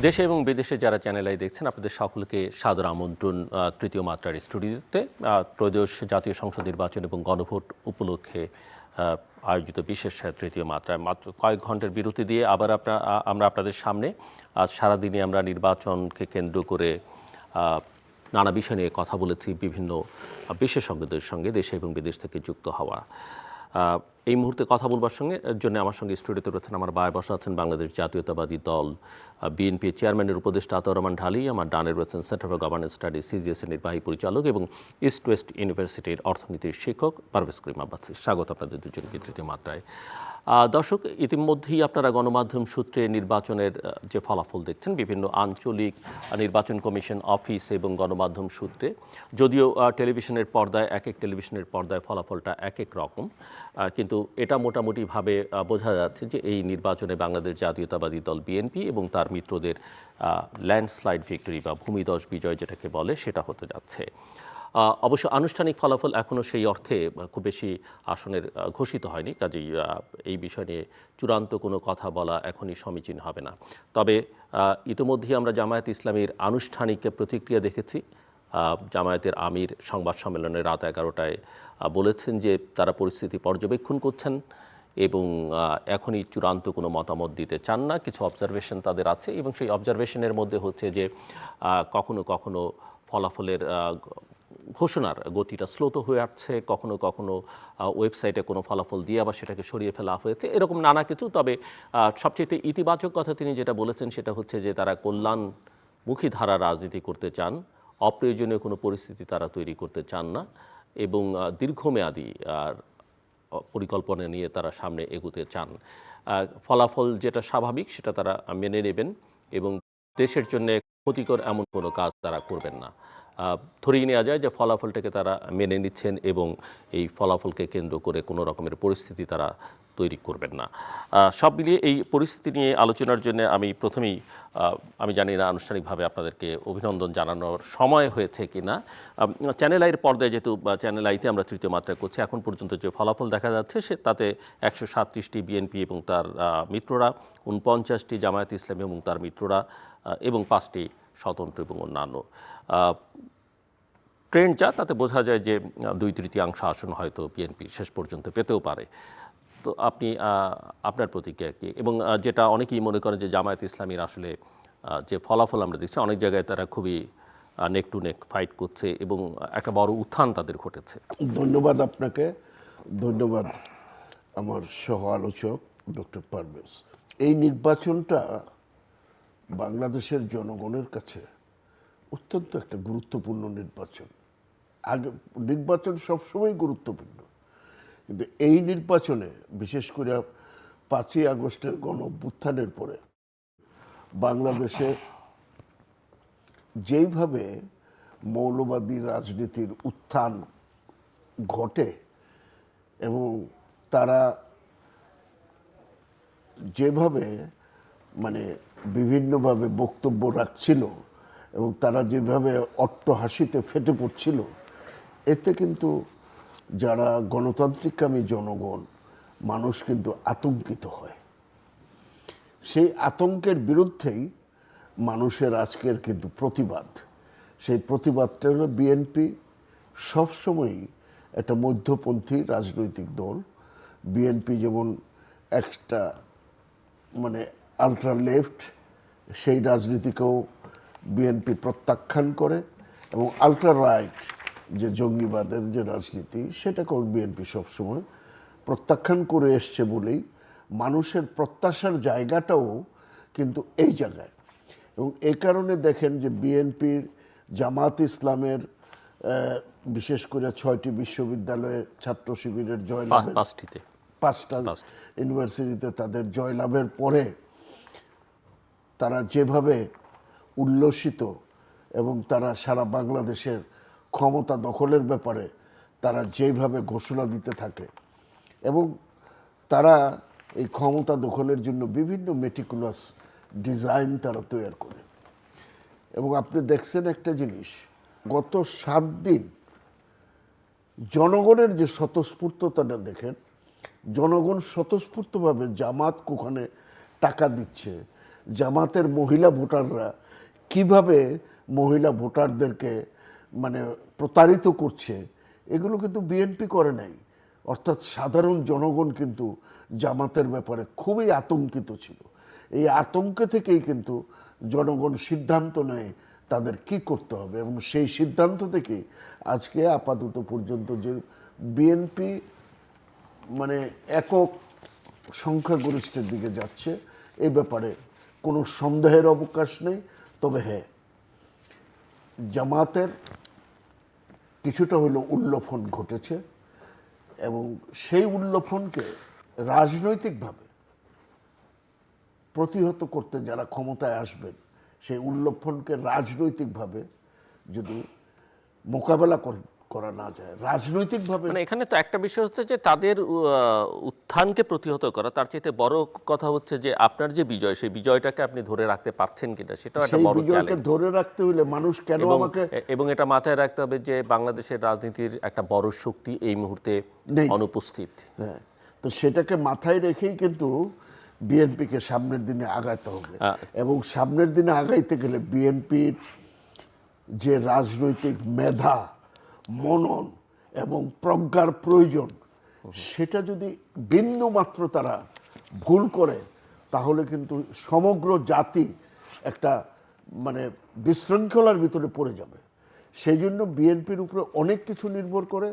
দেশে এবং বিদেশে যারা চ্যানেল আই দেখছেন আপনাদের সকলকে সাদর আমন্ত্রণ তৃতীয় মাত্রার স্টুডিওতে ত্রয়োদশ জাতীয় সংসদ নির্বাচন এবং গণভোট উপলক্ষে আয়োজিত বিশেষ তৃতীয় মাত্রায় মাত্র কয়েক ঘন্টার বিরতি দিয়ে আবার আমরা আপনাদের সামনে আজ সারাদিনে আমরা নির্বাচনকে কেন্দ্র করে নানা বিষয় নিয়ে কথা বলেছি বিভিন্ন বিশেষজ্ঞদের সঙ্গে দেশে এবং বিদেশ থেকে যুক্ত হওয়া। এই মুহূর্তে কথা বলবার জন্য আমার সঙ্গে স্টুডিওতে রয়েছেন আমার বায়ে বসা আছেন বাংলাদেশ জাতীয়তাবাদী দল বিএনপি চেয়ারম্যানের উপদেষ্টা আতাউর রহমান ঢালি, আমার ডানে রয়েছেন সেন্টার ফর গভর্নেন্স স্টাডিজ সিজিএসের নির্বাহী পরিচালক এবং ইস্ট ওয়েস্ট ইউনিভার্সিটির অর্থনীতির শিক্ষক পারভেজ করিম আব্বাসী। স্বাগত আপনাদের দুজনকে তৃতীয় মাত্রায়। দর্শক, ইতিমধ্যেই আপনারা গণমাধ্যম সূত্রে নির্বাচনের যে ফলাফল দেখছেন বিভিন্ন আঞ্চলিক নির্বাচন কমিশন অফিস এবং গণমাধ্যম সূত্রে, যদিও টেলিভিশনের পর্দায় ফলাফলটা এক এক রকম, কিন্তু এটা মোটামুটিভাবে বোঝা যাচ্ছে যে এই নির্বাচনে বাংলাদেশ জাতীয়তাবাদী দল বিএনপি এবং তার মিত্রদের ল্যান্ডস্লাইড ভিক্টরি বা ভূমিধস বিজয় যেটাকে বলে সেটা হতে যাচ্ছে। অবশ্য আনুষ্ঠানিক ফলাফল এখনও সেই অর্থে খুব বেশি আসনের ঘোষিত হয়নি, কাজেই এই বিষয় নিয়ে চূড়ান্ত কোনো কথা বলা এখনই সমীচীন হবে না। তবে ইতিমধ্যেই আমরা জামায়াত ইসলামীর আনুষ্ঠানিক প্রতিক্রিয়া দেখেছি। জামায়াতের আমির সংবাদ সম্মেলনে রাত 11টায় বলেছেন যে তারা পরিস্থিতি পর্যবেক্ষণ করছেন এবং এখনই চূড়ান্ত কোনো মতামত দিতে চান না। কিছু অবজারভেশন তাদের আছে এবং সেই অবজারভেশনের মধ্যে হচ্ছে যে কখনো কখনো ফলাফলের ঘোষণার গতিটা স্লোত হয়ে আসছে, কখনো কখনো ওয়েবসাইটে কোনো ফলাফল দিয়ে আবার সেটাকে সরিয়ে ফেলা হয়েছে, এরকম নানা কিছু। তবে সবচেয়ে ইতিবাচক কথা তিনি যেটা বলেছেন সেটা হচ্ছে যে তারা কল্যাণমুখী ধারা রাজনীতি করতে চান, অপ্রয়োজনীয় কোনো পরিস্থিতি তারা তৈরি করতে চান না এবং দীর্ঘমেয়াদী পরিকল্পনা নিয়ে তারা সামনে এগোতে চান। ফলাফল যেটা স্বাভাবিক সেটা তারা মেনে নেবেন এবং দেশের জন্য ক্ষতিকর এমন কোনো কাজ তারা করবেন না। ধরেই নেওয়া যায় যে ফলাফলটাকে তারা মেনে নিচ্ছেন এবং এই ফলাফলকে কেন্দ্র করে কোনো রকমের পরিস্থিতি তারা তৈরি করবেন না। সব মিলিয়ে এই পরিস্থিতি নিয়ে আলোচনার জন্য আমি জানি না আনুষ্ঠানিকভাবে আপনাদেরকে অভিনন্দন জানানোর সময় হয়েছে কি না। চ্যানেল আইয়ের পর্দায় যেহেতু চ্যানেল আইতে আমরা তৃতীয় মাত্রায় করছি, এখন পর্যন্ত যে ফলাফল দেখা যাচ্ছে তাতে 137টি বিএনপি এবং তার মিত্ররা, 49টি জামায়াত ইসলামী এবং তার মিত্ররা এবং 5টি স্বতন্ত্র এবং অন্যান্য। ট্রেন্ড যা তাতে বোঝা যায় যে 2/3 আসন হয়তো বিএনপি শেষ পর্যন্ত পেতেও পারে। তো আপনি আপনার প্রতিক্রিয়া কি? এবং যেটা অনেকেই মনে করেন যে জামায়াত ইসলামীর আসলে যে ফলাফল আমরা দেখছি অনেক জায়গায় তারা খুবই নেক টু নেক ফাইট করছে এবং একটা বড় উত্থান তাদের ঘটেছে। ধন্যবাদ আপনাকে, ধন্যবাদ আমার সহ আলোচক ডক্টর পারভেজ। এই নির্বাচনটা বাংলাদেশের জনগণের কাছে অত্যন্ত একটা গুরুত্বপূর্ণ নির্বাচন। নির্বাচন সবসময় গুরুত্বপূর্ণ, কিন্তু এই নির্বাচনে বিশেষ করে 5ই আগস্টের গণঅভ্যুত্থানের পরে বাংলাদেশে যেইভাবে মৌলবাদী রাজনীতির উত্থান ঘটে এবং তারা যেভাবে বিভিন্নভাবে বক্তব্য রাখছিল এবং তারা যেভাবে অট্টহাসিতে ফেটে পড়ছিল, এতে কিন্তু যারা গণতান্ত্রিককামী জনগণ মানুষ কিন্তু আতঙ্কিত হয়। সেই আতঙ্কের বিরুদ্ধেই মানুষের আজকের কিন্তু প্রতিবাদ। সেই প্রতিবাদটা হলো বিএনপি সবসময়ই একটা মধ্যপন্থী রাজনৈতিক দল। বিএনপি যেমন একটা আলট্রা লেফট, সেই রাজনীতিকেও বিএনপি প্রত্যাখ্যান করে এবং আলট্রা রাইট যে জঙ্গিবাদের যে রাজনীতি সেটাকেও বিএনপি সবসময় প্রত্যাখ্যান করে এসছে বলেই মানুষের প্রত্যাশার জায়গাটাও কিন্তু এই জায়গায়। এবং এই কারণে দেখেন যে বিএনপির, জামাত ইসলামের বিশেষ করে 6টি বিশ্ববিদ্যালয়ে ছাত্র শিবিরের জয়লাভের, 5টা ইউনিভার্সিটিতে তাদের জয়লাভের পরে তারা যেভাবে উল্লসিত এবং তারা সারা বাংলাদেশের ক্ষমতা দখলের ব্যাপারে তারা যেভাবে ঘোষণা দিতে থাকে এবং তারা এই ক্ষমতা দখলের জন্য বিভিন্ন মেটিকুলাস ডিজাইন তারা তৈরি করে। এবং আপনি দেখছেন একটা জিনিস, গত 7 দিন জনগণের যে স্বতঃস্ফূর্ততাটা দেখেন, জনগণ স্বতঃস্ফূর্তভাবে জামাত ওখানে টাকা দিচ্ছে, জামাতের মহিলা ভোটাররা কিভাবে মহিলা ভোটারদেরকে মানে প্রতারিত করছে, এগুলো কিন্তু বিএনপি করে নাই। অর্থাৎ সাধারণ জনগণ কিন্তু জামাতের ব্যাপারে খুবই আতঙ্কিত ছিল। এই আতঙ্ক থেকেই কিন্তু জনগণ সিদ্ধান্ত নেয় তাদের কি করতে হবে, এবং সেই সিদ্ধান্ত থেকেই আজকে আপাতত পর্যন্ত যে বিএনপি মানে একক সংখ্যাগরিষ্ঠের দিকে যাচ্ছে, এই ব্যাপারে কোনো সন্দেহের অবকাশ নেই। তবে হ্যাঁ, জামাতের কিছুটা হলো উল্লফন ঘটেছে, এবং সেই উল্লফনকে রাজনৈতিকভাবে প্রতিহত করতে যারা ক্ষমতায় আসবেন, সেই উল্লফনকে রাজনৈতিকভাবে যদি মোকাবেলা করা না যায়, রাজনৈতিকভাবে মানে এখানে তো একটা বিষয় হচ্ছে যে তাদের উত্থানকে প্রতিহত করা, তার চাইতে বড় কথা হচ্ছে যে আপনার যে বিজয়, সেই বিজয়টাকে আপনি ধরে রাখতে পারছেন কিনা, সেটাও একটা সেই বড় বিজয়কে চ্যালেঞ্জ। ধরে রাখতে হলে মানুষ কেন আমাকে এবং এটা মাথায় রাখতে হবে যে বাংলাদেশের রাজনীতির একটা বড় শক্তি এই মুহূর্তে নেই। অনুপস্থিত। হ্যাঁ, তো সেটাকে মাথায় রেখেই কিন্তু বিএনপিকে সামনের দিনে আগাতে হবে, এবং সামনের দিনে আগাইতে গেলে বিএনপির যে রাজনৈতিক মেধা, মনন এবং প্রজ্ঞার প্রয়োজন, সেটা যদি বিন্দু মাত্র তারা ভুল করে, তাহলে কিন্তু সমগ্র জাতি একটা মানে বিশৃঙ্খলার ভিতরে পড়ে যাবে। সেই জন্য বিএনপির উপরে অনেক কিছু নির্ভর করে।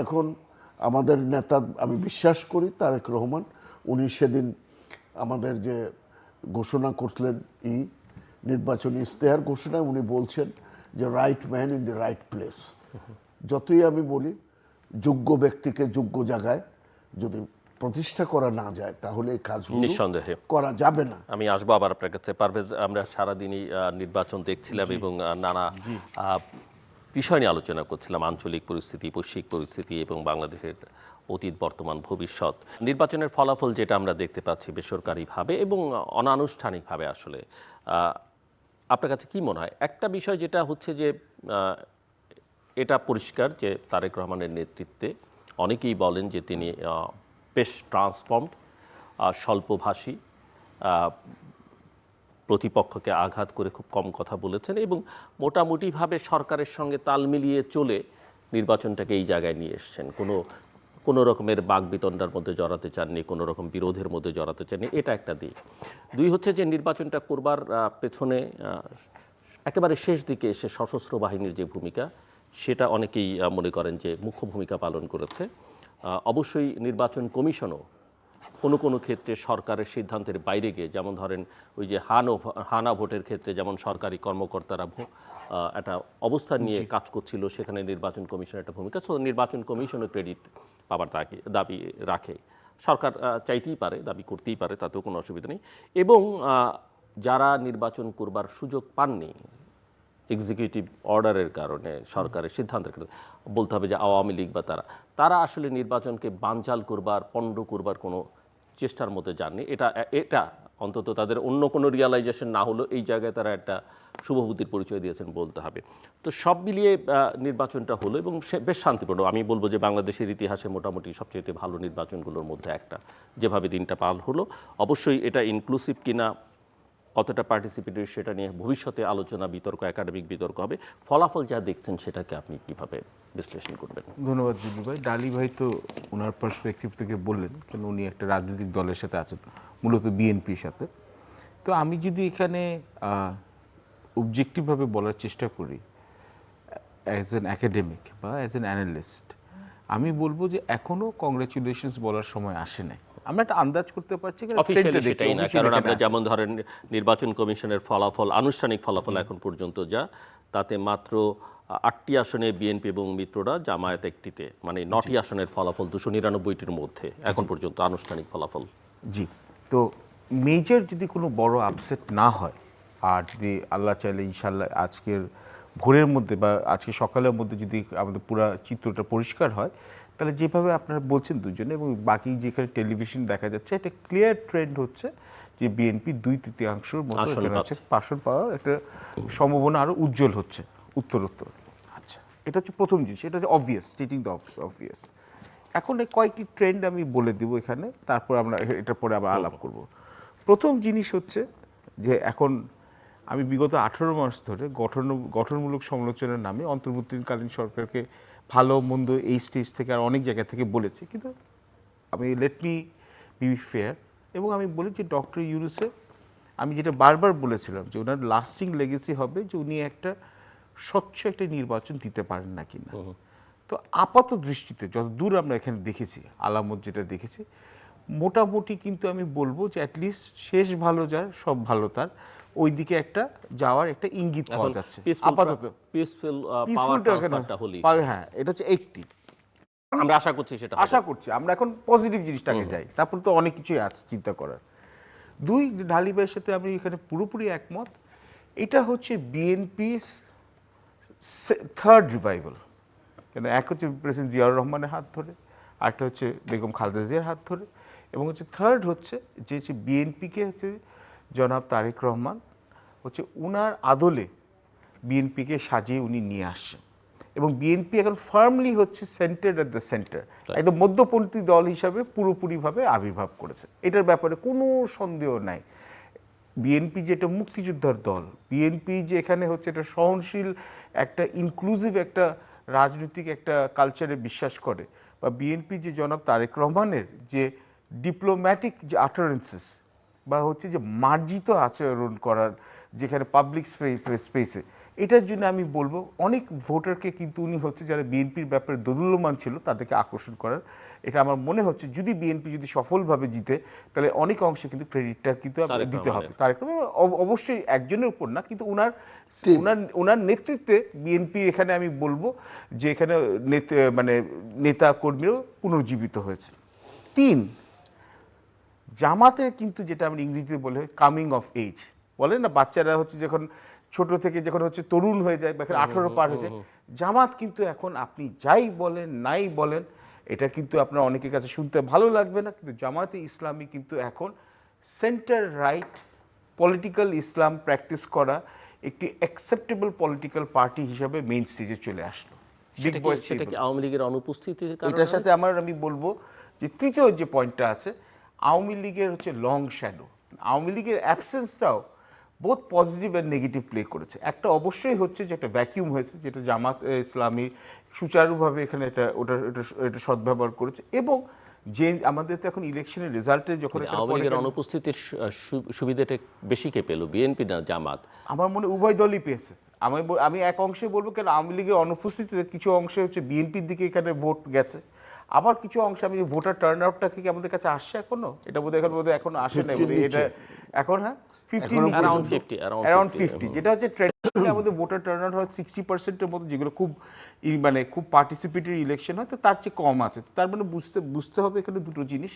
এখন আমাদের নেতা, আমি বিশ্বাস করি তারেক রহমান, উনি সেদিন আমাদের যে ঘোষণা করলেন নির্বাচনী ইশতেহার ঘোষণায় উনি বলছেন যে right man in the right place. যতই আমি বলি, যোগ্য ব্যক্তিকে যোগ্য জায়গায় যদি প্রতিষ্ঠা করা না যায়, তাহলে এই কাজগুলো নিঃসন্দেহে করা যাবে না। আমি আসবো আবার আপনার কাছে। পারভেজ, আমরা সারাদিনই নির্বাচন দেখছিলাম এবং নানা বিষয় নিয়ে আলোচনা করছিলাম, আঞ্চলিক পরিস্থিতি, বৈশ্বিক পরিস্থিতি এবং বাংলাদেশের অতীত, বর্তমান, ভবিষ্যৎ। নির্বাচনের ফলাফল যেটা আমরা দেখতে পাচ্ছি বেসরকারিভাবে এবং অনানুষ্ঠানিকভাবে, আসলে আপনার কাছে কি মনে হয়? একটা বিষয় যেটা হচ্ছে যে এটা পরিষ্কার যে তারেক রহমানের নেতৃত্বে অনেকেই বলেন যে তিনি বেশ ট্রান্সফর্মড, স্বল্পভাষী, প্রতিপক্ষকে আঘাত করে খুব কম কথা বলেছেন এবং মোটামুটিভাবে সরকারের সঙ্গে তাল মিলিয়ে চলে নির্বাচনটাকে এই জায়গায় নিয়ে এসছেন। কোনো রকমের বাকবিতণ্ডার মধ্যে জড়াতে চাননি, কোনো রকম বিরোধের মধ্যে জড়াতে চাননি, এটা একটা দিক। দুই হচ্ছে যে নির্বাচনটা করবার পেছনে একেবারে শেষ দিকে এসে সশস্ত্র বাহিনীর যে ভূমিকা, সেটা অনেকেই মনে করেন যে মুখ্য ভূমিকা পালন করেছে। অবশ্যই নির্বাচন কমিশনও কোনো ক্ষেত্রে সরকারের সিদ্ধান্তের বাইরে গিয়ে, যেমন ধরেন ওই যে হানা ভোটের ক্ষেত্রে যেমন সরকারি কর্মকর্তারা একটা অবস্থান নিয়ে কাজ করছিল, সেখানে নির্বাচন কমিশনের একটা ভূমিকা। সো নির্বাচন কমিশনও ক্রেডিট পাবার দাবি রাখে। সরকার চাইতেই পারে, দাবি করতেই পারে, তাতেও কোনো অসুবিধা নেই। এবং যারা নির্বাচন করবার সুযোগ পাননি এক্সিকিউটিভ অর্ডারের কারণে, সরকারের সিদ্ধান্তের কারণে, বলতে হবে যে আওয়ামী লীগ বা তারা আসলে নির্বাচনকে বানচাল করবার, পণ্ড করবার কোনো চেষ্টার মধ্যে যাননি। এটা অন্তত তাদের অন্য কোনো রিয়ালাইজেশন না হলো এই জায়গায় তারা একটা শুভবুদ্ধির পরিচয় দিয়েছেন বলতে হবে। তো সব মিলিয়ে নির্বাচনটা হলো এবং বেশ শান্তিপূর্ণ। আমি বলবো যে বাংলাদেশের ইতিহাসে মোটামুটি সবচেয়ে ভালো নির্বাচনগুলোর মধ্যে একটা, যেভাবে দিনটা পার হলো। অবশ্যই এটা ইনক্লুসিভ কিনা, কতটা পার্টিসিপেটরি, সেটা নিয়ে ভবিষ্যতে আলোচনা, বিতর্ক, একাডেমিক বিতর্ক হবে। ফলাফল যা দেখছেন সেটাকে আপনি কিভাবে বিশ্লেষণ করবেন? ধন্যবাদ জিতু ভাই। ডালি ভাই তো ওনার পার্সপেক্টিভ থেকে বললেন, কেন উনি একটা রাজনৈতিক দলের সাথে আছেন, মূলত বিএনপির সাথে। তো আমি যদি এখানে অবজেক্টিভভাবে বলার চেষ্টা করি অ্যাজ অ্যান একাডেমিক বা অ্যাজ অ্যান অ্যানালিস্ট, আমি বলবো যে এখনও কংগ্রেচুলেশনস বলার সময় আসে নাই। আমরা একটা আন্দাজ করতে পারছি, অফিশিয়ালি সেটাই না, কারণ আমরা যেমন ধরেন নির্বাচন কমিশনের ফলাফল, আনুষ্ঠানিক ফলাফল এখন পর্যন্ত যা, তাতে মাত্র 8টি আসনে বিএনপি এবং মিত্ররা, জামায়াত একটিতে, মানে 9টি আসনের ফলাফল 299টির মধ্যে এখন পর্যন্ত আনুষ্ঠানিক ফলাফল। জি, তো মেজর যদি কোনো বড় আপসেট না হয়, আর যদি আল্লাহ চাইলে ইনশাল্লাহ আজকের ভোরের মধ্যে বা আজকে সকালের মধ্যে যদি আমাদের পুরো চিত্রটা পরিষ্কার হয়, তাহলে যেভাবে আপনারা বলছেন দুজনে এবং বাকি যেখানে টেলিভিশন দেখা যাচ্ছে, একটা ক্লিয়ার ট্রেন্ড হচ্ছে যে বিএনপি 2/3 মতো আসন পাওয়ার একটা সম্ভাবনা আরও উজ্জ্বল হচ্ছে উত্তরোত্তর। আচ্ছা, এটা হচ্ছে প্রথম জিনিস, এটা হচ্ছে অবভিয়াস, স্টেটিং দ্য অবভিয়াস। এখন কয়েকটি ট্রেন্ড আমি বলে দেবো এখানে, তারপর আমরা এটার পরে আবার আলাপ করব। প্রথম জিনিস হচ্ছে যে এখন আমি বিগত 18 মাস ধরে গঠনমূলক সমালোচনার নামে অন্তর্বর্তীকালীন সরকারকে ভালো মন্দ এই স্টেজ থেকে আর অনেক জায়গা থেকে বলেছি, কিন্তু আমি লেট মি বি ফেয়ার, এবং আমি বলি যে ডক্টর ইউনূসে আমি যেটা বারবার বলেছিলাম যে ওনার লাস্টিং লেগেসি হবে যে উনি একটা স্বচ্ছ একটা নির্বাচন দিতে পারেন না কিনা। তো আপাত দৃষ্টিতে যত দূর আমরা এখানে দেখেছি, আলামত যেটা দেখেছি, মোটামুটি কিন্তু আমি বলবো যে অ্যাটলিস্ট শেষ ভালো যার সব ভালো তার, ওই দিকে একটা যাওয়ার একটা ইঙ্গিত পাওয়া যাচ্ছে আপাতত। পিসফুল Peaceful টা এখানে হ্যাঁ, এটা হচ্ছে একটি, আমরা আশা করছি সেটা হবে। আশা করছি আমরা এখন পজিটিভ জিনিসটাকে যাই, তারপর তো অনেক কিছুই আছে চিন্তা করার। দুই, ঢালি ভাইয়ের সাথে আমি এখানে পুরোপুরি একমত, এটা হচ্ছে বিএনপির থার্ড রিভাইভাল। কেন, এক হচ্ছে প্রেসিডেন্ট জিয়াউর রহমানের হাত ধরে, আরেকটা হচ্ছে বেগম খালেদা জিয়ার হাত ধরে, এবং হচ্ছে থার্ড হচ্ছে যে বিএনপিকে হচ্ছে জনাব তারেক রহমান হচ্ছে উনার আদলে বিএনপিকে সাজিয়ে উনি নিয়ে আসছেন, এবং বিএনপি এখন ফার্মলি হচ্ছে সেন্টার অ্যাট দ্য সেন্টার, একদম মধ্যপন্থী দল হিসাবে পুরোপুরিভাবে আবির্ভাব করেছে। এটার ব্যাপারে কোনো সন্দেহ নাই। বিএনপি যে একটা মুক্তিযোদ্ধার দল, বিএনপি যে এখানে হচ্ছে একটা সহনশীল একটা ইনক্লুসিভ একটা রাজনৈতিক একটা কালচারে বিশ্বাস করে, বা বিএনপি যে জনাব তারেক রহমানের যে ডিপ্লোম্যাটিক যে আটারেন্সেস বা হচ্ছে যে মার্জিত আচরণ করার যেখানে পাবলিক স্পেসে, এটার জন্য আমি বলবো অনেক ভোটারকে কিন্তু উনি হচ্ছে যারা বিএনপির ব্যাপারে দোদুল্যমান ছিল তাদেরকে আকর্ষণ করার, এটা আমার মনে হচ্ছে যদি বিএনপি যদি সফলভাবে জিতে তাহলে অনেক অংশে কিন্তু ক্রেডিটটা কিন্তু দিতে হবে তারেক রহমান, অবশ্যই একজনের উপর না, কিন্তু ওনার নেতৃত্বে বিএনপি এখানে আমি বলবো যে এখানে মানে নেতা কর্মীও পুনর্জীবিত হয়েছে। তিন, জামাতের কিন্তু যেটা আমরা ইংরেজিতে বলে কামিং অফ এজ, বলেন না বাচ্চারা হচ্ছে যখন ছোট থেকে যখন হচ্ছে তরুণ হয়ে যায় বা 18 পার হয়ে যায়, জামাত কিন্তু এখন আপনি যাই বলেন নাই বলেন, এটা কিন্তু আপনার অনেকের কাছে শুনতে ভালো লাগবে না, কিন্তু জামাতে ইসলামী কিন্তু এখন সেন্টার রাইট পলিটিক্যাল ইসলাম প্র্যাকটিস করা একটি অ্যাকসেপ্টেবল পলিটিক্যাল পার্টি হিসাবে মেইন স্টেজে চলে আসলো। সেটা কি আওয়ামী লীগের অনুপস্থিতির কারণে? এটার সাথে আমি বলবো যে তৃতীয় যে পয়েন্টটা আছে, আওয়ামী লীগের হচ্ছে লং শ্যাডো, আওয়ামী লীগের অ্যাবসেন্সটাও both positive and negative play করেছে। একটা অবশ্যই হচ্ছে যে একটা ভ্যাকিউম হয়েছে, যেটা জামাত ইসলামী সুচারুভাবে এখানে এটা সদ্ব্যবহার করেছে, এবং যে আমাদের তো এখন ইলেকশনের রেজাল্টে যখন আওয়ামী লীগের অনুপস্থিতির সুবিধাটা বেশি কে পেল, বিএনপি না জামাত? আমার মনে উভয় দলই পেয়েছে। আমি এক অংশে বলবো কেন আওয়ামী লীগের অনুপস্থিতিতে কিছু অংশে হচ্ছে বিএনপির দিকে এখানে ভোট গেছে, আবার কিছু অংশে আমি ভোটার টার্ন আউটটা কি আমাদের কাছে আসছে এখনো, এটা বোধহয় এখন আসে না, এটা এখন হ্যাঁ 50, যেটা হচ্ছে ট্রেডিশনালি আমাদের ভোটার টার্ন আউট হয় 60%-এর মতো, যেগুলো খুব মানে খুব পার্টিসিপেটরি ইলেকশন হয়, তো তার চেয়ে কম আছে। তার মানে বুঝতে হবে এখানে দুটো জিনিস,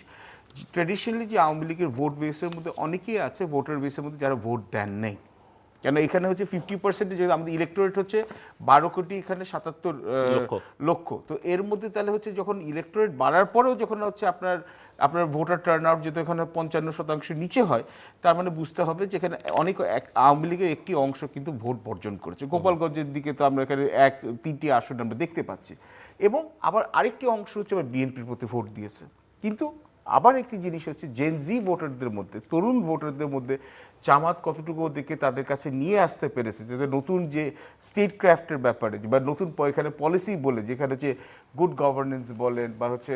ট্রেডিশনালি যে আওয়ামী লীগের ভোট বেসের মধ্যে অনেকেই আছে ভোটার বেসের মধ্যে যারা ভোট দেন নেই, কেন এখানে হচ্ছে 50% যে আমাদের ইলেকটোরেট হচ্ছে 12 কোটি এখানে 77 লক্ষ, তো এর মধ্যে তাহলে হচ্ছে যখন ইলেকটোরেট বাড়ার পরেও যখন হচ্ছে আপনার ভোটার টার্ন আউট যেহেতু এখানে 55% নিচে হয়, তার মানে বুঝতে হবে যে এখানে অনেক আওয়ামী লীগের একটি অংশ কিন্তু ভোট বর্জন করেছে। গোপালগঞ্জের দিকে তো আমরা এখানে 3টি আসন আমরা দেখতে পাচ্ছি, এবং আবার আরেকটি অংশ হচ্ছে আবার বিএনপির প্রতি ভোট দিয়েছে। কিন্তু আবার একটি জিনিস হচ্ছে জেন জি ভোটারদের মধ্যে, তরুণ ভোটারদের মধ্যে জামাত কতটুকু ওদেরকে তাদের কাছে নিয়ে আসতে পেরেছে, যাতে নতুন যে স্টেট ক্রাফটের ব্যাপারে বা নতুন এখানে পলিসি বলে, যেখানে হচ্ছে গুড গভর্নেন্স বলেন বা হচ্ছে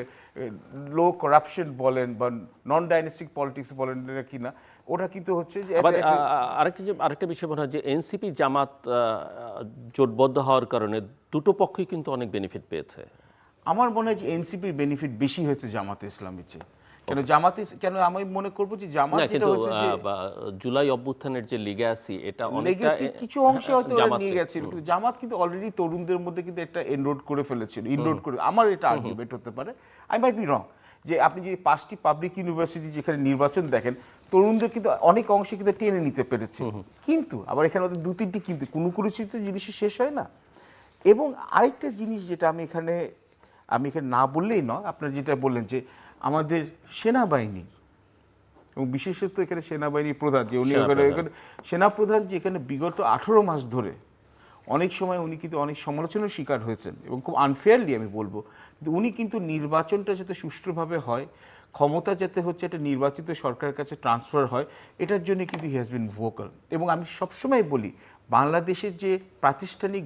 লো করাপশন বলেন বা নন ডাইনেস্টিক পলিটিক্স বলেন কি না, ওটা কিন্তু হচ্ছে যে আরেকটা বিষয় মনে হয় যে এনসিপি জামাত জোটবদ্ধ হওয়ার কারণে দুটো পক্ষই কিন্তু অনেক বেনিফিট পেয়েছে। আমার মনে হয় যে এনসিপির বেনিফিট বেশি হয়েছে জামাতে ইসলামীর চেয়ে। কেন আমি মনে করবো যে জামাত যেটা হচ্ছে যে জুলাই অভ্যুত্থানের যে লিগ্যাসি, এটা অনেকটা কিছু অংশে হয়তো নিয়ে গেছিল, কিন্তু জামাত কিন্তু অলরেডি তরুণদের মধ্যে কিন্তু একটা এনরোড করে ফেলেছিল, আমার এটা আর্গুমেন্ট হতে পারে, আই মাইট বি রং, যে আপনি যদি 5টি পাবলিক ইউনিভার্সিটি যেখানে নির্বাচন দেখেন, তরুণদের কিন্তু অনেক অংশে কিন্তু টেনে নিতে পেরেছে, কিন্তু আবার এখানে ওদের 2-3টি কিন্তু কোনো জিনিসই শেষ হয় না। এবং আরেকটা জিনিস যেটা আমি এখানে না বললেই নয়, আপনারা যেটা বললেন যে আমাদের সেনাবাহিনী এবং বিশেষত এখানে সেনাবাহিনীর প্রধান যে উনি এখানে সেনাপ্রধান যে এখানে বিগত 18 মাস ধরে অনেক সময় উনি কিন্তু অনেক সমালোচনার শিকার হয়েছেন, এবং খুব আনফেয়ারলি আমি বলবো, কিন্তু উনি কিন্তু নির্বাচনটা যাতে সুষ্ঠুভাবে হয়, ক্ষমতা যাতে হচ্ছে একটা নির্বাচিত সরকারের কাছে ট্রান্সফার হয়, এটার জন্য কিন্তু হি হ্যাজ বিন ভোকাল। এবং আমি সবসময় বলি, বাংলাদেশের যে প্রাতিষ্ঠানিক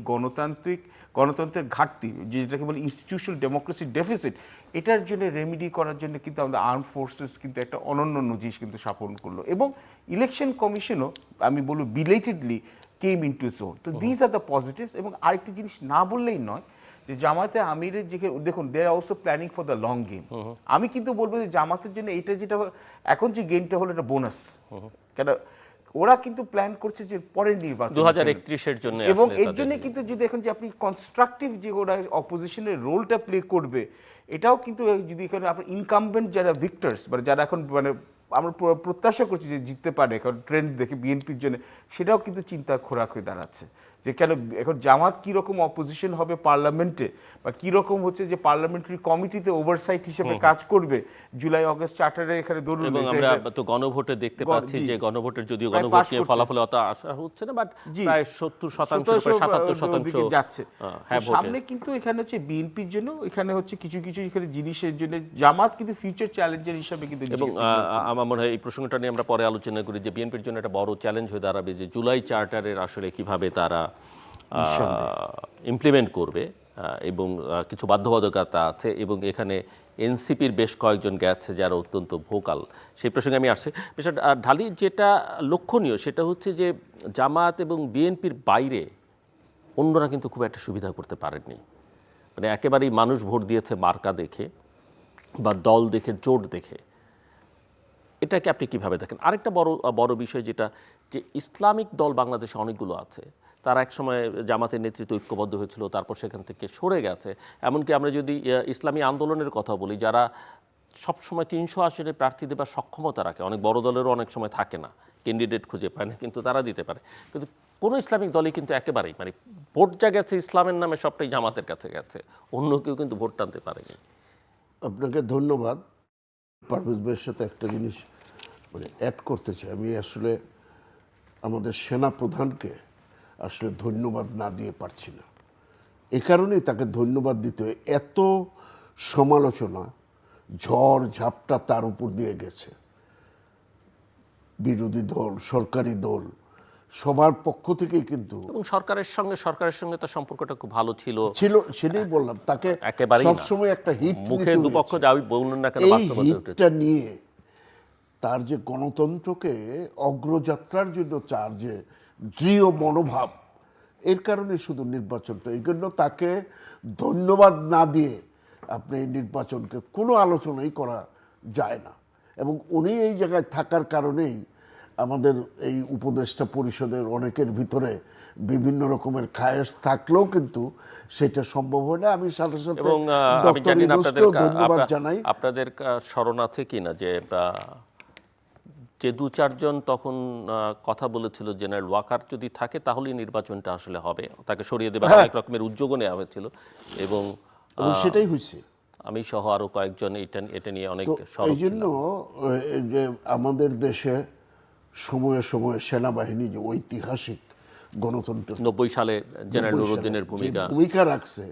গণতন্ত্রের ঘাটতি, যেটাকে বলি ইনস্টিটিউশনাল ডেমোক্রেসি ডেফিসিট, এটার জন্য রেমিডি করার জন্য কিন্তু আমাদের আর্ম ফোর্সেস কিন্তু একটা অনন্য নজির কিন্তু স্থাপন করলো। এবং ইলেকশন কমিশনও আমি বলবো বিলেটেডলি কেম ইনটু জোন। তো দিস আর দ্য পজিটিভস। এবং আরেকটি জিনিস না বললেই নয়, যে জামাতে আমিরের যে, দেখুন they are also planning for the long game. আমি কিন্তু বলবো যে জামাতের জন্য এটা যেটা এখন যে গেমটা হলো, এটা বোনাস। কেন ওরা কিন্তু প্ল্যান করছে যে পরের নির্বাচন 2031-এর জন্য, এবং এর জন্য কিন্তু যদি এখন যে আপনি কনস্ট্রাকটিভ যে ওরা অপোজিশনের রোলটা প্লে করবে, এটাও কিন্তু যদি এখানে আপনার ইনকামবেন্ট যারা ভিক্টরস, মানে যারা এখন মানে আমরা প্রত্যাশা করছি যে জিততে পারে এখন ট্রেন্ড দেখে বিএনপির জন্য, সেটাও কিন্তু চিন্তার খোরাক হয়ে দাঁড়াচ্ছে যে কেন এখন জামাত কীরকম অপোজিশন হবে পার্লামেন্টে, বা কীরকম হচ্ছে যে পার্লামেন্টারি কমিটিতে ওভারসাইট হিসেবে কাজ করবে জুলাই আগস্ট চার্টারে এখানে ধরুন। এবং আমরা তো গণভোটে দেখতে পাচ্ছি যে গণভোটের যদিও গণভোট নিয়ে ফলাফলে অত আশা হচ্ছে না, বাট প্রায় 70% 77% যাচ্ছে সামনে। কিন্তু এখানে হচ্ছে বিএনপির জন্য এখানে হচ্ছে কিছু কিছু এখানে জিনিসের জন্য জামাত কিন্তু ফিউচার চ্যালেঞ্জের হিসাবে কিন্তু। এবং আমার মনে হয় এই প্রসঙ্গটা নিয়ে আমরা পরে আলোচনা করি যে বিএনপির জন্য একটা বড় চ্যালেঞ্জ হয়ে দাঁড়াবে যে জুলাই চার্টারের আসলে কিভাবে তারা ইমপ্লিমেন্ট করবে, এবং কিছু বাধ্যবাধকতা আছে, এবং এখানে এনসিপির বেশ কয়েকজন গেছে যারা অত্যন্ত ভোকাল। সেই প্রসঙ্গে আমি আসছি। বিষয় ঢালি, যেটা লক্ষণীয় সেটা হচ্ছে যে জামাত এবং বিএনপির বাইরে অন্যরা কিন্তু খুব একটা সুবিধা করতে পারেননি। মানে একেবারেই মানুষ ভোট দিয়েছে মার্কা দেখে বা দল দেখে, জোট দেখে। এটাকে আপনি কিভাবে দেখেন? আরেকটা বড় বিষয় যেটা, যে ইসলামিক দল বাংলাদেশে অনেকগুলো আছে, তারা একসময় জামাতের নেতৃত্বে ঐক্যবদ্ধ হয়েছিল, তারপর সেখান থেকে সরে গেছে। এমনকি আমরা যদি ইসলামী আন্দোলনের কথা বলি, যারা সবসময় 300 আসনে প্রার্থী দেবার সক্ষমতা রাখে, অনেক বড় দলেরও অনেক সময় থাকে না, ক্যান্ডিডেট খুঁজে পায় না, কিন্তু তারা দিতে পারে। কিন্তু কোনো ইসলামিক দলই কিন্তু একেবারেই, মানে ভোট যা গেছে ইসলামের নামে সবটাই জামাতের কাছে গেছে, অন্য কেউ কিন্তু ভোট টানতে পারেনি। আপনাকে ধন্যবাদ। পারভেজ ভাইয়ের সাথে একটা জিনিস মানে অ্যাড করতে চাই। আমি আসলে আমাদের সেনা প্রধানকে আসলে ধন্যবাদ না দিয়ে পারছি না। এ কারণেই তাকে ধন্যবাদ দিতে হয়, এত সমালোচনা ঝড় ঝাপটা তার উপর দিয়ে গেছে। বিরোধী দল, সরকারি দল, সবার পক্ষ থেকেই কিন্তু, এবং সরকারের সঙ্গে তার সম্পর্কটা খুব ভালো ছিল, সেটাই বললাম, তাকে একেবারেই সবসময় একটা হিট মুখে দুপক্ষ যাই বলুন না কেন, এই বাস্তবতা উঠেছে। হিটটা নিয়ে তার যে গণতন্ত্রকে অগ্রযাত্রার জন্য তার যে দৃঢ় মনোভাব, এর কারণে শুধু নির্বাচনটা, এই জন্য তাকে ধন্যবাদ না দিয়ে আপনি এই নির্বাচনকে কোনো আলোচনাই করা যায় না। এবং উনি এই জায়গায় থাকার কারণেই আমাদের এই উপদেষ্টা পরিষদের অনেকের ভিতরে বিভিন্ন রকমের খায়েশ থাকলেও কিন্তু সেটা সম্ভব হয় না। আমি সাথে সাথে এবং আমি ডক্টর জানি না ইউনূসকেও ধন্যবাদ জানাই। আপনাদের স্মরণ আছে কিনা যে যে 2-4 জন তখন কথা বলেছিল জেনারেল ওয়াকার যদি থাকে তাহলেই নির্বাচনটা আসলে হবে, তাকে সরিয়ে দেবার অনেক রকমের উদ্যোগও নেওয়া হয়েছিল, এবং সেটাই হয়েছে। আমি সহ আরো কয়েকজন এটা নিয়ে অনেক এই জন্য যে আমাদের দেশে সময়ে সময়ে সেনাবাহিনী যে ঐতিহাসিক গণতন্ত্র 90 সালে জেনারেল নুরুদ্দিনের ভূমিকা রাখছে,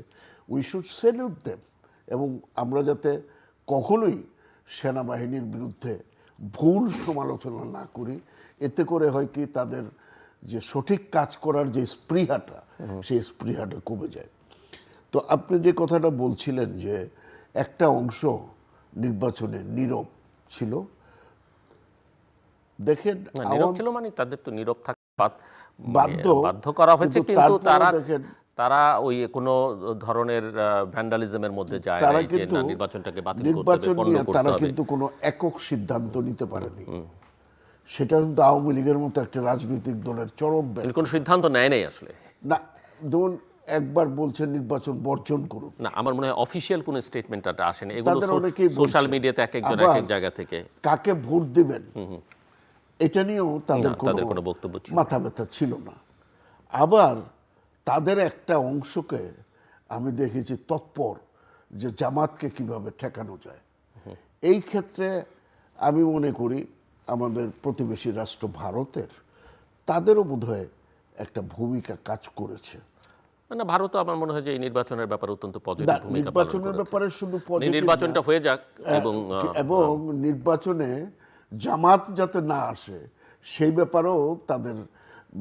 উই শুড স্যালিউট দেম। এবং আমরা যাতে কখনোই সেনাবাহিনীর বিরুদ্ধে ভুল সমালোচনা না করি, এতে করে হয় কি তাদের যে সঠিক কাজ করার যে স্পৃহাটা, সেই স্পৃহাটা কমে যায়। তো আপনি যে কথাটা বলছিলেন যে একটা অংশ নির্বাচনে নীরব ছিল, দেখেন নীরব ছিল, মানে তাদের তো নীরব থাকতে বাধ্য করা হয়েছে, কিন্তু দেখেন তারা ওই কোনো ধরনের ভ্যান্ডালিজমের মধ্যে যায় না, যে নির্বাচনটাকে বাতিল করতে হবে, নির্বাচন নিয়ে তারা হবে। কিন্তু কোনো একক সিদ্ধান্ত নিতে পারেনি। সেটা কিন্তু আওয়ামী লীগের মতো একটা রাজনৈতিক দলের চরম কোনো সিদ্ধান্ত নেয় নাই আসলে না। ধরুন একবার বলছে নির্বাচন বর্জন করুন, না, আমার মনে হয় অফিশিয়াল কোনো স্টেটমেন্টটা আসেনি, এগুলো অনেকেই সোশ্যাল মিডিয়াতে এক একজন এক এক জায়গা থেকে কাকে ভোট দিবেন এটা নিয়েও তাদের কোনো বক্তব্য মাথা ব্যথা ছিল না। আবার তাদের একটা অংশকে আমি দেখেছি তৎপর যে জামাতকে কিভাবে ঠেকানো যায়। এই ক্ষেত্রে আমি মনে করি আমাদের প্রতিবেশী রাষ্ট্র ভারতের, তাদেরও বোধহয় একটা ভূমিকা কাজ করেছে। না, ভারত আমার মনে হয় যে এই নির্বাচনের ব্যাপারে অত্যন্ত না, পজিটিভ ভূমিকা পালন নির্বাচনের করেছে। ব্যাপারে শুধু মানে পজিটিভ নির্বাচনটা হয়ে যাক এবং এবং নির্বাচনে জামাত যাতে না আসে সেই ব্যাপারেও তাদের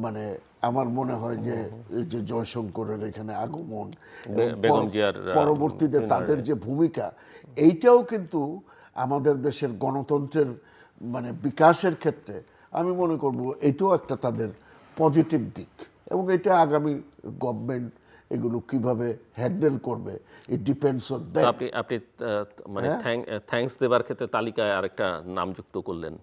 মানে আমার মনে হয় যে এই যে জয়শঙ্করের এখানে আগমন এবং বেগম জিয়ার পরবর্তীতে তাদের যে ভূমিকা এইটাও কিন্তু আমাদের দেশের গণতন্ত্রের মানে বিকাশের ক্ষেত্রে আমি মনে করব এটাও একটা তাদের পজিটিভ দিক এবং এটা আগামী গভর্নমেন্ট এগুলো কিভাবে হ্যান্ডেল করবে ইট ডিপেন্ডস অন তো দ্যাট। আপনি আপনি মানে থ্যাঙ্কস দেবার ক্ষেত্রে তালিকায় আরেকটা নাম যুক্ত করলেন,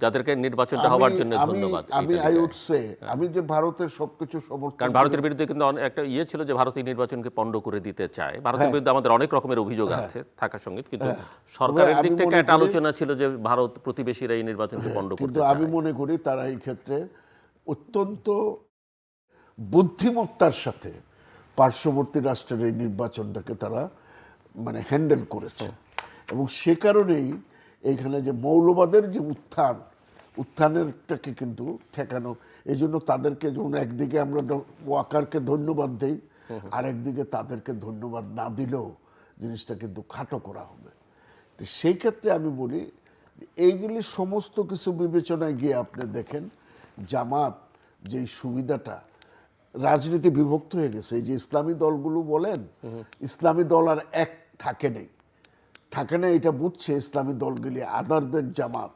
যাদেরকে নির্বাচনটা হওয়ার জন্য ধন্যবাদ। আমি আই উড সে আমি যে ভারতের সবকিছু সমর্থন কারণ ভারতের বিরুদ্ধে কিন্তু একটা ইয়ে ছিল যে ভারত এই নির্বাচনকে পণ্ড করে দিতে চায়। ভারতের বিরুদ্ধে আমাদের অনেক রকমের অভিযোগ আছে থাকার সঙ্গে, কিন্তু সরকারের দিক থেকে একটা আলোচনা ছিল যে ভারত প্রতিবেশীরা এই নির্বাচনকে পণ্ড করতে কিন্তু চায়। আমি মনে করি তারা এই ক্ষেত্রে অত্যন্ত বুদ্ধিমত্তার সাথে পার্শ্ববর্তী রাষ্ট্রের এই নির্বাচনটাকে তারা মানে হ্যান্ডেল করেছে এবং সে কারণেই এইখানে যে মৌলবাদের যে উত্থানেরটাকে কিন্তু ঠেকানো, এই জন্য তাদেরকে যেমন একদিকে আমরা ওয়াকারকে ধন্যবাদ দেই আর একদিকে তাদেরকে ধন্যবাদ না দিলেও জিনিসটা কিন্তু খাটো করা হবে। তো সেই ক্ষেত্রে আমি বলি এইগুলি সমস্ত কিছু বিবেচনায় গিয়ে আপনি দেখেন জামাত যেই সুবিধাটা, রাজনীতি বিভক্ত হয়ে গেছে। এই যে ইসলামী দলগুলো বলেন, ইসলামী দল আর এক থাকে না, এটা বুঝছে ইসলামী দলগুলি আদার দেন জামাত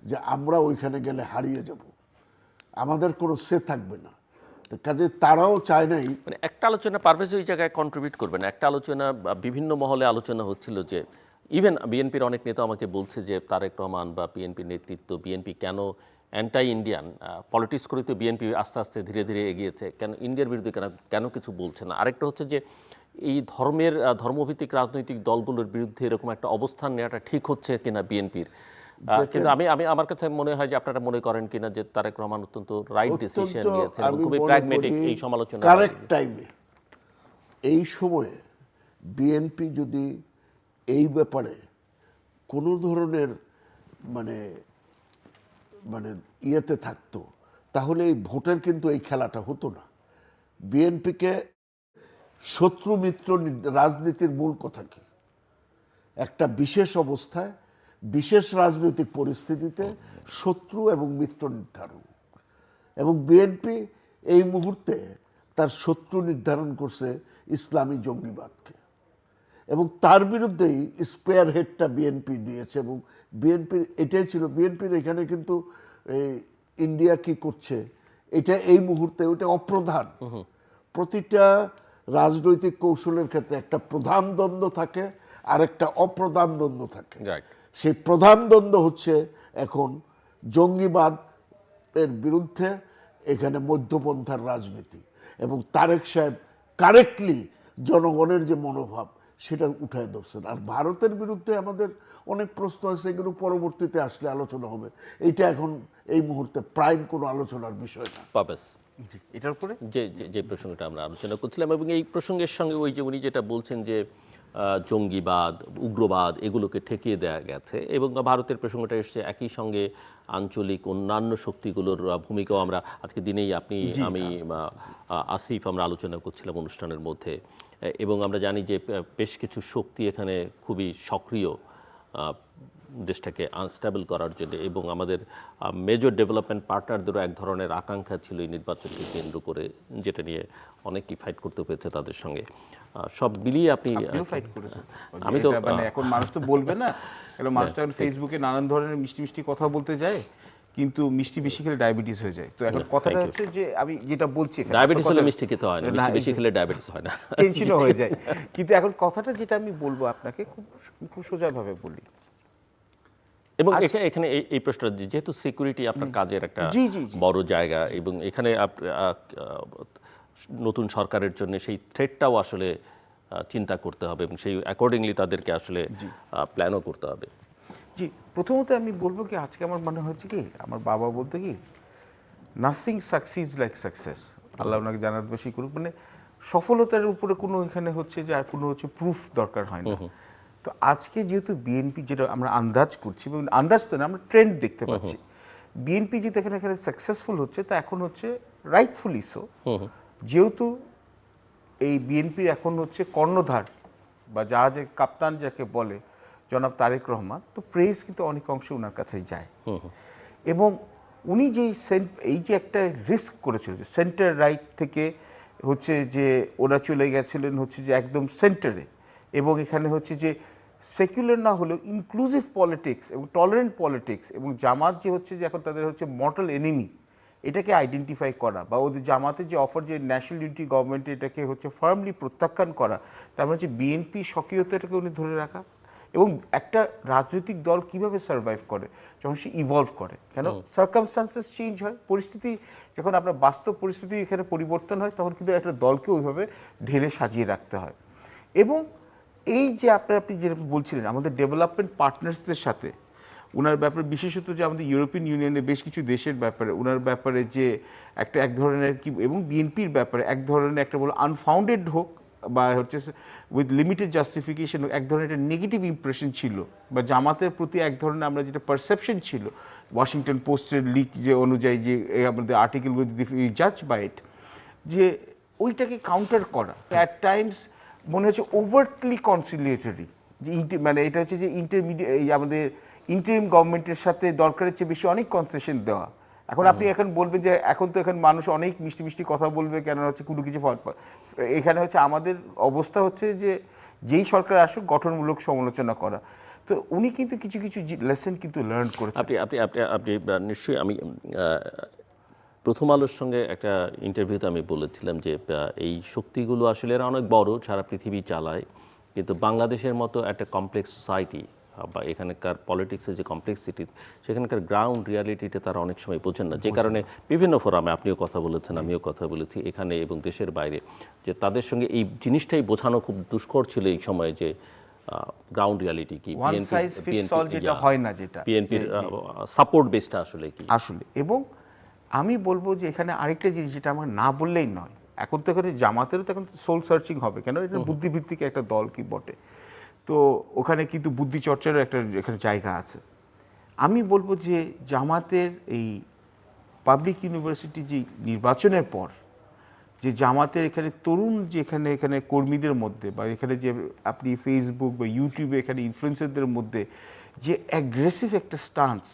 যে আমরা ওইখানে গেলে হারিয়ে যাব, আমাদের কোনো সে থাকবে না। তো কাজে তারাও চায় নাই। মানে একটা আলোচনা পারভেজ ওই জায়গায় কন্ট্রিবিউট করবেন। একটা আলোচনা বিভিন্ন মহলে আলোচনা হচ্ছিল যে ইভেন বিএনপির অনেক নেতা আমাকে বলছে যে তারেক রহমান বা বিএনপির নেতৃত্ব, বিএনপি কেন অ্যান্টাই ইন্ডিয়ান পলিটিক্স করে তো বিএনপি আস্তে আস্তে ধীরে ধীরে এগিয়েছে, কেন ইন্ডিয়ার বিরুদ্ধে কেন কিছু বলছে না। আরেকটা হচ্ছে যে এই ধর্মভিত্তিক রাজনৈতিক দলগুলোর বিরুদ্ধে এরকম একটা অবস্থান নেওয়াটা ঠিক হচ্ছে কিনা বিএনপির। কিন্তু আমার কাছে মনে হয় যে আপনারা মনে করেন কিনা যে তারেক রহমান অত্যন্ত রাইট ডিসিশন নিয়েছে এবং খুবই প্র্যাগম্যাটিক এই সমালোচনা। কারেক্ট টাইমে এই সময়ে বিএনপি যদি এই ব্যাপারে কোনো ধরনের মানে মানে ইয়েতে থাকতো তাহলে এই ভোটের কিন্তু এই খেলাটা হতো না। বিএনপিকে শত্রু মিত্র রাজনীতির মূল কথা কি? একটা বিশেষ অবস্থায় বিশেষ রাজনৈতিক পরিস্থিতিতে শত্রু এবং মিত্র নির্ধারণ, এবং বিএনপি এই মুহূর্তে তার শত্রু নির্ধারণ করছে ইসলামী জঙ্গিবাদকে এবং তার বিরুদ্ধেই স্পেয়ার হেডটা বিএনপি দিয়েছে এবং বিএনপির এটাই ছিল। বিএনপির এখানে কিন্তু ইন্ডিয়া কি করছে এটা এই মুহূর্তে ওটা অপ্রধান। প্রতিটা রাজনৈতিক কৌশলের ক্ষেত্রে একটা প্রধান দ্বন্দ্ব থাকে আর একটা অপ্রধান দ্বন্দ্ব থাকে। সেই প্রধান দ্বন্দ্ব হচ্ছে এখন জঙ্গিবাদ এর বিরুদ্ধে এখানে মধ্যপন্থার রাজনীতি, এবং তারেক সাহেব কারেক্টলি জনগণের যে মনোভাব সেটা উঠায় ধরছেন। আর ভারতের বিরুদ্ধে আমাদের অনেক প্রশ্ন আছে, এগুলো পরবর্তীতে আসলে আলোচনা হবে। এইটা এখন এই মুহূর্তে প্রাইম কোনো আলোচনার বিষয় না। পাবেস এটার উপরে যে প্রসঙ্গটা আমরা আলোচনা করছিলাম এবং এই প্রসঙ্গের সঙ্গে ওই যে উনি যেটা বলছেন যে জঙ্গিবাদ, উগ্রবাদ এগুলোকে ঠেকিয়ে দেওয়া গেছে এবং ভারতের প্রসঙ্গটা এসছে, একই সঙ্গে আঞ্চলিক অন্যান্য শক্তিগুলোর ভূমিকাও আমরা আজকে দিনেই আমি আসিফ আমরা আলোচনা করছিলাম অনুষ্ঠানের মধ্যে। এবং আমরা জানি যে বেশ কিছু শক্তি এখানে খুবই সক্রিয় দেশটাকে আনস্টেবল করার জন্য, এবং আমাদের মেজর ডেভেলপমেন্ট পার্টনারদেরও এক ধরনের আকাঙ্ক্ষা ছিল এই নির্বাচনকে কেন্দ্র করে, যেটা নিয়ে অনেকেই ফাইট করতে হয়েছে তাদের সঙ্গে। সব মিলিয়ে আপনি ফাইট করেছেন। আমি তো মানে এখন মানুষ তো বলবে না, কারণ মানুষ এখন ফেসবুকে নানান ধরনের মিষ্টি মিষ্টি কথা বলতে যায়, কিন্তু মিষ্টি বেশি খেলে ডায়াবেটিস হয়ে যায়। তো এখন কথাটা হচ্ছে যে আমি যেটা বলছি, ডায়াবেটিস হলে মিষ্টি খেতে হয় না, মিষ্টি বেশি খেলে ডায়াবেটিস হয় না, টেনশনও হয়ে যায়। কিন্তু এখন কথাটা যেটা আমি বলবো আপনাকে খুব সোজাভাবে বলি, এবং এখানে এই প্রশ্নটা যেহেতু সিকিউরিটি আপনার কাজের একটা বড় জায়গা, এবং এখানে নতুন সরকারের জন্য সেই থ্রেটটাও আসলে চিন্তা করতে হবে এবং সেই অ্যাকর্ডিংলি তাদেরকে আসলে প্ল্যানও করতে হবে। জি, প্রথমত আমি বলবো কি, আজকে আমার মনে হচ্ছে কি, আমার বাবা বলতে কি, নাথিং সাকসিডস লাইক সাকসেস। আল্লাহ ওনাকে জান্নাত বাসী করুক। মানে সফলতার উপরে কোনো এখানে হচ্ছে যে আর কোনো হচ্ছে প্রুফ দরকার হয় না। তো আজকে যেহেতু বিএনপি যেটা আমরা আন্দাজ করছি, এবং আন্দাজ তো না, আমরা ট্রেন্ড দেখতে পাচ্ছি, বিএনপি যেহেতু এখানে সাকসেসফুল হচ্ছে, তা এখন হচ্ছে রাইটফুলি সো, যেহেতু এই বিএনপির এখন হচ্ছে কর্ণধার বা জাহাজের কাপ্তান যাকে বলে জনাব তারেক রহমান, তো প্রেস কিন্তু অনেক অংশে ওনার কাছেই যায়। এবং উনি যেই এই যে একটা রিস্ক করেছিল যে সেন্টার রাইট থেকে হচ্ছে যে ওরা চলে গেছিলেন হচ্ছে যে একদম সেন্টারে, এবং এখানে হচ্ছে যে সেকুলার না হলেও ইনক্লুসিভ পলিটিক্স এবং টলারেন্ট পলিটিক্স, এবং জামাত যে হচ্ছে যে এখন তাদের হচ্ছে মর্টাল এনিমি, এটাকে আইডেন্টিফাই করা বা ওদের জামাতের যে অফার যে ন্যাশনাল ইউনিটি গভর্নমেন্ট এটাকে হচ্ছে ফার্মলি প্রত্যাখ্যান করা, তার মানে হচ্ছে বিএনপি সক্রিয়তাটাকে উনি ধরে রাখা। এবং একটা রাজনৈতিক দল কিভাবে সার্ভাইভ করে যখন সে ইভলভ করে, কেন সার্কামস্টান্সেস চেঞ্জ হয়, পরিস্থিতি যখন আপনার বাস্তব পরিস্থিতি এখানে পরিবর্তন হয়, তখন কিন্তু একটা দলকে ওইভাবে ঢেলে সাজিয়ে রাখতে হয়। এবং এই যে আপনি যেরকম বলছিলেন আমাদের ডেভেলপমেন্ট পার্টনার্সদের সাথে ওনার ব্যাপারে, বিশেষত যে আমাদের ইউরোপিয়ান ইউনিয়নের বেশ কিছু দেশের ব্যাপারে ওনার ব্যাপারে যে এক ধরনের কি, এবং বিএনপির ব্যাপারে এক ধরনের একটা বলো আনফাউন্ডেড হোক বা হচ্ছে উইথ লিমিটেড জাস্টিফিকেশন এক ধরনের একটা নেগেটিভ ইমপ্রেশন ছিল, বা জামাতের প্রতি এক ধরনের আমরা যেটা পারসেপশন ছিল ওয়াশিংটন পোস্টের লিক যে অনুযায়ী যে আমাদের আর্টিকেল উইথ জাজ বাই ইট, যে ওইটাকে কাউন্টার করা অ্যাট টাইমস মনে হচ্ছে ওভারটলি কনসিলিয়েটরি, যে মানে এটা হচ্ছে যে আমাদের ইন্টারিম গভর্নমেন্টের সাথে দরকারের চেয়ে বেশি অনেক কনসেশন দেওয়া। এখন আপনি এখন বলবেন যে এখন তো এখন মানুষ অনেক মিষ্টি মিষ্টি কথা বলবে, কেন হচ্ছে কোনো কিছু এখানে হচ্ছে আমাদের অবস্থা হচ্ছে যে যেই সরকার আসুক গঠনমূলক সমালোচনা করা। তো উনি কিন্তু কিছু কিছু লেসন কিন্তু লার্ন করেছেন। আপনি নিশ্চয়ই, আমি প্রথম আলোর সঙ্গে একটা ইন্টারভিউতে আমি বলেছিলাম যে এই শক্তিগুলো আসলে এরা অনেক বড়, সারা পৃথিবী চালায়, কিন্তু বাংলাদেশের মতো একটা কমপ্লেক্স সোসাইটি বা এখানকার পলিটিক্সের যে কমপ্লেক্সিটি, সেখানকার গ্রাউন্ড রিয়ালিটিটা তারা অনেক সময় বোঝেন না, যে কারণে বিভিন্ন ফোরামে আপনিও কথা বলেছেন, আমিও কথা বলেছি এখানে এবং দেশের বাইরে, যে তাদের সঙ্গে এই জিনিসটাই বোঝানো খুব দুষ্কর ছিল এই সময়, যে গ্রাউন্ড রিয়ালিটি কি, যেটা হয় না, যেটা বিএনপির সাপোর্ট বেসটা আসলে কি আসলে। এবং আমি বলবো যে এখানে আরেকটা জিনিস যেটা আমার না বললেই নয়, এখন তো এখানে জামাতেরও তো এখন সোল সার্চিং হবে, কেন এটা বুদ্ধিভিত্তিক একটা দল কি বটে, তো ওখানে কিন্তু বুদ্ধি চর্চারও একটা এখানে জায়গা আছে। আমি বলবো যে জামাতের এই পাবলিক ইউনিভার্সিটি যে নির্বাচনের পর যে জামাতের এখানে তরুণ যে এখানে কর্মীদের মধ্যে বা এখানে যে আপনি ফেসবুক বা ইউটিউবে এখানে ইনফ্লুয়েন্সারদের মধ্যে যে অ্যাগ্রেসিভ একটা স্টান্স,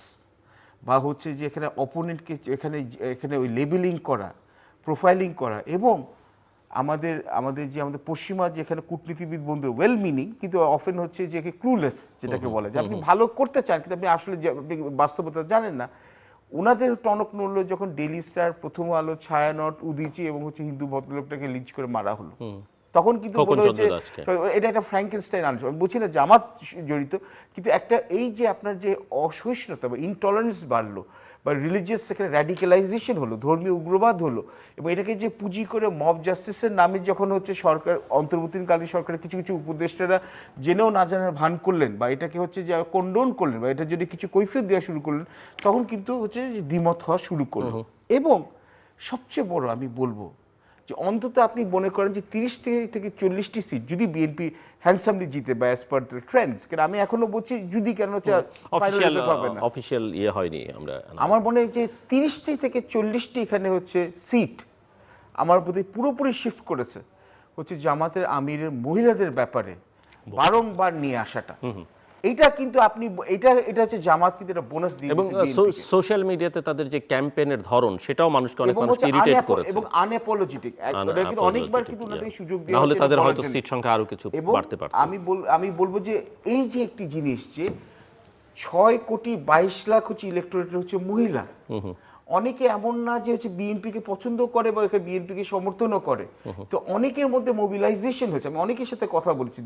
বা হচ্ছে যে এখানে অপোনেন্টকে এখানে ওই লেবেলিং করা, প্রোফাইলিং করা, এবং আমাদের যে আমাদের পশ্চিমা যেখানে কূটনীতিবিদ বন্ধু ওয়েল মিনিং কিন্তু অফেন হচ্ছে যে ক্লুলেস, যেটাকে বলে যে আপনি ভালো করতে চান কিন্তু আপনি আসলে আপনি বাস্তবতা জানেন না। ওনাদের টনক নড়ল যখন ডেইলি স্টার, প্রথম আলো, ছায়ানট, উদীচি এবং হচ্ছে হিন্দু ভদ্রলোকটাকে লিঞ্চ করে মারা হলো, তখন কিন্তু বলা হয়েছে এটা একটা ফ্র্যাঙ্কেনস্টাইন আনছে। আমি বলছি না জামাত জড়িত, কিন্তু একটা এই যে আপনার যে অসহিষ্ণুতা বা ইনটলারেন্স বাড়লো, বা রিলিজিয়াস সেখানে র্যাডিক্যালাইজেশন হলো, ধর্মীয় উগ্রবাদ হলো, এবং এটাকে যে পুঁজি করে মব জাস্টিসের নামে যখন হচ্ছে সরকার, অন্তর্বর্তীকালীন সরকারের কিছু কিছু উপদেষ্টারা জেনেও না জানার ভান করলেন, বা এটাকে হচ্ছে যে কন্ডোন করলেন, বা এটার যদি কিছু কৈফিয়ত দেওয়া শুরু করলেন, তখন কিন্তু হচ্ছে দ্বিমত হওয়া শুরু করলো। এবং সবচেয়ে বড় আমি বলবো যে অন্তত আপনি মনে করেন যে 30 থেকে 40টি সিট যদি বিএনপি হ্যান্ডসামলি জিতে বা অ্যাজ পার দ্য ট্রেন্ডস, কারণ আমি এখনো বলছি যদি কেন হচ্ছে অফিশিয়াল ইয়ে হয়নি, আমার মনে হয় যে 30টি থেকে 40টি এখানে হচ্ছে সিট আমার প্রতি পুরোপুরি শিফট করেছে হচ্ছে জামাতের আমিরের মহিলাদের ব্যাপারে বারংবার নিয়ে আসাটা। এটা কিন্তু আপনি এটা হচ্ছে জামাত কিন্তু এটা বোনাস দিয়ে এবং সোশ্যাল মিডিয়াতে তাদের যে ক্যাম্পেইনের ধরন, সেটাও মানুষকে অনেক ইরিটেট করেছে, এবং আনঅ্যাপোলজেটিক এটা কিন্তু অনেকবার কিন্তু ওনাদের সুযোগ দেওয়া হলে তাদের হয়তো সিট সংখ্যা আরো কিছু বাড়তে পারত। আমি বলবো যে এই যে একটি জিনিস যে 6,22,00,000 হচ্ছে ইলেকটোরেট হচ্ছে মহিলা, অনেকে এমন না যে হচ্ছে বিএনপিকে পছন্দ করে বা বিএনপিকে সমর্থনও করে, তো অনেকের মধ্যে মোবিলাইজেশন হচ্ছে। আমি অনেকের সাথে কথা বলছি,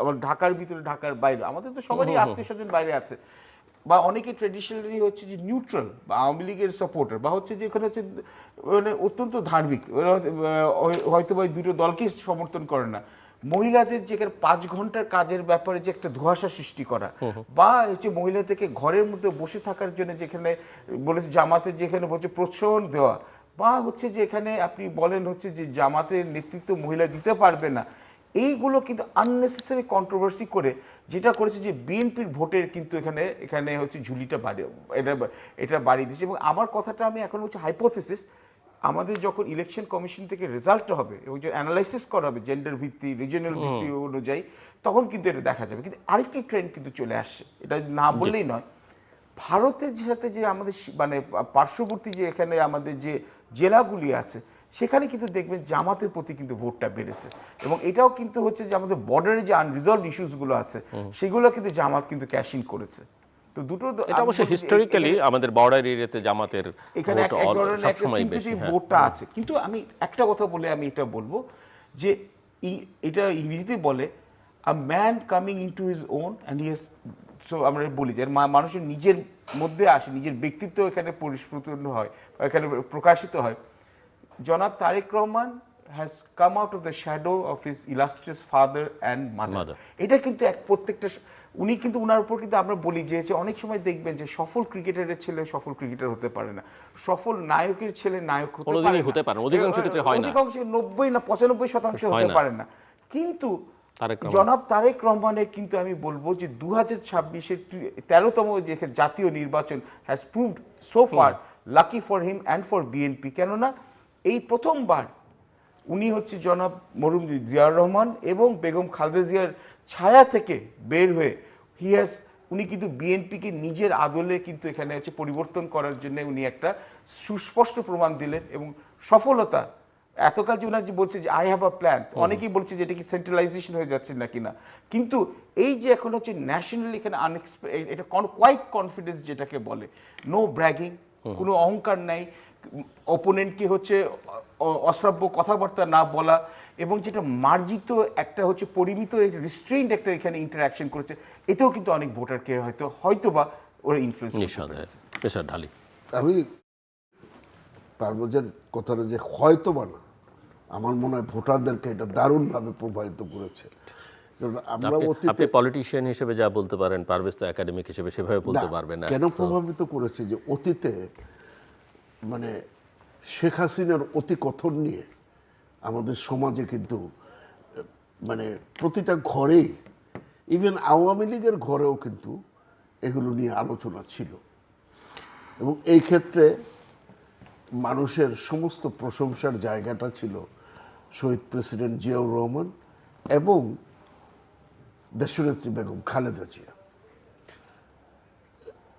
আমার ঢাকার ভিতরে, ঢাকার বাইরে, আমাদের তো সবারই আত্মীয় স্বজন বাইরে আছে, বা অনেকে ট্রেডিশনালি হচ্ছে যে নিউট্রাল বা আওয়ামী লীগের সাপোর্টার, বা হচ্ছে যে এখানে হচ্ছে মানে অত্যন্ত ধার্মিক, হয়তো বা দুটো দলকে সমর্থন করে না। মহিলাদের যেখানে 5 ঘন্টার কাজের ব্যাপারে যে একটা ধোঁয়াশা সৃষ্টি করা, বা হচ্ছে মহিলাদেরকে ঘরের মধ্যে বসে থাকার জন্য যেখানে বলেছে জামাতের যেখানে বলছে প্রোৎসাহন দেওয়া, বা হচ্ছে যে এখানে আপনি বলেন হচ্ছে যে জামাতের নেতৃত্ব মহিলা দিতে পারবে না, এইগুলো কিন্তু আননেসেসারি কন্ট্রোভার্সি করে যেটা করেছে যে বিএনপির ভোটের কিন্তু এখানে হচ্ছে ঝুলিটা এটা বাড়িয়ে দিচ্ছে। এবং আমার কথাটা আমি এখন হচ্ছে হাইপোথেসিস, আমাদের যখন ইলেকশন কমিশন থেকে রেজাল্ট হবে এবং যে অ্যানালাইসিস করা হবে জেন্ডার ভিত্তি রিজিয়নাল ভিত্তি অনুযায়ী, তখন কিন্তু এটা দেখা যাবে। কিন্তু আরেকটি ট্রেন্ড কিন্তু চলে আসছে, এটা না বললেই নয়। ভারতের সাথে যে আমাদের মানে পার্শ্ববর্তী যে এখানে আমাদের যে জেলাগুলি আছে, সেখানে কিন্তু দেখবেন জামাতের প্রতি কিন্তু ভোটটা বেড়েছে। এবং এটাও কিন্তু হচ্ছে যে আমাদের বর্ডারে যে আনরিজলভড ইস্যুসগুলো আছে, সেগুলো কিন্তু জামাত কিন্তু ক্যাশ ইন করেছে। তো দুটো এটা অবশ্যই হিস্টোরিক্যালি আমাদের বর্ডার এরিয়াতে জামাতের এখানে ভোট এক ধরনের একটা সবসময় সিম্পথি বেশি। ভোটটা আছে। কিন্তু আমি একটা কথা বলে আমি এটা বলবো যে এটা ইংরেজিতে বলে a man coming into his own and he has, so আমরা বলি যে মানুষের নিজের মধ্যে আসে, নিজের ব্যক্তিত্ব এখানে পরিস্ফুটন হয়, এখানে প্রকাশিত হয়। জনাব Tarique Rahman has come out of the shadow of his illustrious father and mother. এটা কিন্তু এক প্রত্যেকটা উনি কিন্তু ওনার উপর কিন্তু আমরা বলি যে অনেক সময় দেখবেন যে সফল ক্রিকেটারের ছেলে সফল ক্রিকেটার হতে পারে না, সফল নায়কের ছেলে নায়ক হতে পারে না, অধিকাংশ ক্ষেত্রে হয় না, অধিকাংশ 90 না 95% হতে পারে না। কিন্তু তারেক জনাব তারেক রহমানের কিন্তু আমি বলবো যে 2026-এর 13তম যে জাতীয় নির্বাচন has proved so far lucky for him and for BNP. কেননা এই প্রথমবার উনি হচ্ছে জনাব মরহুম জিয়াউর রহমান এবং বেগম খালেদা জিয়ার ছায়া থেকে বের হয়ে উনি কিন্তু বিএনপিকে নিজের আদলে কিন্তু এখানে হচ্ছে পরিবর্তন করার জন্য উনি একটা সুস্পষ্ট প্রমাণ দিলেন। এবং সফলতা এতকাল যে ওনার যে বলছে যে আই হ্যাভ আ প্ল্যান, অনেকেই বলছে যে এটা কি সেন্ট্রালাইজেশন হয়ে যাচ্ছে নাকি না, কিন্তু এই যে এখন হচ্ছে ন্যাশনালি এখানে এটা কোয়াইট কনফিডেন্স যেটাকে বলে, নো ব্র্যাগিং, কোনো অহংকার নাই, অপোনেন্টকে হচ্ছে অশ্রাব্য কথাবার্তা না বলা, এবং যেটা মার্জিত একটা হচ্ছে পরিমিত রিস্ট্রেইনড একটা এখানে ইন্টারাকশন করেছে, এতেও কিন্তু অনেক ভোটারকে হয়তোবা ওরা ইনফ্লুয়েন্স করতে পারে। পেশার ঢালি আমি পারভেজের কথাটা যে হয়তোবা না, আমার মনে হয় ভোটারদেরকে এটা দারুণভাবে প্রভাবিত করেছে। আমরা আপনি পলিটিশিয়ান হিসেবে যা বলতে পারেন, পারভেজ তো একাডেমিক হিসেবে সেভাবে বলতে পারবেন না। কেন প্রভাবিত করেছে যে অতীতে মানে শেখ হাসিনার অতি কথন নিয়ে আমাদের সমাজে কিন্তু মানে প্রতিটা ঘরেই, ইভেন আওয়ামী লীগের ঘরেও কিন্তু এগুলো নিয়ে আলোচনা ছিল। এবং এই ক্ষেত্রে মানুষের সমস্ত প্রশংসার জায়গাটা ছিল শহীদ প্রেসিডেন্ট জিয়াউর রহমান এবং দেশনেত্রী বেগম খালেদা জিয়া।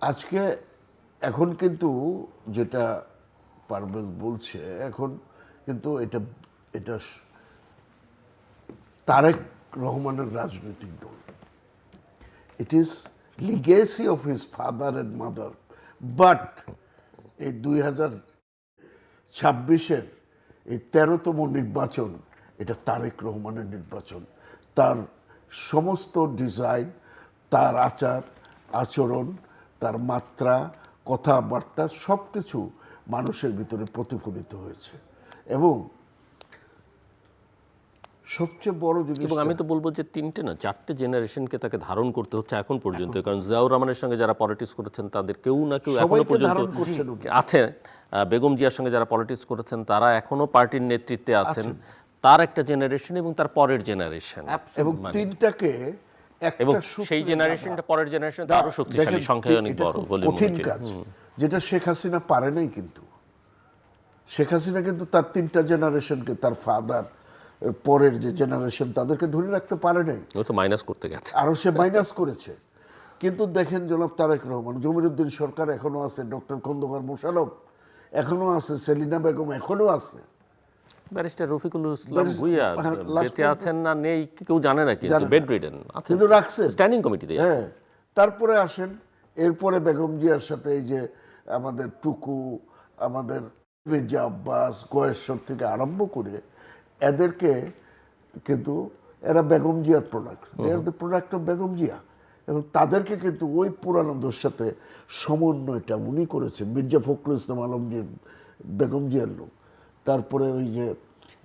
আজকে এখন কিন্তু যেটা পারভেজ বলছে, এখন কিন্তু এটা তারেক রহমানের রাজনৈতিক দল। It is legacy of his father and mother. But এই 2026-এর এই 13তম নির্বাচন, এটা তারেক রহমানের নির্বাচন। তার সমস্ত ডিজাইন, তার আচার আচরণ, তার মাত্রা, কথাবার্তা সব কিছু মানুষের ভিতরে প্রতিফলিত হয়েছে। এবং সবচেয়ে বড় জিনিস, এবং আমি তো বলবো যে 3টে না 4টে জেনারেশনকে তাকে ধারণ করতে হচ্ছে এখন পর্যন্ত। কারণ জিয়াউর রহমানের সঙ্গে যারা পলিটিক্স করেছেন তাদের কেউ না কেউ এখনো পর্যন্ত আছে, বেগম জিয়ার সঙ্গে যারা পলিটিক্স করেছেন তারা এখনো পার্টির নেতৃত্বে আছেন, তার একটা জেনারেশন এবং তার পরের জেনারেশন, এবং তিনটাকে এবং সেই জেনারেশনটা পরের জেনারেশন আরো শক্তিশালী, সংখ্যায় অনেক বড় বলে কঠিন কাজ, যেটা শেখ হাসিনা পারে নাই। কিন্তু শেখ হাসিনা কিন্তু তার 3টা জেনারেশনকে, তার ফাদার পরের যে জেনারেশন, তাদেরকে ধরে রাখতে পারে নাই, ও তো মাইনাস করতে গেছে, আরো সে মাইনাস করেছে। কিন্তু দেখেন জনাব তারেক রহমান, জমিরুদ্দিন সরকার এখনো আছে, ডক্টর খন্দকার মোশাররফ এখনো আছে, সেলিনা বেগম এখনো আছে, ব্যারিস্টার রফিকুল ইসলাম ভুইয়া বেঁচে আছেন না নেই কেউ জানে না, কিন্তু বেড রিডেন কিন্তু রাখছে স্ট্যান্ডিং কমিটিতে। হ্যাঁ, তারপরে আসেন এরপরে বেগম জিয়ার সাথে এই যে আমাদের টুকু, আমাদের মির্জা আব্বাস, গয়েশ্বর থেকে আরম্ভ করে এদেরকে কিন্তু এরা বেগম জিয়ার product, they are the product of Begum Zia. এবং তাদেরকে কিন্তু ওই পুরানন্দের সাথে সমন্বয়টা উনি করেছেন। মির্জা ফখরুল ইসলাম আলমগীর বেগম জিয়ার লোক, তারপরে ওই যে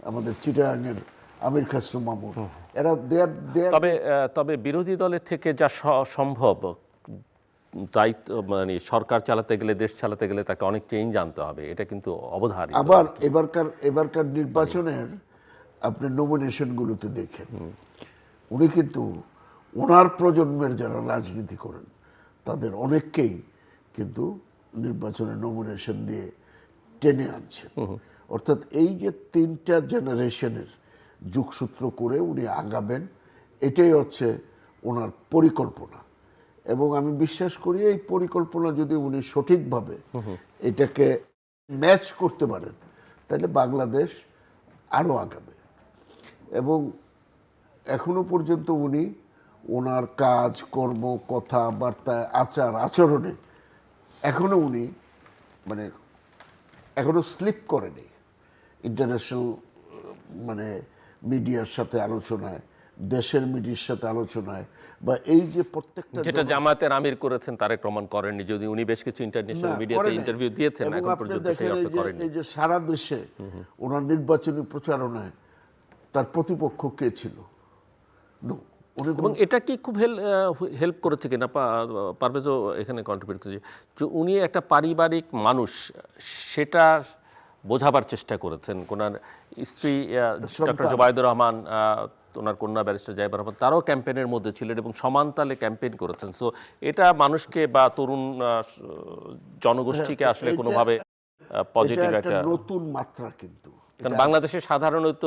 আমাদের চিটাগাংয়ের আমির খাসরু মামুন, এরা তবে বিরোধী দলের থেকে যা সম্ভব দায়িত্ব, মানে সরকার চালাতে গেলে, দেশ চালাতে গেলে তাকে অনেক চেঞ্জ আনতে হবে, এটা কিন্তু অবধারিত। আবার এবারকার নির্বাচনের আপনি নমিনেশনগুলোতে দেখেন, উনি কিন্তু ওনার প্রজন্মের যারা রাজনীতি করেন তাদের অনেককেই কিন্তু নির্বাচনে নমিনেশন দিয়ে টেনে আনছেন। অর্থাৎ এই যে 3টা জেনারেশনের যুগসূত্র করে উনি আগাবেন, এটাই হচ্ছে ওনার পরিকল্পনা। এবং আমি বিশ্বাস করি এই পরিকল্পনা যদি উনি সঠিকভাবে এটাকে ম্যাচ করতে পারেন, তাহলে বাংলাদেশ আরও আগাবে। এবং এখনো পর্যন্ত উনি ওনার কাজ কর্ম কথাবার্তা আচার আচরণে এখনো উনি মানে এখনো স্লিপ করেনি ইন্টারন্যাশনাল মানে মিডিয়ার সাথে আলোচনায়, দেশের মিডিয়ার সাথে আলোচনায়, বা এই যে প্রত্যেকটা যেটা জামায়াতের আমির করেছেন তারেক রহমান করেননি, যদি উনি বেশ কিছু ইন্টারন্যাশনাল মিডিয়াতে ইন্টারভিউ দিয়েছেন, এবং এখন আপনি পর্যন্ত দেখেন সেই অর্থে এই যে করেননি। এই যে সারা দেশে ওনার নির্বাচনী প্রচারণায় তার প্রতিপক্ষ কে ছিল? No, উনি এবং এটা কি খুব হেল্প করেছে কিনা, পারভেজও এখানে কন্ট্রিবিউট করেছে যে উনি একটা পারিবারিক মানুষ সেটা বোঝাবার চেষ্টা করেছেন। ওনার স্ত্রী ডক্টর জুবাইদুর রহমান, ওনার কন্যা ব্যারিস্টার জাইবা রহমান, তারাও ক্যাম্পেইনের মধ্যে ছিলেন এবং সমান তালে ক্যাম্পেইন করেছেন। সো এটা মানুষকে বা তরুণ জনগোষ্ঠীকে আসলে কোনোভাবে পজিটিভ এটা একটা, নতুন মাত্রা কিন্তু। কারণ বাংলাদেশে সাধারণত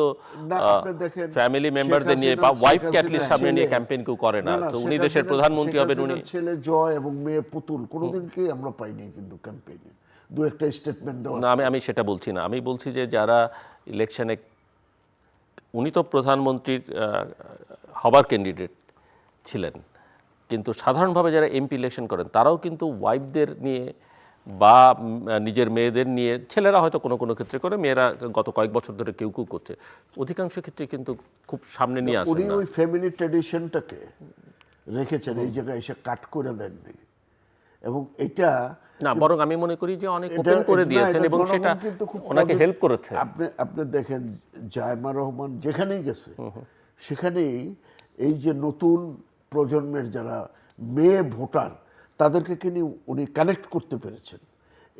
না, আপনি দেখেন ফ্যামিলি মেম্বারদের শেখ নিয়ে বা হাসিনা- ওয়াইফ শেখ ক্যাটলিস্ট হাসিনার সামনে নিয়ে ছেলে- ক্যাম্পেইন কেউ করে না। তো শেখ উনি দেশের হাসিনার- প্রধানমন্ত্রী শেখ হবেন, উনি হাসিনার ছেলে জয় এবং মেয়ে পুতুল কোনোদিনকেই আমরা পাইনি কিন্তু ক্যাম্পেইনে দু একটা স্টেটমেন্ট দেওয়া। না, আমি সেটা বলছি না। আমি বলছি যে যারা ইলেকশনে, উনি তো প্রধানমন্ত্রীর হবার ক্যান্ডিডেট ছিলেন, কিন্তু সাধারণভাবে যারা এমপি ইলেকশন করেন তারাও কিন্তু ওয়াইফদের নিয়ে বা নিজের মেয়েদের নিয়ে, ছেলেরা হয়তো কোনো কোনো ক্ষেত্রে করে, মেয়েরা গত কয়েক বছর ধরে কেউ কেউ করছে, অধিকাংশ ক্ষেত্রে কিন্তু খুব সামনে নিয়ে আসেন উনি না। ওই ফ্যামিলি ট্র্যাডিশনটাকে রেখেছেন, এই জায়গায় এসে কাট করে দেননি। এবং এটা না, বরং আমি মনে করি যে অনেক ওপেন করে দিয়েছেন এবং সেটা ওনাকে হেল্প করেছে। আপনি দেখেন জায়মা রহমান যেখানেই গেছে সেখানেই এই যে নতুন প্রজন্মের যারা মেয়ে ভোটার তাদেরকে কিনে উনি কানেক্ট করতে পেরেছেন।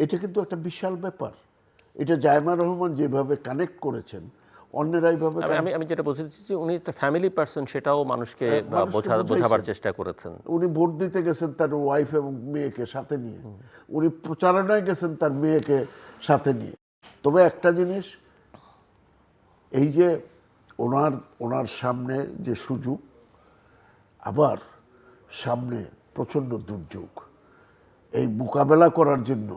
এটা কিন্তু একটা বিশাল ব্যাপার। এটা জায়মা রহমান যেভাবে কানেক্ট করেছেন, অন্যরা এইভাবে আমি যেটা বলছি যে উনি একটা ফ্যামিলি পার্সন, সেটাও মানুষকে বোঝাবার চেষ্টা করেছেন। উনি ভোট দিতে গেছেন তার ওয়াইফ এবং মেয়েকে সাথে নিয়ে, উনি প্রচারণায় গেছেন তার মেয়েকে সাথে নিয়ে। তবে একটা জিনিস, এই যে ওনার সামনে যে সুযোগ, আবার সামনে প্রচণ্ড দুর্যোগ, এই মোকাবেলা করার জন্য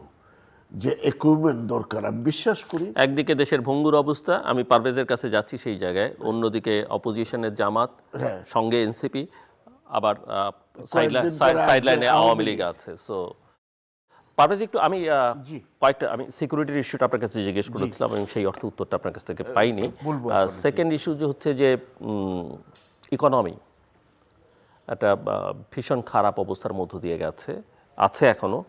যে ইকুইপমেন্ট দরকার, আমি বিশ্বাস করি একদিকে দেশের ভঙ্গুর অবস্থা, আমি পারভেজের কাছে যাচ্ছি সেই জায়গায়, অন্যদিকে অপোজিশনের জামাত, সঙ্গে এনসিপি, আবার সাইডলাইনে আওয়ামী লীগ আছে। সো পারভেজ, একটু আমি কয়েকটা সিকিউরিটির ইস্যুটা আপনার কাছে জিজ্ঞেস করেছিলাম এবং সেই অর্থ উত্তরটা আপনার কাছ থেকে পাইনি। সেকেন্ড ইস্যু যে হচ্ছে যে ইকোনমি একটা ভীষণ খারাপ অবস্থার মধ্য দিয়ে আছে এখনো,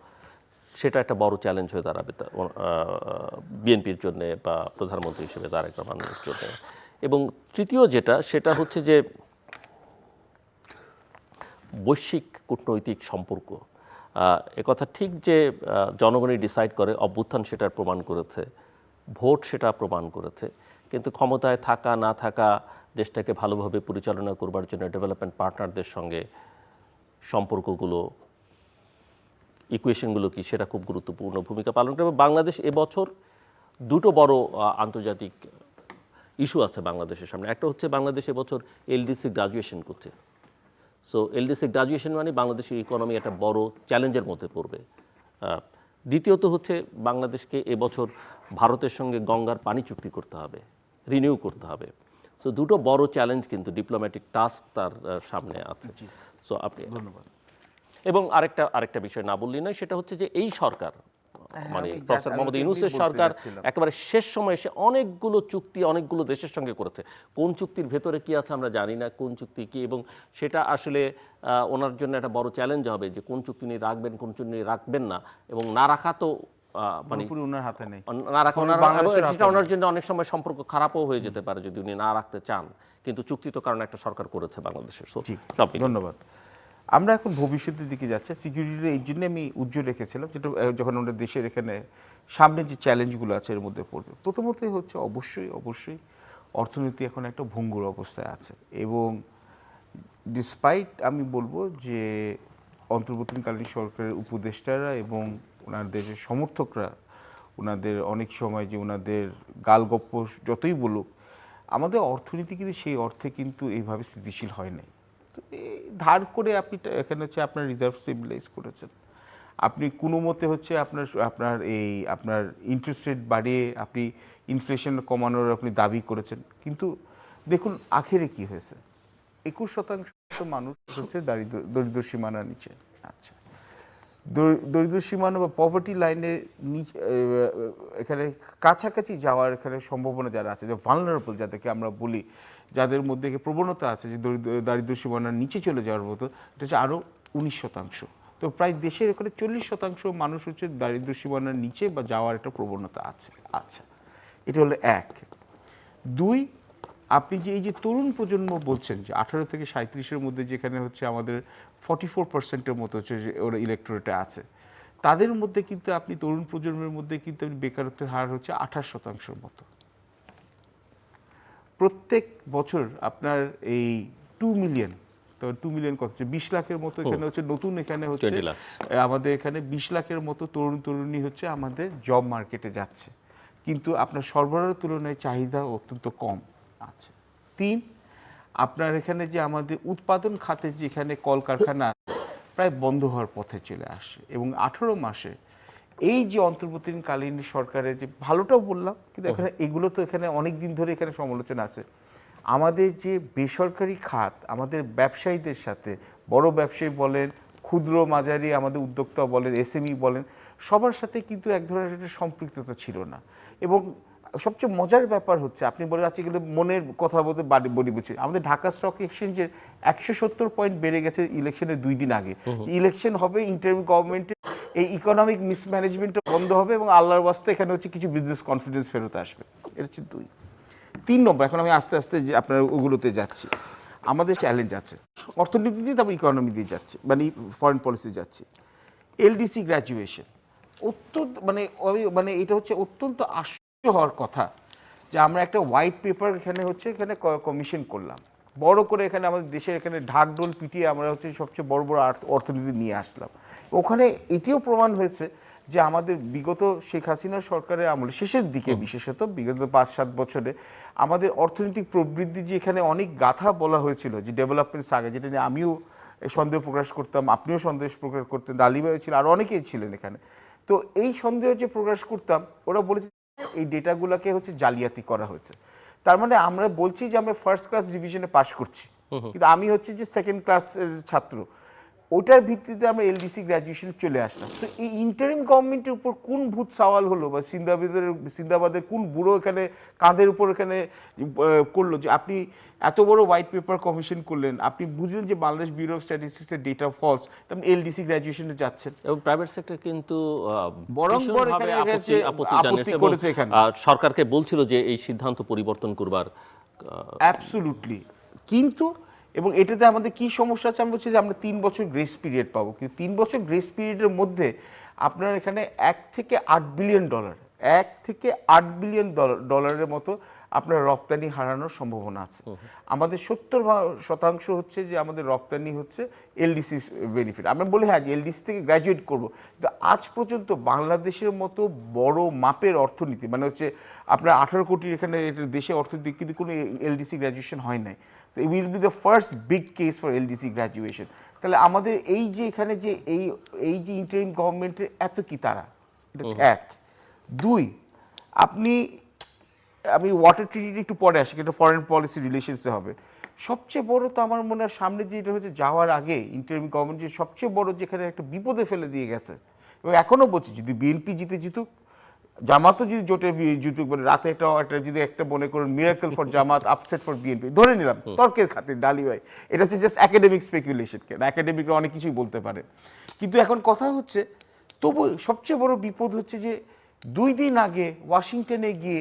সেটা একটা বড় চ্যালেঞ্জ হয়ে দাঁড়াবে বিএনপির জন্য বা প্রধানমন্ত্রী হিসেবে তারেক রহমানের জন্য। এবং তৃতীয় সেটা হচ্ছে যে বৈশ্বিক কূটনৈতিক সম্পর্ক। একথা ঠিক যে জনগণই ডিসাইড করে, অভ্যুত্থান সেটার প্রমাণ করেছে, ভোট সেটা প্রমাণ করেছে, কিন্তু ক্ষমতায় থাকা না থাকা, দেশটাকে ভালোভাবে পরিচালনা করবার জন্য ডেভেলপমেন্ট পার্টনারদের সঙ্গে সম্পর্কগুলো, ইকুয়েশনগুলো কি, সেটা খুব গুরুত্বপূর্ণ ভূমিকা পালন করে। বাংলাদেশ এবছর দুটো বড় আন্তর্জাতিক ইস্যু আছে বাংলাদেশের সামনে। একটা হচ্ছে বাংলাদেশ এবছর এলডিসি গ্রাজুয়েশন করছে। সো এলডিসি গ্রাজুয়েশন মানে বাংলাদেশের ইকোনমি একটা বড় চ্যালেঞ্জের মধ্যে পড়বে। দ্বিতীয়ত হচ্ছে বাংলাদেশকে এবছর ভারতের সঙ্গে গঙ্গার পানি চুক্তি করতে হবে, রিনিউ করতে হবে। সো দুটো বড় চ্যালেঞ্জ কিন্তু, ডিপ্লোম্যাটিক টাস্ক তার সামনে আছে। সো আপনি ধন্যবাদ। এবং আরেকটা বিষয় না বললেই নয়, সেটা হচ্ছে যে এই সরকার, মানে প্রফেসর মোহাম্মদ ইউনূসের সরকার একেবারে শেষ সময়ে এসে অনেকগুলো চুক্তি অনেকগুলো দেশের সঙ্গে করেছে। কোন চুক্তির ভেতরে কি আছে আমরা জানি না, কোন চুক্তি কি, এবং সেটা আসলে ওনার জন্য একটা বড় চ্যালেঞ্জ হবে যে কোন চুক্তি নিয়ে রাখবেন, কোন চুক্তি নিয়ে রাখবেন না। এবং না রাখা তো মানে ওনার হাতে নেই, না রাখা সেটা ওনার জন্য অনেক সময় সম্পর্ক খারাপও হয়ে যেতে পারে যদি উনি না রাখতে চান। কিন্তু চুক্তি তো কারণ একটা সরকার করেছে বাংলাদেশের। ধন্যবাদ। আমরা এখন ভবিষ্যতের দিকে যাচ্ছি। সিকিউরিটি এই জন্য আমি উজ্জ্বল রেখেছিলাম, যেটা যখন আমাদের দেশের এখানে সামনে যে চ্যালেঞ্জগুলো আছে এর মধ্যে পড়বে। প্রথমতই হচ্ছে অবশ্যই অর্থনীতি এখন একটা ভঙ্গুর অবস্থায় আছে, এবং ডিসপাইট আমি বলবো যে অন্তর্বর্তীকালীন সরকারের উপদেষ্টারা এবং ওনার দেশের সমর্থকরা ওনাদের অনেক সময় যে ওনাদের গালগপ্প যতই বলুক, আমাদের অর্থনীতি কিন্তু সেই অর্থে কিন্তু এইভাবে স্থিতিশীল হয় নাই। তো এই ধার করে আপনি এখানে হচ্ছে আপনার রিজার্ভ স্টেবিলাইজ করেছেন, আপনি কোনো মতে হচ্ছে আপনার ইন্টারেস্ট রেট বাড়িয়ে আপনি ইনফ্লেশন কমানোর আপনি দাবি করেছেন, কিন্তু দেখুন আখেরে কি হয়েছে, 21% মানুষ হচ্ছে দরিদ্র সীমানার নিচে। আচ্ছা, দরিদ্র সীমানা বা পভার্টি লাইনের নিচে এখানে কাছাকাছি যাওয়ার এখানে সম্ভাবনা যারা আছে, যে ভালনারেবল যাদেরকে আমরা বলি, যাদের মধ্যে প্রবণতা আছে যে দারিদ্র সীমানার নিচে চলে যাওয়ার মতো, এটা হচ্ছে আরও 19%। তো প্রায় দেশের এখানে 40% মানুষ হচ্ছে দারিদ্র সীমানার নিচে বা যাওয়ার একটা প্রবণতা আছে। আচ্ছা, এটা হলো এক। দুই, আপনি যে এই যে তরুণ প্রজন্ম বলছেন যে 18 থেকে 37-এর মধ্যে যেখানে হচ্ছে আমাদের 44%-এর মতো হচ্ছে যে ওরা ইলেকটোরেটে আছে, তাদের মধ্যে কিন্তু আপনি তরুণ প্রজন্মের মধ্যে কিন্তু আপনি বেকারত্বের হার হচ্ছে 28%-এর মতো। প্রত্যেক বছর আপনার এই 2 মিলিয়ন, তো 2 মিলিয়ন কত হচ্ছে 20 লাখের মতো এখানে হচ্ছে নতুন, এখানে হচ্ছে আমাদের এখানে 20 লাখের মতো তরুণ তরুণী হচ্ছে আমাদের জব মার্কেটে যাচ্ছে, কিন্তু আপনার সরবরাহের তুলনায় চাহিদা অত্যন্ত কম আছে। 3, আপনার এখানে যে আমাদের উৎপাদন খাতে যেখানে কলকারখানা প্রায় বন্ধ হওয়ার পথে চলে আসে, এবং 18 মাসে এই যে অন্তর্বর্তীকালীন সরকারের যে ভালোটাও বললাম, কিন্তু এখানে এগুলো তো এখানে অনেক দিন ধরে এখানে সমালোচনা আছে, আমাদের যে বেসরকারি খাত আমাদের ব্যবসায়ীদের সাথে, বড় ব্যবসায়ী বলেন, ক্ষুদ্র মাঝারি আমাদের উদ্যোক্তা বলেন, এসএমই বলেন, সবার সাথে কিন্তু এক ধরনের একটা সম্পৃক্ততা ছিল না। এবং সবচেয়ে মজার ব্যাপার হচ্ছে, আপনি বলে যাচ্ছেন কিন্তু মনের কথা বলতে বলি বুঝছি, আমাদের ঢাকা স্টক এক্সচেঞ্জের 170 পয়েন্ট বেড়ে গেছে ইলেকশনের 2 দিন আগে। ইলেকশন হবে, ইন্টারিম গভর্নমেন্টের এই ইকোনমিক মিসম্যানেজমেন্টটা বন্ধ হবে এবং আল্লাহর ওয়াস্তে এখানে হচ্ছে কিছু বিজনেস কনফিডেন্স ফেরত আসবে। এটা হচ্ছে 2। 3 নম্বর, এখন আমি আস্তে আস্তে যে আপনার ওগুলোতে যাচ্ছি, আমাদের চ্যালেঞ্জ আছে অর্থনীতি দিয়ে, তারপর ইকোনমি দিয়ে যাচ্ছে, মানে ফরেন পলিসি যাচ্ছে। এলডিসি গ্র্যাজুয়েশন অত্যন্ত মানে এটা হচ্ছে অত্যন্ত আশ্চর্য হওয়ার কথা যে আমরা একটা হোয়াইট পেপার এখানে কমিশন করলাম, বড় করে এখানে আমাদের দেশের এখানে ঢাকঢোল পিটিয়ে আমরা হচ্ছে সবচেয়ে বড় বড় অর্থনীতি নিয়ে আসলাম। ওখানে এটিও প্রমাণ হয়েছে যে আমাদের বিগত শেখ হাসিনার সরকারের আমলে শেষের দিকে, বিশেষত বিগত 5-7 বছরে আমাদের অর্থনৈতিক প্রবৃদ্ধি যে এখানে অনেক গাথা বলা হয়েছিল যে ডেভেলপমেন্ট সাগে, যেটা নিয়ে আমিও সন্দেহ প্রকাশ করতাম, আপনিও সন্দেহ প্রকাশ করতেন, ডালিভাই ছিল, আর অনেকেই ছিলেন এখানে। তো এই সন্দেহ যে প্রকাশ করতাম, ওরা বলেছে এই ডেটাগুলোকে হচ্ছে জালিয়াতি করা হয়েছে। তার মানে আমরা বলছি যে আমরা ফার্স্ট ক্লাস ডিভিশনে পাস করছি, কিন্তু আমি হচ্ছে যে সেকেন্ড ক্লাসের ছাত্র, ওটার ভিত্তিতে আমরা এলডিসি গ্র্যাজুয়েশনে চলে আসলাম। তো এই ইন্টারিম গভর্নমেন্টের উপর কোন ভূত সওয়াল হলো, বা সিন্দাবাদের কোন বুড়ো এখানে কাঁধের উপর এখানে করলো যে আপনি এত বড় হোয়াইট পেপার কমিশন করলেন, আপনি বুঝলেন যে বাংলাদেশ ব্যুরো অফ স্ট্যাটিস্টিক্সের ডেটা ফলস, তেমন এলডিসি গ্র্যাজুয়েশনে যাচ্ছেন। এবং প্রাইভেট সেক্টর কিন্তু বরং আপত্তি করেছে এখানে, সরকারকে বলছিল যে এই সিদ্ধান্ত পরিবর্তন করবার। অ্যাবসলিউটলি। কিন্তু এবং এটাতে আমাদের কি সমস্যা আছে, আমি বলছি যে আমরা 3 বছর গ্রেস পিরিয়ড পাবো, কিন্তু 3 বছর গ্রেস পিরিয়ডের মধ্যে আপনার এখানে $1 থেকে $8 বিলিয়ন, $1 থেকে $8 বিলিয়ন ডলারের মতো আপনার রপ্তানি হারানোর সম্ভাবনা আছে। আমাদের 70% হচ্ছে যে আমাদের রপ্তানি হচ্ছে এলডিসি বেনিফিট। আমরা বলি হ্যাঁ যে এলডিসি থেকে গ্র্যাজুয়েট করবো, কিন্তু আজ পর্যন্ত বাংলাদেশের মতো বড় মাপের অর্থনীতি, মানে হচ্ছে আপনার 18 কোটির এখানে দেশে অর্থনীতি, কিন্তু কোনো এলডিসি গ্র্যাজুয়েশন হয় নাই। তো it will be the first big case for LDC graduation. তাহলে আমাদের এই যে এখানে যে এই যে ইন্টারিম গভর্নমেন্টের এত কি তারা, এটা হচ্ছে 1। 2, আমি ওয়াটার ট্রিটি একটু পরে আসি, কিন্তু ফরেন পলিসি রিলেশনসে হবে। সবচেয়ে বড় তো আমার মনে হয় সামনে যে এটা হচ্ছে যাওয়ার আগে ইন্টারিম গভর্নমেন্ট যে সবচেয়ে বড় যেখানে একটা বিপদে ফেলে দিয়ে গেছে, এবং এখনও বলছি যদি বিএনপি জিতুক, জামাতও যদি জোটে জিতুক, মানে রাতে একটা যদি একটা মনে করুন miracle for Jamaat, upset for BNP, ধরে নিলাম তর্কের খাতির ডালি ভাই, এটা হচ্ছে জাস্ট একাডেমিক স্পেকুলেশন, কেন একাডেমিকরা অনেক কিছুই বলতে পারে, কিন্তু এখন কথা হচ্ছে তবু সবচেয়ে বড় বিপদ হচ্ছে যে 2 দিন আগে ওয়াশিংটনে গিয়ে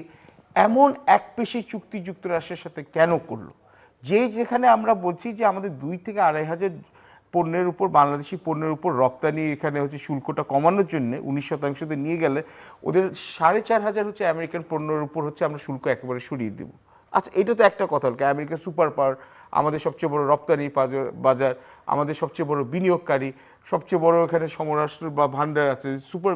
এমন একপেশে চুক্তি যুক্তরাষ্ট্রের সাথে কেন করলো, যেখানে আমরা বলছি যে আমাদের 2 থেকে 2.5 হাজার পণ্যের উপর, বাংলাদেশি পণ্যের উপর রপ্তানি এখানে হচ্ছে শুল্কটা কমানোর জন্য 19% নিয়ে গেলে ওদের 4,500 হচ্ছে আমেরিকান পণ্যের উপর হচ্ছে আমরা শুল্ক একেবারে সরিয়ে দেবো। আচ্ছা, এটা তো একটা কথা হল, আমেরিকা সুপার পাওয়ার, আমাদের সবচেয়ে বড় রপ্তানি বাজার, আমাদের সবচেয়ে বড় বিনিয়োগকারী, সবচেয়ে বড় এখানে সমরাষ্ট্র বা ভান্ডার আছে, সুপার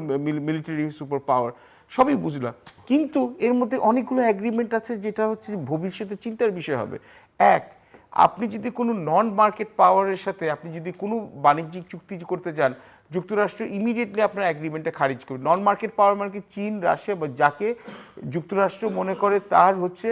মিলিটারি সুপার পাওয়ার, সবই বুঝলাম, কিন্তু এর মধ্যে অনেকগুলো অ্যাগ্রিমেন্ট আছে যেটা হচ্ছে ভবিষ্যতে চিন্তার বিষয় হবে। এক, আপনি যদি কোনো নন মার্কেট পাওয়ারের সাথে আপনি যদি কোনো বাণিজ্যিক চুক্তি করতে যান, যুক্তরাষ্ট্র ইমিডিয়েটলি আপনার অ্যাগ্রিমেন্টটা খারিজ করবে। নন মার্কেট পাওয়ার মানে কি চীন, রাশিয়া বা যাকে যুক্তরাষ্ট্র মনে করে তার হচ্ছে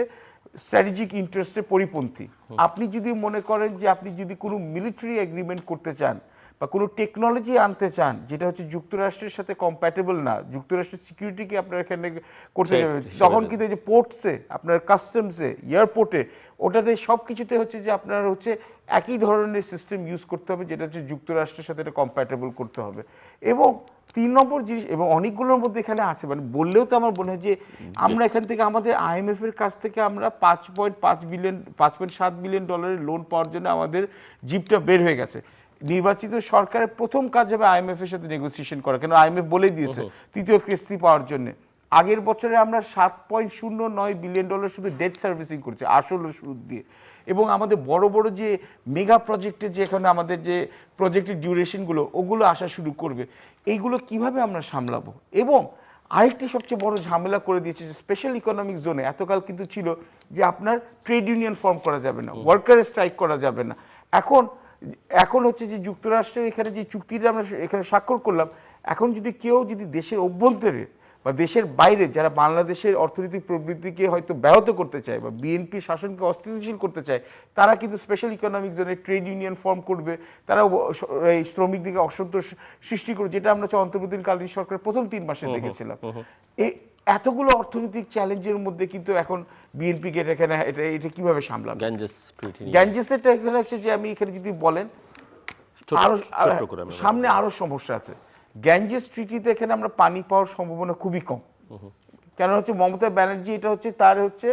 স্ট্র্যাটেজিক ইন্টারেস্টের পরিপন্থী। আপনি যদি মনে করেন যে আপনি যদি কোনো মিলিটারি এগ্রিমেন্ট করতে চান বা কোনো টেকনোলজি আনতে চান যেটা হচ্ছে যুক্তরাষ্ট্রের সাথে কম্প্যাটেবল না, যুক্তরাষ্ট্রের সিকিউরিটিকে আপনার এখানে করতে যাবেন, তখন কিন্তু এই যে পোর্টসে, আপনার কাস্টমসে, এয়ারপোর্টে, ওটাতে সব কিছুতে হচ্ছে যে আপনার হচ্ছে একই ধরনের সিস্টেম ইউজ করতে হবে যেটা হচ্ছে যুক্তরাষ্ট্রের সাথে এটা কম্প্যাটেবল করতে হবে। এবং 3 নম্বর জিনিস, এবং অনেকগুলোর মধ্যে এখানে আছে, মানে বললেও তো আমার মনে হয় যে আমরা এখান থেকে আমাদের IMF এর কাছ থেকে আমরা 5.7 বিলিয়ন ডলারের লোন পাওয়ার জন্য আমাদের জিপটা বের হয়ে গেছে। নির্বাচিত সরকারের প্রথম কাজ হবে IMF এর সাথে নেগোসিয়েশন করা, কেন IMF বলেই দিয়েছে তৃতীয় কিস্তি পাওয়ার জন্য। আগের বছরে আমরা 7.09 বিলিয়ন ডলার শুধু ডেট সার্ভিসিং করছি, আসল সুদ দিয়ে। এবং আমাদের বড় বড় যে মেগা প্রজেক্টের যে এখানে আমাদের যে প্রজেক্টের ডিউরেশনগুলো ওগুলো আসা শুরু করবে, এইগুলো কিভাবে আমরা সামলাবো। এবং আরেকটি সবচেয়ে বড় ঝামেলা করে দিয়েছে যে স্পেশাল ইকোনমিক জোনে এতকাল কিন্তু ছিল যে আপনার ট্রেড ইউনিয়ন ফর্ম করা যাবে না, ওয়ার্কার স্ট্রাইক করা যাবে না। এখন হচ্ছে যে যুক্তরাষ্ট্রের এখানে যে চুক্তিটা আমরা এখানে স্বাক্ষর করলাম, এখন যদি কেউ যদি দেশের অভ্যন্তরে বা দেশের বাইরে যারা বাংলাদেশের অর্থনৈতিক প্রবৃদ্ধিকে হয়তো ব্যাহত করতে চায় বা বিএনপি শাসনকে অস্থিতিশীল করতে চায়, তারা কিন্তু স্পেশাল ইকোনমিক জোনে ট্রেড ইউনিয়ন ফর্ম করবে, তারা এই শ্রমিকদিকে অসন্তোষ সৃষ্টি করবে, যেটা আমরা অন্তর্বর্তীকালীন সরকারের প্রথম 3 মাসে দেখেছিলাম। এতগুলো অর্থনৈতিক চ্যালেঞ্জের মধ্যে কিন্তু এখন বিএনপিকে এখানে এটা কিভাবে সামলাবে? গ্যাঞ্জেসেরটা এখানে হচ্ছে যে আমি এখানে যদি বলেন আরো সামনে আরো সমস্যা আছে। গ্যাঞ্জেস ট্রিটিতে এখানে আমরা পানি পাওয়ার সম্ভাবনা খুবই কম, কেন হচ্ছে মমতা ব্যানার্জি এটা হচ্ছে তার হচ্ছে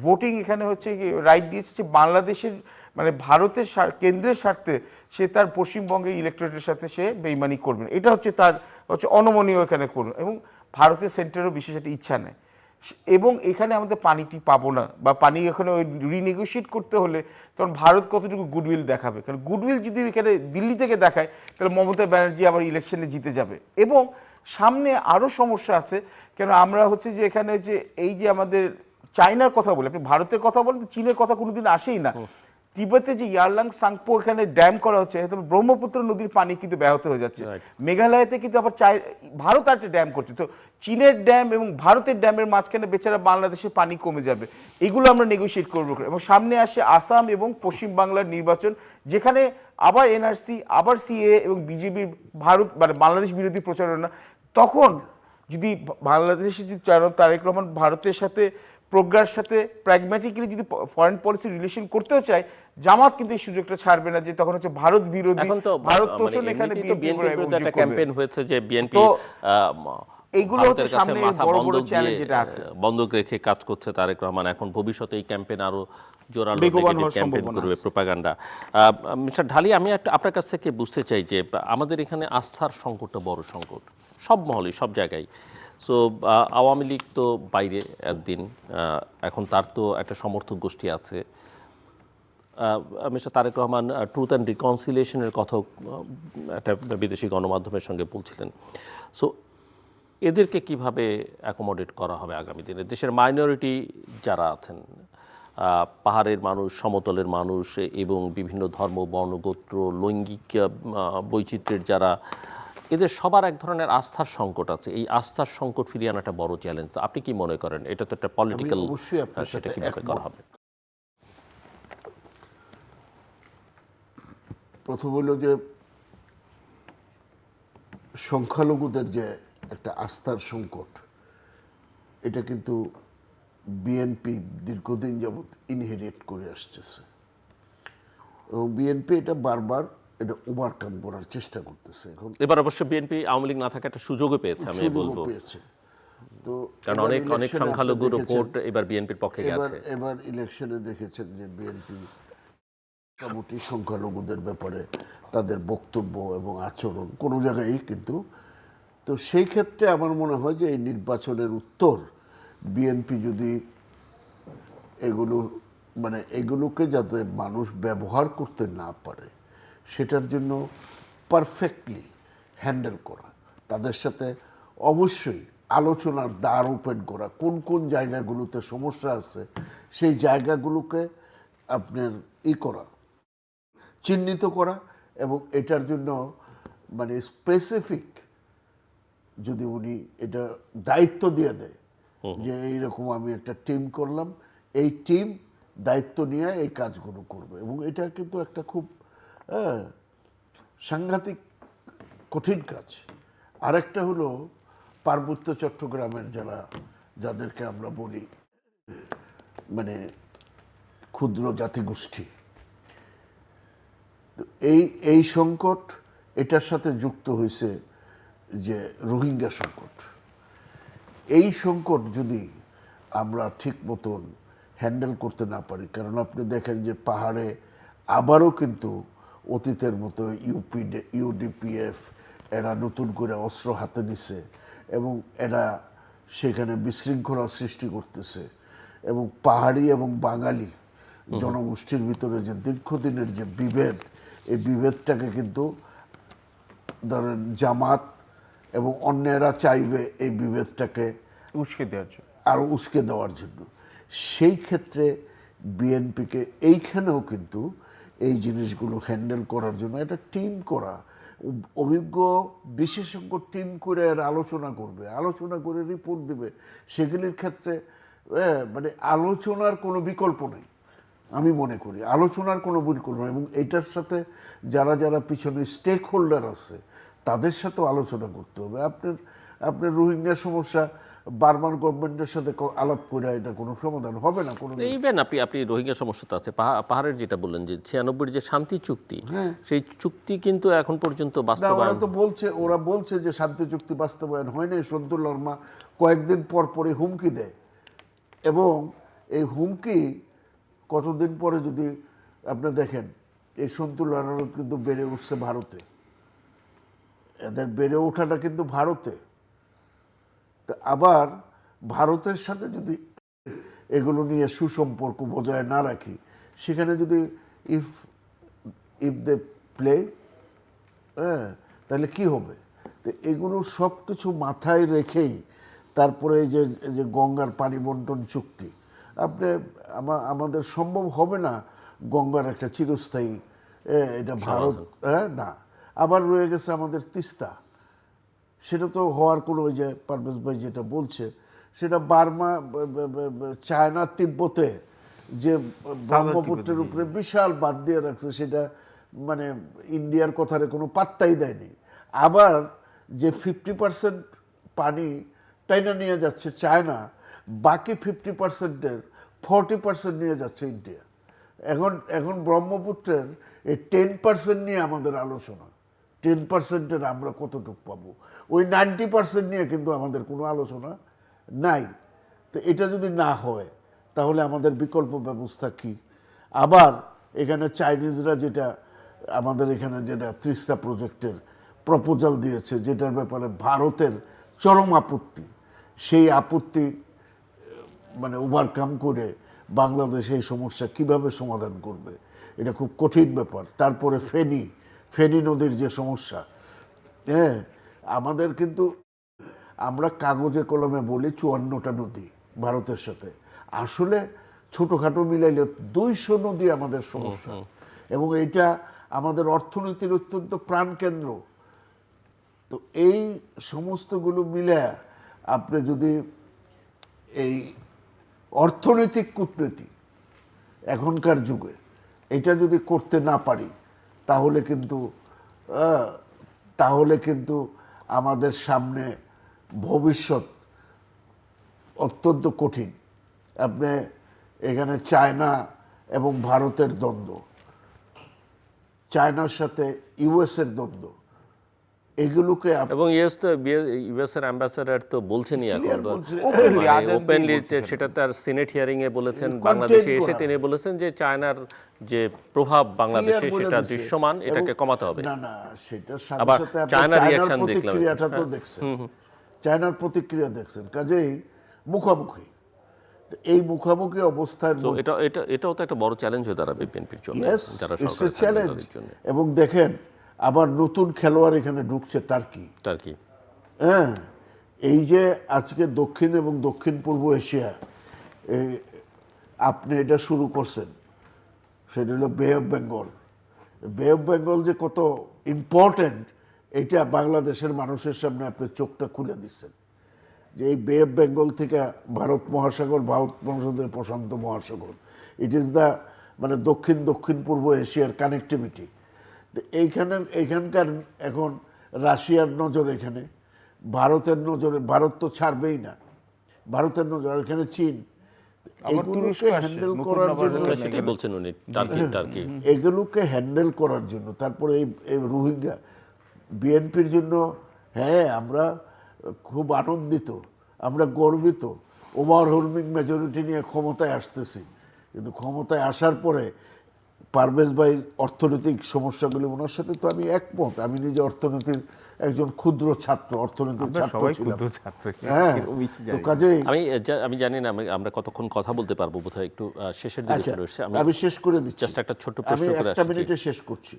ভোটিং এখানে হচ্ছে রাইট দিয়েছে যে বাংলাদেশের মানে ভারতের কেন্দ্রের স্বার্থে সে তার পশ্চিমবঙ্গের ইলেকট্রেটের সাথে সে বেইমানি করবেন, এটা হচ্ছে তার হচ্ছে অনমনীয় এখানে করবেন। এবং ভারতের সেন্টারও বিশেষ একটা ইচ্ছা নেই। এবং এখানে আমাদের পানিটি পাবো না বা পানি এখানে ওই রিনেগোশিয়েট করতে হলে তখন ভারত কতটুকু গুডউইল দেখাবে, কারণ গুডউইল যদি এখানে দিল্লি থেকে দেখায় তাহলে মমতা ব্যানার্জি আবার ইলেকশনে জিতে যাবে। এবং সামনে আরও সমস্যা আছে, কেন আমরা হচ্ছে যে এখানে যে এই যে আমাদের চায়নার কথা বলি, আপনি ভারতের কথা বলেন, চীনের কথা কোনোদিন আসেই না। তিব্বতে যে ইয়ারলাং সাংপো এখানে ড্যাম করা হচ্ছে, ব্রহ্মপুত্র নদীর পানি কিন্তু ব্যাহত হয়ে যাচ্ছে। মেঘালয়তে কিন্তু আবার ভারত একটা ড্যাম করছে, তো চীনের ড্যাম এবং ভারতের ড্যামের মাঝখানে বেচারা বাংলাদেশের পানি কমে যাবে, এগুলো আমরা নেগোশিয়েট করবো। এবং সামনে আসে আসাম এবং পশ্চিম বাংলার নির্বাচন, যেখানে আবার এনআরসি, আবার সিএ এবং বিজেপির ভারত মানে বাংলাদেশ বিরোধী প্রচারণা। তখন যদি বাংলাদেশে যদি তারেক রহমান ভারতের সাথে প্রজ্ঞার সাথে প্র্যাগম্যাটিক্যালি যদি ফরেন পলিসি রিলেশন করতেও চায়, জামাত কিন্তু এই সুযোগটা ছাড়বে না যে তখন হচ্ছে ভারত বিরোধী, ভারত তোষণ এখানে ক্যাম্পেইন হয়েছে যে বিএনপি এইগুলো হচ্ছে সামনে বড় বড় চ্যালেঞ্জ যেটা আছে, বন্ধক রেখে কাজ করছে তারেক রহমান। এখন ভবিষ্যতে এই ক্যাম্পেইন আরো জোরালো ক্যাম্পেইন করবে, প্রোপাগান্ডা। মিস্টার ঢালি, আমি আপনার কাছ থেকে বুঝতে চাই যে আমাদের এখানে আস্থার সংকটটা বড় সংকট সব মহলে, সব জায়গায়। সো আওয়ামী লীগ তো বাইরে একদিন, এখন তার তো একটা সমর্থক গোষ্ঠী আছে। Mister Tarique Rahman truth and রিকনসিলিয়েশনের কথা একটা বিদেশি গণমাধ্যমের সঙ্গে বলছিলেন। সো এদেরকে কিভাবে অ্যাকোমোডেট করা হবে আগামী দিনে? দেশের মাইনরিটি যারা আছেন, পাহাড়ের মানুষ, সমতলের মানুষ এবং বিভিন্ন ধর্ম, বর্ণগোত্র, লৈঙ্গিক বৈচিত্র্যের যারা, এদের সবার এক ধরনের আস্থার সংকট আছে। এই আস্থার সংকট ফিরিয়ে আনাটা বড় চ্যালেঞ্জ। আপনি কি মনে করেন এটা তো একটা পলিটিক্যাল, সেটা কিভাবে করা হবে? প্রথম হলো যে সংখ্যালঘুদের যে একটা আস্থার সংকট, এটা কিন্তু বিএনপি দীর্ঘদিন যাবৎ ইনহেরিট করে আসতেছে এবং বিএনপি এটা বারবার এটা ওভারকাম করার চেষ্টা করতেছে। এখন এবার অবশ্য বিএনপি আওয়ামী লীগ না থাকা একটা সুযোগও পেয়েছে, আমি বলবো। তো কারণ অনেক সংখ্যালঘু ভোট এবার বিএনপির পক্ষে গেছে। এবার ইলেকশনে দেখেছেন যে বিএনপি মোটামুটি সংখ্যালঘুদের ব্যাপারে তাদের বক্তব্য এবং আচরণ কোনো জায়গায় কিন্তু, তো সেই ক্ষেত্রে আমার মনে হয় যে এই নির্বাচনের উত্তর বিএনপি যদি এগুলোকে যাতে মানুষ ব্যবহার করতে না পারে সেটার জন্য পারফেক্টলি হ্যান্ডেল করা, তাদের সাথে অবশ্যই আলোচনার দ্বার ওপেন করা, কোন কোন জায়গাগুলোতে সমস্যা আছে সেই জায়গাগুলোকে আপনার করা, চিহ্নিত করা, এবং এটার জন্য মানে স্পেসিফিক যদি উনি এটা দায়িত্ব দিয়ে দেয় যে এইরকম আমি একটা টিম করলাম, এই টিম দায়িত্ব নিয়ে এই কাজগুলো করবে, এবং এটা কিন্তু একটা খুব সাংঘাতিক কঠিন কাজ। আরেকটা হলো পার্বত্য চট্টগ্রামের যাদেরকে আমরা বলি মানে ক্ষুদ্র জাতিগোষ্ঠী, তো এই সংকট এটার সাথে যুক্ত হয়েছে যে রোহিঙ্গা সংকট। এই সংকট যদি আমরা ঠিক মতন হ্যান্ডেল করতে না পারি, কারণ আপনি দেখেন যে পাহাড়ে আবারও কিন্তু অতীতের মতো ইউডিপিএফ এরা নতুন করে অস্ত্র হাতে নিছে এবং এরা সেখানে বিশৃঙ্খলা সৃষ্টি করতেছে, এবং পাহাড়ি এবং বাঙালি জনগোষ্ঠীর ভিতরে যে দীর্ঘদিনের যে বিভেদ, এই বিভেদটাকে কিন্তু ধরেন জামাত এবং অন্যেরা চাইবে এই বিভেদটাকে উস্কে দেওয়ার জন্য, আরও উস্কে দেওয়ার জন্য। সেই ক্ষেত্রে বিএনপিকে এইখানেও কিন্তু এই জিনিসগুলো হ্যান্ডেল করার জন্য একটা টিম করা, অভিজ্ঞ বিশেষজ্ঞ টিম করে এর আলোচনা করবে, আলোচনা করে রিপোর্ট দেবে, সেগুলির ক্ষেত্রে মানে আলোচনার কোনো বিকল্প নেই। আমি মনে করি আলোচনার কোনো বিকল্প নেই, এবং এইটার সাথে যারা যারা পিছনে স্টেক হোল্ডার আছে তাদের সাথেও আলোচনা করতে হবে। আপনার রোহিঙ্গা সমস্যা বার্মার গভর্নমেন্টের সাথে আলাপ করে এটা কোনো সমাধান হবে না কোনো। ইভেন আপনি রোহিঙ্গা সমস্যা তো আছে, পাহাড়ের যেটা বললেন যে 96 যে শান্তি চুক্তি, সেই চুক্তি কিন্তু এখন পর্যন্ত বাস্তবায়ন, ওরা বলছে যে শান্তি চুক্তি বাস্তবায়ন হয়নি। সন্তুল লার্মা কয়েকদিন পর পরে হুমকি দেয়, এবং এই হুমকি কতদিন পরে যদি আপনি দেখেন, এই সন্তুল লার্মা কিন্তু বেড়ে উঠছে ভারতে, এদের বেড়ে ওঠাটা কিন্তু ভারতে। তা আবার ভারতের সাথে যদি এগুলো নিয়ে সুসম্পর্ক বজায় না রাখি, সেখানে যদি ইফ দে প্লে, তাহলে কি হবে? তো এগুলো সব কিছু মাথায় রেখেই তারপরে এই যে গঙ্গার পানি বন্টন চুক্তি, আমাদের সম্ভব হবে না গঙ্গার একটা চিরস্থায়ী এটা ভারত না। আবার রয়ে গেছে আমাদের তিস্তা, সেটা তো হওয়ার কোনো, ওই যে পারভেজ ভাই যেটা বলছে, সেটা বার্মা চায়না তিব্বতে যে ব্রহ্মপুত্রের উপরে বিশাল বাঁধ দিয়ে রাখছে, সেটা মানে ইন্ডিয়ার কথারে কোনো পাত্তাই দেয়নি। আবার যে 50% পানি টাইনা নিয়ে যাচ্ছে চায়না, বাকি 50%-এর 40% নিয়ে যাচ্ছে ইন্ডিয়া। এখন ব্রহ্মপুত্রের এই 10% নিয়ে আমাদের আলোচনা, 10%-এর আমরা কতটুকু পাবো, ওই 90% নিয়ে কিন্তু আমাদের কোনো আলোচনা নাই। তো এটা যদি না হয় তাহলে আমাদের বিকল্প ব্যবস্থা কি? আবার এখানে চাইনিজরা যেটা আমাদের এখানে যেটা তিস্তা প্রজেক্টের প্রপোজাল দিয়েছে, যেটার ব্যাপারে ভারতের চরম আপত্তি, সেই আপত্তি মানে ওভারকাম করে বাংলাদেশ এই সমস্যা কিভাবে সমাধান করবে, এটা খুব কঠিন ব্যাপার। তারপরে ফেনী নদীর যে সমস্যা, আমাদের কিন্তু আমরা কাগজে কলমে বলি 54টা নদী ভারতের সাথে, আসলে ছোটোখাটো মিলাইলে 200 নদী আমাদের সমস্যা, এবং এইটা আমাদের অর্থনীতির অত্যন্ত প্রাণকেন্দ্র। তো এই সমস্তগুলো মিলে আপনি যদি এই অর্থনৈতিক কূটনীতি এখনকার যুগে এটা যদি করতে না পারি, তাহলে কিন্তু আমাদের সামনে ভবিষ্যৎ অত্যন্ত কঠিন। আপনি এখানে চায়না এবং ভারতের দ্বন্দ্ব, চায়নার সাথে ইউএসের দ্বন্দ্ব, এগুলোকে এবং ইউএস এর অ্যাম্বাসেডর তো বলছেনই এখন ওপেনলি, সেটা তার সিনেট হিয়ারিং এ বলেছেন, বাংলাদেশে এসে তিনি বলেছেন যে চায়নার যে প্রভাব বাংলাদেশে সেটা দৃশ্যমান, এটাকে কমাতে হবে। না সেটার সাথে সাথে চায়নার প্রতিক্রিয়াটা তো দেখছেন, চায়নার প্রতিক্রিয়া দেখছেন, কাজেই মুখোমুখি। এই মুখোমুখি অবস্থায় এটাও তো একটা বড় চ্যালেঞ্জ হয়ে দাঁড়াবে বিএনপির জন্য, যারা চ্যালেঞ্জ। এবং দেখেন আবার নতুন খেলোয়াড় এখানে ঢুকছে, টার্কি। এই যে আজকে দক্ষিণ এবং দক্ষিণ পূর্ব এশিয়া আপনি এটা শুরু করছেন, সেটা হলো বে অফ বেঙ্গল। বে অফ বেঙ্গল যে কত ইম্পর্টেন্ট এটা বাংলাদেশের মানুষের সামনে আপনি চোখটা খুলে দিচ্ছেন, যে এই বে অফ বেঙ্গল থেকে ভারত মহাসাগর, ভারত মহাসাগর, প্রশান্ত মহাসাগর, ইট ইজ দ্য মানে দক্ষিণ দক্ষিণ পূর্ব এশিয়ার কানেক্টিভিটি। তো এইখানকার এখন রাশিয়ার নজর এখানে, ভারতের নজরে, ভারত তো ছাড়বেই না, ভারতের নজর এখানে, চীন, এগুলোকে হ্যান্ডেল করার জন্য, সেটাই বলছেন উনি, টার্কি এগুলোকে হ্যান্ডেল করার জন্য, তারপরে এই রোহিঙ্গা, বিএনপির জন্য, হ্যাঁ আমরা খুব আনন্দিত, আমরা গর্বিত, ওভারওয়েলমিং মেজরিটি নিয়ে ক্ষমতায় আসতেছি, কিন্তু ক্ষমতায় আসার পরে পারভেজ ভাই অর্থনৈতিক সমস্যাগুলি, ওনার সাথে তো আমি একমত, আমি নিজে অর্থনীতির একজন ক্ষুদ্র ছাত্র, অর্থনীতির ছাত্র ছিলাম। হ্যাঁ, তো কাজেই আমি জানি না আমরা কতক্ষণ কথা বলতে পারবো, বোধহয় একটু শেষের দিকে চলে এসেছে। আমি শেষ করে দিচ্ছি, জাস্ট একটা ছোট্ট আমি প্রশ্ন করে একটা আসছি। মিনিটে শেষ করছি,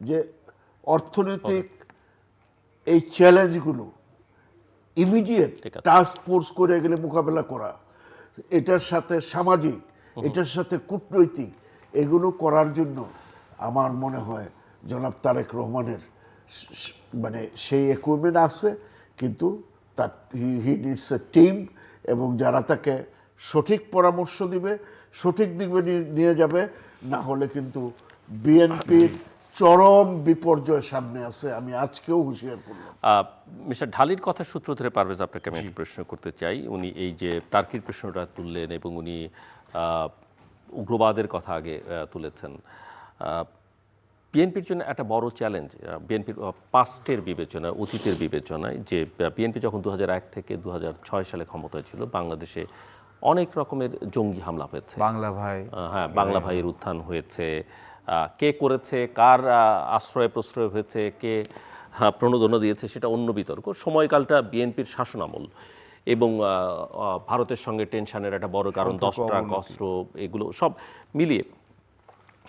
যে অর্থনৈতিক এই চ্যালেঞ্জগুলো ইমিডিয়েট ঠিক আছে। টাস্ক ফোর্স করে এগুলো মোকাবেলা করা, এটার সাথে সামাজিক, এটার সাথে কূটনৈতিক, এগুলো করার জন্য আমার মনে হয় জনাব তারেক রহমানের মানে সেই ইকুইপমেন্ট আছে, কিন্তু তার হি নিডস এ টিম, এবং যারা তাকে সঠিক পরামর্শ দিবে, সঠিক দিকে নিয়ে যাবে, না হলে কিন্তু বিএনপির চরম বিপর্যয় সামনে আছে। আমি আজকেও হুঁশিয়ার করলাম। মিস্টার ঢালির কথা সূত্র ধরে পারভেজ আপনাকে আমি একটা প্রশ্ন করতে চাই। উনি এই যে টার্কির প্রশ্নটা তুললেন এবং উনি উগ্রবাদের কথা আগে তুলেছেন। বিএনপির জন্য একটা বড় চ্যালেঞ্জ, বিএনপির পাস্টের বিবেচনায়, অতীতের বিবেচনায়, যে বিএনপি যখন 2001 থেকে 2006 সালে ক্ষমতায় ছিল, বাংলাদেশে অনেক রকমের জঙ্গি হামলা হয়েছে। বাংলা ভাই, হ্যাঁ, বাংলা ভাইয়ের উত্থান হয়েছে, কে করেছে, কার আশ্রয় প্রশ্রয় হয়েছে, কে প্রণোদনা দিয়েছে, সেটা অন্য বিতর্ক। সময়কালটা বিএনপির শাসনামল এবং ভারতের সঙ্গে টেনশনের একটা বড় কারণ 10টা অস্ত্র, এগুলো সব মিলিয়ে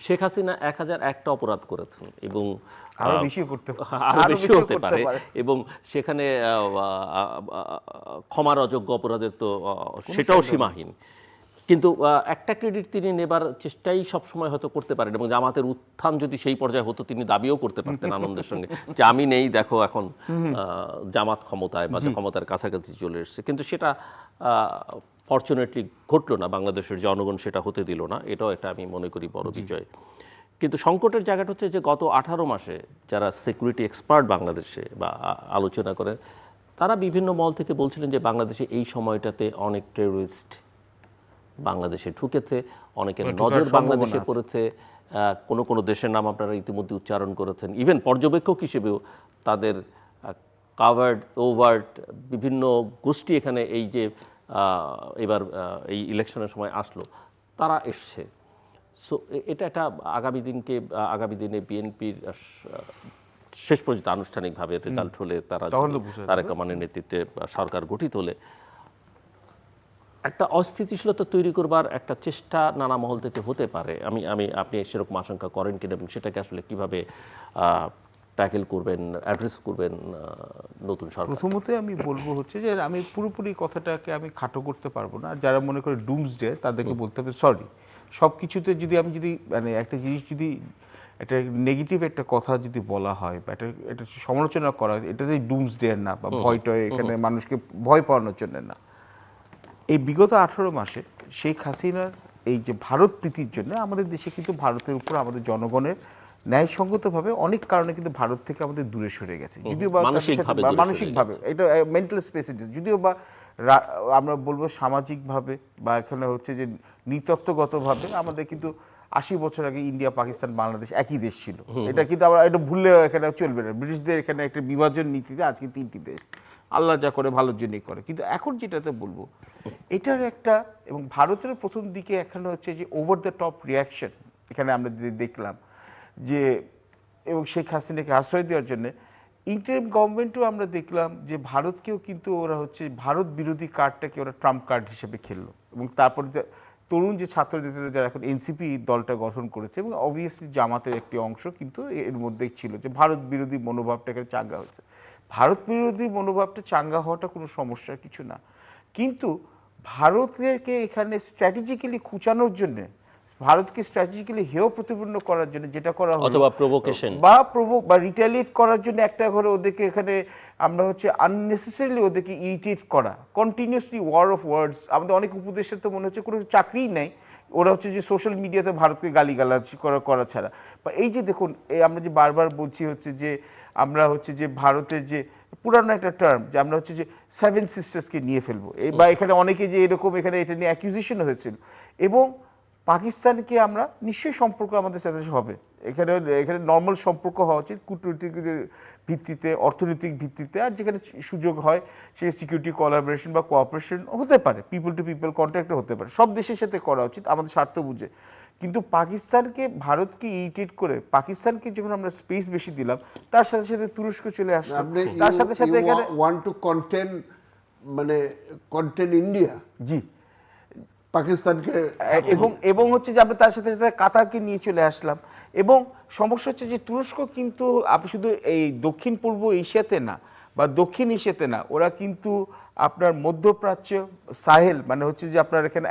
শেখ হাসিনা 1001টা অপরাধ করেছেন এবং আরো বেশি করতে আরো বেশি হতে পারে, এবং সেখানে ক্ষমার অযোগ্য অপরাধের তো সেটাও সীমাহীন। কিন্তু একটা ক্রেডিট তিনি নেবার চেষ্টাই সবসময় হয়তো করতে পারেন, এবং জামাতের উত্থান যদি সেই পর্যায়ে হতো তিনি দাবিও করতে পারতেন আনন্দের সঙ্গে যে আমি নেই, দেখো এখন জামাত ক্ষমতায় বা ক্ষমতার কাছাকাছি চলে এসেছে। কিন্তু সেটা ফরচুনেটলি ঘটলো না, বাংলাদেশের জনগণ সেটা হতে দিল না, এটাও একটা আমি মনে করি বড় বিজয়। কিন্তু সংকটের জায়গাটা হচ্ছে যে গত 18 মাসে যারা সিকিউরিটি এক্সপার্ট বাংলাদেশে বা আলোচনা করে, তারা বিভিন্ন মহল থেকে বলছিলেন যে বাংলাদেশে এই সময়টাতে অনেক টেররিস্ট বাংলাদেশে ঢুকেছে, অনেকের নজর বাংলাদেশে পড়েছে, কোনো কোনো দেশের নাম আপনারা ইতিমধ্যে উচ্চারণ করেছেন, ইভেন পর্যবেক্ষক হিসেবেও তাদের কাভার্ড ওভার্ট বিভিন্ন গোষ্ঠী এখানে এই যে এবার এই ইলেকশনের সময় আসলো, তারা এসছে। সো এটা একটা আগামী দিনে বিএনপির শেষ পর্যন্ত আনুষ্ঠানিকভাবে রেজাল্ট হলে, তারেক রহমানের নেতৃত্বে সরকার গঠিত হলে একটা অস্থিতিশীলতা তৈরি করবার একটা চেষ্টা নানা মহল থেকে হতে পারে। আপনি সেরকম আশঙ্কা করেন কিনা, এবং সেটাকে আসলে কিভাবে ট্যাকেল করবেন, অ্যাড্রেস করবেন নতুন সরকার? প্রথমত আমি বলবো হচ্ছে যে আমি পুরোপুরি কথাটাকে আমি খাটো করতে পারবো না। যারা মনে করে ডুমসডে, তাদেরকে বলতে হবে সরি। সব কিছুতে যদি মানে একটা জিনিস যদি একটা নেগেটিভ একটা কথা যদি বলা হয় বা এটা সমালোচনা করা হয়, এটাতে ডুমসডে না বা ভয়টয় এখানে মানুষকে ভয় পাওয়ানোর জন্য না। এই বিগত 18 মাসে শেখ হাসিনার এই যে ভারত প্রীতির জন্য আমাদের দেশে কিন্তু ভারতের উপর আমাদের জনগণের ন্যায়সঙ্গতভাবে অনেক কারণে কিন্তু ভারত থেকে আমাদের দূরে সরে গেছে, যদিও বা মানসিকভাবে এটা মেন্টাল স্পেসে, যদিও বা আমরা বলবো সামাজিকভাবে বা এখানে হচ্ছে যে নৃতত্ত্বগতভাবে আমাদের কিন্তু 80 বছর আগে ইন্ডিয়া, পাকিস্তান, বাংলাদেশ একই দেশ ছিল। এটা কিন্তু আমরা এটা ভুললে এখানে চলবে না। ব্রিটিশদের এখানে একটা বিভাজন নীতিতে আজকে 3টি দেশ, আল্লাহ যা করে ভালোর জন্যই করে। কিন্তু এখন যেটাতে বলবো এটার একটা, এবং ভারতের প্রথম দিকে এখানে হচ্ছে যে ওভার দ্য টপ রিয়াকশন এখানে আমরা দেখলাম যে, এবং শেখ হাসিনাকে আশ্রয় দেওয়ার জন্য ইন্টারিম গভর্নমেন্টও আমরা দেখলাম যে ভারতকেও কিন্তু ওরা হচ্ছে ভারত বিরোধী কার্ডটাকে ওরা ট্রাম্প কার্ড হিসেবে খেললো। এবং তারপরে তরুণ যে ছাত্র নেতারা যারা এখন এনসিপি দলটা গঠন করেছে, এবং অবভিয়াসলি জামাতের একটি অংশ কিন্তু এর মধ্যেই ছিল, যে ভারত বিরোধী মনোভাবটাকে চাঙ্গা হচ্ছে। ভারত বিরোধী মনোভাবটা চাঙ্গা হওয়াটা কোনো সমস্যার কিছু না, কিন্তু ভারতকে এখানে স্ট্র্যাটেজিক্যালি খুঁচানোর জন্য, ভারতকে স্ট্র্যাটেজিক্যালি হেয় প্রতিপন্ন করার জন্য যেটা করা হলো, অথবা প্রভোকেশন বা রিটালিয়েট করার জন্য একটা ঘরে ওদেরকে এখানে আমরা হচ্ছে আননেসেসারিলি ওদেরকে ইরিটেট করা, কন্টিনিউসলি ওয়ার অফ ওয়ার্ডস। আমাদের অনেক উপদেশের তো মনে হচ্ছে কোনো চাকরিই নেই, ওরা হচ্ছে যে সোশ্যাল মিডিয়াতে ভারতকে গালিগালাজ করা ছাড়া। বা এই যে দেখুন, এই আমরা যে বারবার বলছি হচ্ছে যে আমরা হচ্ছে যে ভারতের যে পুরানো একটা টার্ম যে আমরা হচ্ছে যে 7 সিস্টার্সকে নিয়ে ফেলবো, বা এখানে অনেকে যে এরকম এখানে এটা নিয়ে অ্যাকিউজিশন হয়েছিল, এবং পাকিস্তানকে আমরা নিশ্চয়ই সম্পর্ক আমাদের সাথে হবে, এখানে এখানে নর্মাল সম্পর্ক হওয়া উচিত কূটনৈতিক ভিত্তিতে, অর্থনৈতিক ভিত্তিতে, আর যেখানে সুযোগ হয় সে সিকিউরিটি কোলাবোরেশন বা কোঅপারেশন হতে পারে, পিপল টু পিপল কন্ট্যাক্টে হতে পারে, সব দেশের সাথে করা উচিত আমাদের স্বার্থ বুঝে। কিন্তু পাকিস্তানকে, ভারতকে ইরিটেট করে পাকিস্তানকে যখন আমরা স্পেস বেশি দিলাম, তার সাথে সাথে তুরস্ক চলে আসলো, তার সাথে সাথে এখানে ওয়ান্ট টু কন্টেন, মানে কন্টেন ইন্ডিয়া, জি, পাকিস্তানকে, এবং হচ্ছে যে আমরা তার সাথে সাথে কাতারকে নিয়ে চলে আসলাম। এবং সমস্যা হচ্ছে যে তুরস্ক কিন্তু আপনি শুধু এই দক্ষিণ পূর্ব এশিয়াতে না বা দক্ষিণ এশিয়াতে না, ওরা কিন্তু আপনার মধ্যপ্রাচ্য, সাহেল, মানে হচ্ছে যে আপনার এখানে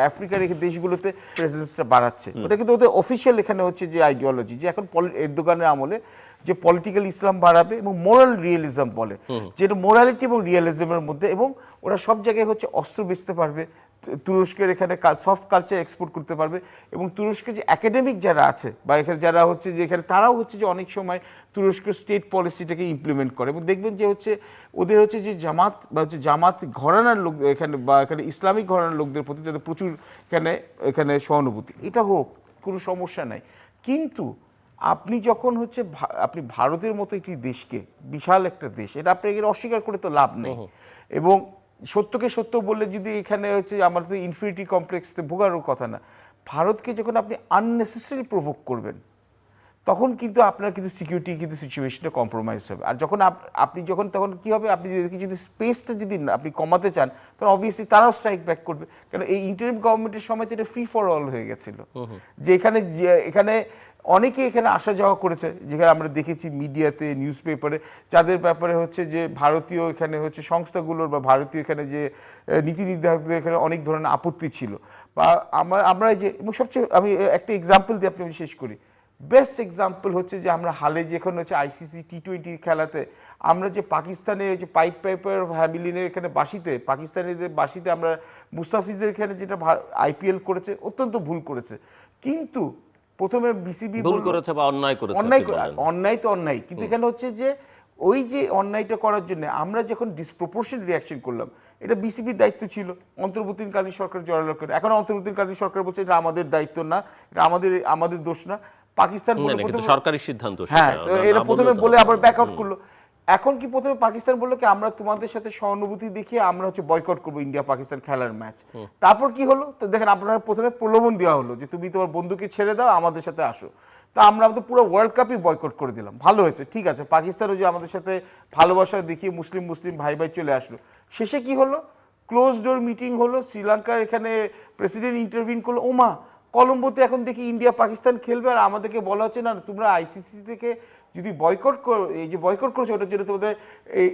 আফ্রিকার এই দেশগুলোতে প্রেজেন্সটা বাড়াচ্ছে। ওটা কিন্তু ওদের অফিসিয়াল এখানে হচ্ছে যে আইডিওলজি, যে এখন এরদোগানের আমলে যে পলিটিক্যাল ইসলাম বাড়াবে এবং মোরাল রিয়েলিজম বলে, যেটা মোরালিটি এবং রিয়েলিজমের মধ্যে, এবং ওরা সব জায়গায় হচ্ছে অস্ত্র বেচতে পারবে, তুরস্কের এখানে সফট কালচার এক্সপোর্ট করতে পারবে, এবং তুরস্কের যে একাডেমিক যারা আছে বা এখানে যারা হচ্ছে যে এখানে তারাও হচ্ছে যে অনেক সময় তুরস্কের স্টেট পলিসিটাকে ইমপ্লিমেন্ট করে, এবং দেখবেন যে হচ্ছে ওদের হচ্ছে যে জামাত বা হচ্ছে জামাত ঘরানার লোক এখানে বা এখানে ইসলামিক ঘরানার লোকদের প্রতি তাদের প্রচুর এখানে সহানুভূতি, এটা হোক, কোনো সমস্যা নাই। কিন্তু আপনি যখন হচ্ছে আপনি ভারতের মতো একটি দেশকে, বিশাল একটা দেশ, এটা আপনি এখানে অস্বীকার করে তো লাভ নেই, এবং সত্যকে সত্য বললে যদি এখানে হচ্ছে আমাদের ইনফিনিটি কমপ্লেক্সে ভোগারও কথা না, ভারতকে যখন আপনি আননেসেসারি প্রভোক করবেন, তখন কিন্তু আপনার কিন্তু সিকিউরিটি কিন্তু সিচুয়েশনটা কম্প্রোমাইজ হবে। আর যখন আপনি যখন তখন কী হবে, আপনি যদি স্পেসটা যদি আপনি কমাতে চান, তখন অবভিয়াসলি তারাও স্ট্রাইক ব্যাক করবে, কারণ এই ইন্টারিম গভর্নমেন্টের সময় তো এটা ফ্রি ফর অল হয়ে গেছিলো, যে এখানে অনেকে এখানে আসা যাওয়া করেছে, যেখানে আমরা দেখেছি মিডিয়াতে, নিউজ পেপারে, যাদের ব্যাপারে হচ্ছে যে ভারতীয় এখানে হচ্ছে সংস্থাগুলোর বা ভারতীয় এখানে যে নীতি নির্ধারকদের এখানে অনেক ধরনের আপত্তি ছিল, বা আমরা এই যে, এবং সবচেয়ে আমি একটা এক্সাম্পল দিয়ে আপনি শেষ করি, বেস্ট এক্সাম্পল হচ্ছে যে আমরা হালে যখন হচ্ছে ICC T20 খেলাতে আমরা যে পাকিস্তানে যে পাইপার হ্যামিলিনের এখানে বাসিতে, পাকিস্তানিদের বাসিতে আমরা মুস্তাফিজের এখানে যেটা IPL করেছে, অত্যন্ত ভুল করেছে, কিন্তু প্রথমে বিসিবি ভুল করেছে বা অন্যায় করেছে, অন্যায় তো অন্যায়, কিন্তু এখানে হচ্ছে যে ওই যে অন্যায়টা করার জন্য আমরা যখন ডিসপ্রপোর্শন রিয়াকশন করলাম, এটা বিসিবির দায়িত্ব ছিল, অন্তর্বর্তীকালীন সরকার জড়ালো করে, এখন অন্তর্বর্তীকালীন সরকার বলছে এটা আমাদের দায়িত্ব না, এটা আমাদের দোষ না, পাকিস্তান সরকারি সিদ্ধান্ত, হ্যাঁ, তো এরা প্রথমে বলে আবার ব্যাক আউট করলো। এখন কি প্রথমে পাকিস্তান বললো কি আমরা তোমাদের সাথে সহানুভূতি দেখিয়ে আমরা হচ্ছে বয়কট করবো ইন্ডিয়া পাকিস্তান খেলার ম্যাচ, তারপর কি হলো, তো দেখেন আপনারা প্রথমে প্রলোভন দেওয়া হলো যে তুমি তোমার বন্ধুকে ছেড়ে দাও, আমাদের সাথে আসো, তা আমরা তো পুরো ওয়ার্ল্ড কাপই বয়কট করে দিলাম, ভালো হয়েছে, ঠিক আছে, পাকিস্তানও যে আমাদের সাথে ভালোবাসা দেখিয়ে মুসলিম ভাই চলে আসলো, শেষে কি হলো, ক্লোজ ডোর মিটিং হলো, শ্রীলঙ্কার এখানে প্রেসিডেন্ট ইন্টারভিন করলো, ওমা কলম্বোতে এখন দেখি ইন্ডিয়া পাকিস্তান খেলবে, আর আমাদেরকে বলা হচ্ছে না তোমরা ICC থেকে যদি বয়কট করো, এই যে বয়কট করছো ওটার জন্য তোমাদের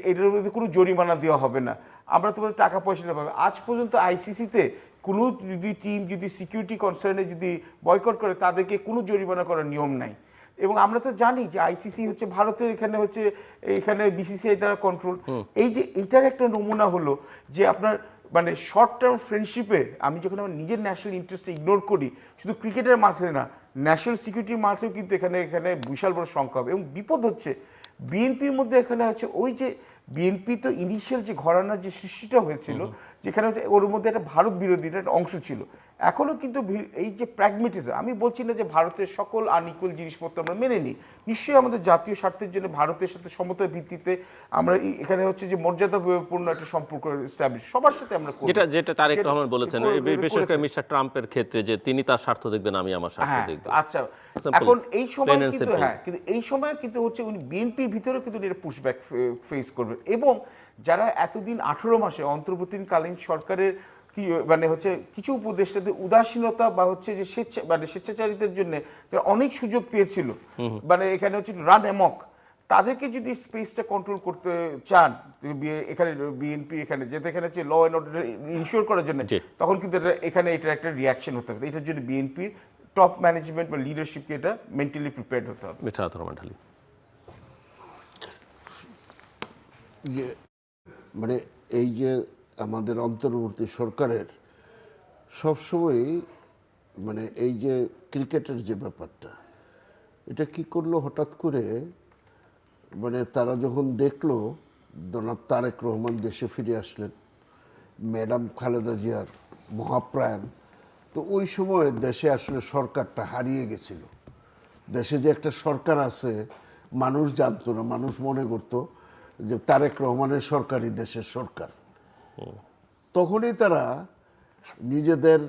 এটার মধ্যে কোনো জরিমানা দেওয়া হবে না, আমরা তোমাদের টাকা পয়সা পাবে। আজ পর্যন্ত ICC-তে কোনো যদি টিম যদি সিকিউরিটি কনসার্নে যদি বয়কট করে, তাদেরকে কোনো জরিমানা করার নিয়ম নাই, এবং আমরা তো জানি যে ICC হচ্ছে ভারতের এখানে BCCI দ্বারা কন্ট্রোল। এই যে এইটার একটা নমুনা হলো যে আপনার মানে শর্ট টার্ম ফ্রেন্ডশিপে আমি যখন আমার নিজের ন্যাশনাল ইন্টারেস্টে ইগনোর করি, শুধু ক্রিকেটের মাঠে না, ন্যাশনাল সিকিউরিটির মাঠেও কিন্তু এখানে বিশাল বড় সংখ্যা হবে। এবং বিপদ হচ্ছে বিএনপির মধ্যে এখানে হচ্ছে ওই যে বিএনপি তো ইনিশিয়াল যে ঘরানার যে সৃষ্টিটা হয়েছিল, যেখানে হচ্ছে ওর মধ্যে একটা ভারত বিরোধীটা একটা অংশ ছিল, এখনও কিন্তু এই যে প্র্যাগমেটিজম, আমি বলছি না যে ভারতের সকল আনইকুয়াল জিনিসপত্র আমরা মেনে নিই, নিশ্চয়ই আমাদের জাতীয় স্বার্থের জন্য ভারতের সাথে সমতার ভিত্তিতে আমরা এখানে হচ্ছে যে মর্যাদাপূর্ণ একটা সম্পর্ক এস্টাবলিশ সবার সাথে আমরা করি, যেটা তারেক রহমান বলেছেন, বিশেষ করে মিস্টার ট্রাম্পের ক্ষেত্রে, যে তিনি তার স্বার্থ দেখবেন, আমি আমার স্বার্থ দেখব। আচ্ছা, এখন এই সময় কিন্তু কিন্তু এই সময় কিন্তু হচ্ছে উনি বিএনপির ভিতরেও কিন্তু এটা পুশব্যাক ফেস করবেন, এবং যারা এতদিন 18 মাসে অন্তর্বর্তীকালীন সরকারের কি মানে হচ্ছে কিছু উপদেষ্টাদের উদাসীনতা বা হচ্ছে যে স্বেচ্ছাচারিতার জন্য অনেক সুযোগ পেয়েছিল, মানে এখানে হচ্ছে রান অ্যামক, তাদেরকে যদি স্পেসটা কন্ট্রোল করতে চান এখানে বিএনপি এখানে যেতে এখানে হচ্ছে ল অ্যান্ড অর্ডার ইনশিওর করার জন্য, জি। তখন কিন্তু এখানে এটার একটা রিয়াকশন হতে হবে। এটার জন্য বিএনপির টপ ম্যানেজমেন্ট বা লিডারশিপকে এটা মেন্টালি প্রিপেয়ার্ড হতে হবে। মিস্টার আতর রহমান ঢালী। যে মানে এই যে আমাদের অন্তর্বর্তী সরকারের সবসময়ই মানে এই যে ক্রিকেটের যে ব্যাপারটা, এটা কি করলো হঠাৎ করে, মানে তারা যখন দেখলো জনাব তারেক রহমান দেশে ফিরে আসলেন, ম্যাডাম খালেদা জিয়ার মহাপ্রাণ, তো ওই সময় দেশে আসলে সরকারটা হারিয়ে গেছিল। দেশে যে একটা সরকার আছে মানুষ জানতো না, মানুষ মনে করতো যে তারেক রহমানের সরকারই দেশের সরকার। তখনই তারা নিজেদের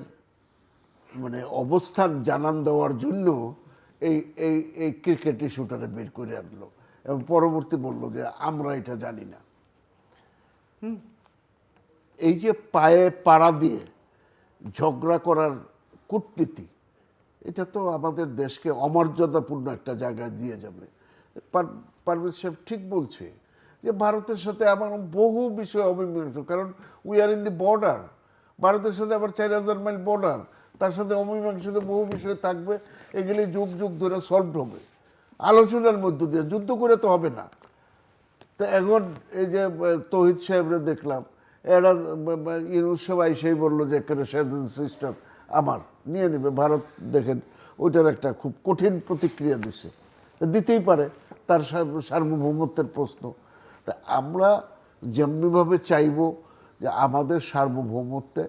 মানে অবস্থান জানান দেওয়ার জন্য এই এই এই ক্রিকেট ইস্যুটারে বের করে আনলো এবং পরবর্তী বললো যে আমরা এটা জানি না। এই যে পায়ে পাড়া দিয়ে ঝগড়া করার কূটনীতি, এটা তো আমাদের দেশকে অমর্যাদাপূর্ণ একটা জায়গায় দিয়ে যাবে। পারভেজ সাহেব ঠিক বলছে যে ভারতের সাথে আমার বহু বিষয় অমীমাংস, কারণ we are in the border, ভারতের সাথে আবার 4000 মাইল বর্ডার, তার সাথে অমীমাংসিত বহু বিষয় থাকবে, এগুলি যুগ যুগ ধরে সলভ হবে আলোচনার মধ্য দিয়ে, যুদ্ধ করে তো হবে না। তো এখন এই যে তৌহিদ সাহেবরা দেখলাম, এরা ইউনুস সবাই সেই বললো যে একটা সেভেন সিস্টার আমার নিয়ে নেবে ভারত, দেখেন ওইটার একটা খুব কঠিন প্রতিক্রিয়া দিছে, দিতেই পারে, তার সার্বভৌমত্বের প্রশ্ন। তা আমরা যেমনিভাবে চাইব যে আমাদের সার্বভৌমত্বে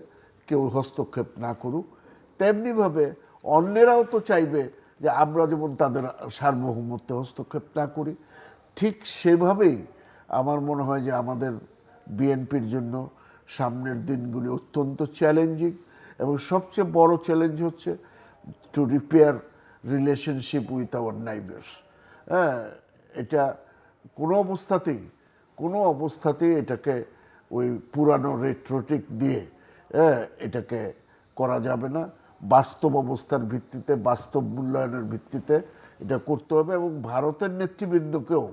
কেউ হস্তক্ষেপ না করুক, তেমনিভাবে অন্যেরাও তো চাইবে যে আমরা যেমন তাদের সার্বভৌমত্বে হস্তক্ষেপ না করি। ঠিক সেভাবেই আমার মনে হয় যে আমাদের বিএনপির জন্য সামনের দিনগুলি অত্যন্ত চ্যালেঞ্জিং, এবং সবচেয়ে বড় চ্যালেঞ্জ হচ্ছে to repair relationship with our নাইবার্স। হ্যাঁ, এটা কোনো অবস্থাতেই এটাকে ওই পুরানো রেট্রোটিক দিয়ে এটাকে করা যাবে না। বাস্তব অবস্থার ভিত্তিতে, বাস্তব মূল্যায়নের ভিত্তিতে এটা করতে হবে, এবং ভারতের নেতৃবৃন্দকেও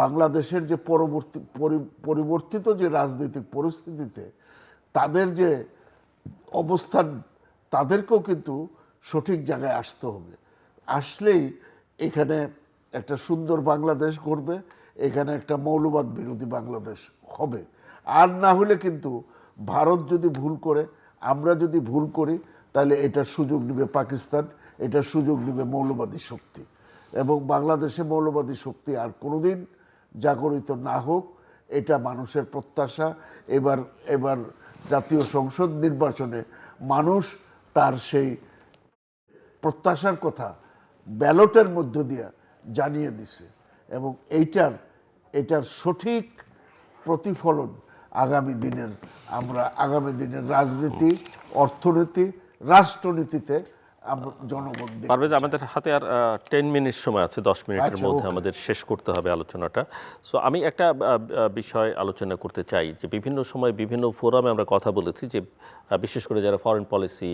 বাংলাদেশের যে পরিবর্তিত যে রাজনৈতিক পরিস্থিতিতে তাদের যে অবস্থান, তাদেরকেও কিন্তু সঠিক জায়গায় আসতে হবে। আসলেই এখানে একটা সুন্দর বাংলাদেশ গড়বে, এখানে একটা মৌলবাদ বিরোধী বাংলাদেশ হবে। আর না হলে কিন্তু ভারত যদি ভুল করে, আমরা যদি ভুল করি, তাহলে এটার সুযোগ নেবে পাকিস্তান, এটার সুযোগ নেবে মৌলবাদী শক্তি, এবং বাংলাদেশে মৌলবাদী শক্তি আর কোনোদিন জাগরিত না হোক, এটা মানুষের প্রত্যাশা। এবার জাতীয় সংসদ নির্বাচনে মানুষ তার সেই প্রত্যাশার কথা ব্যালটের মধ্য দিয়ে জানিয়ে দিছে, এবং এটার সঠিক প্রতিফলন আমরা আগামী দিনের রাজনীতি, অর্থনীতি, রাষ্ট্রনীতিতে আমরা জনগণ দেখব। পারভেজ, আমাদের হাতে আর 10 মিনিট সময় আছে, 10 মিনিটের আচ্ছা, মধ্যে ওকে। আমাদের শেষ করতে হবে আলোচনাটা। সো আমি একটা বিষয় আলোচনা করতে চাই যে বিভিন্ন সময় বিভিন্ন ফোরামে আমরা কথা বলেছি যে বিশেষ করে যারা ফরেন পলিসি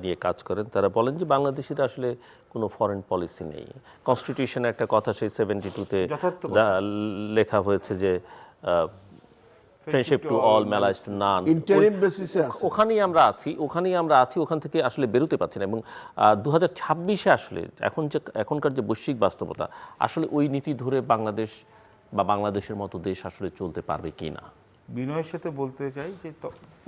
নিয়ে কাজ করেন তারা বলেন যে বাংলাদেশের আসলে কোনো ফরেন পলিসি নেই। কনস্টিটিউশনে একটা কথা সেই 72-তে লেখা হয়েছে যে friendship to all, malice to none. Interim বেসিসে আছে। ওখানেই আমরা আছি, ওখান থেকে আসলে বেরোতে পারছি না। এবং 2026-এ আসলে এখনকার যে বৈশ্বিক বাস্তবতা, আসলে ওই নীতি ধরে বাংলাদেশ বা বাংলাদেশের মতো দেশ আসলে চলতে পারবে কি না? বিনয়ের সাথে বলতে চাই যে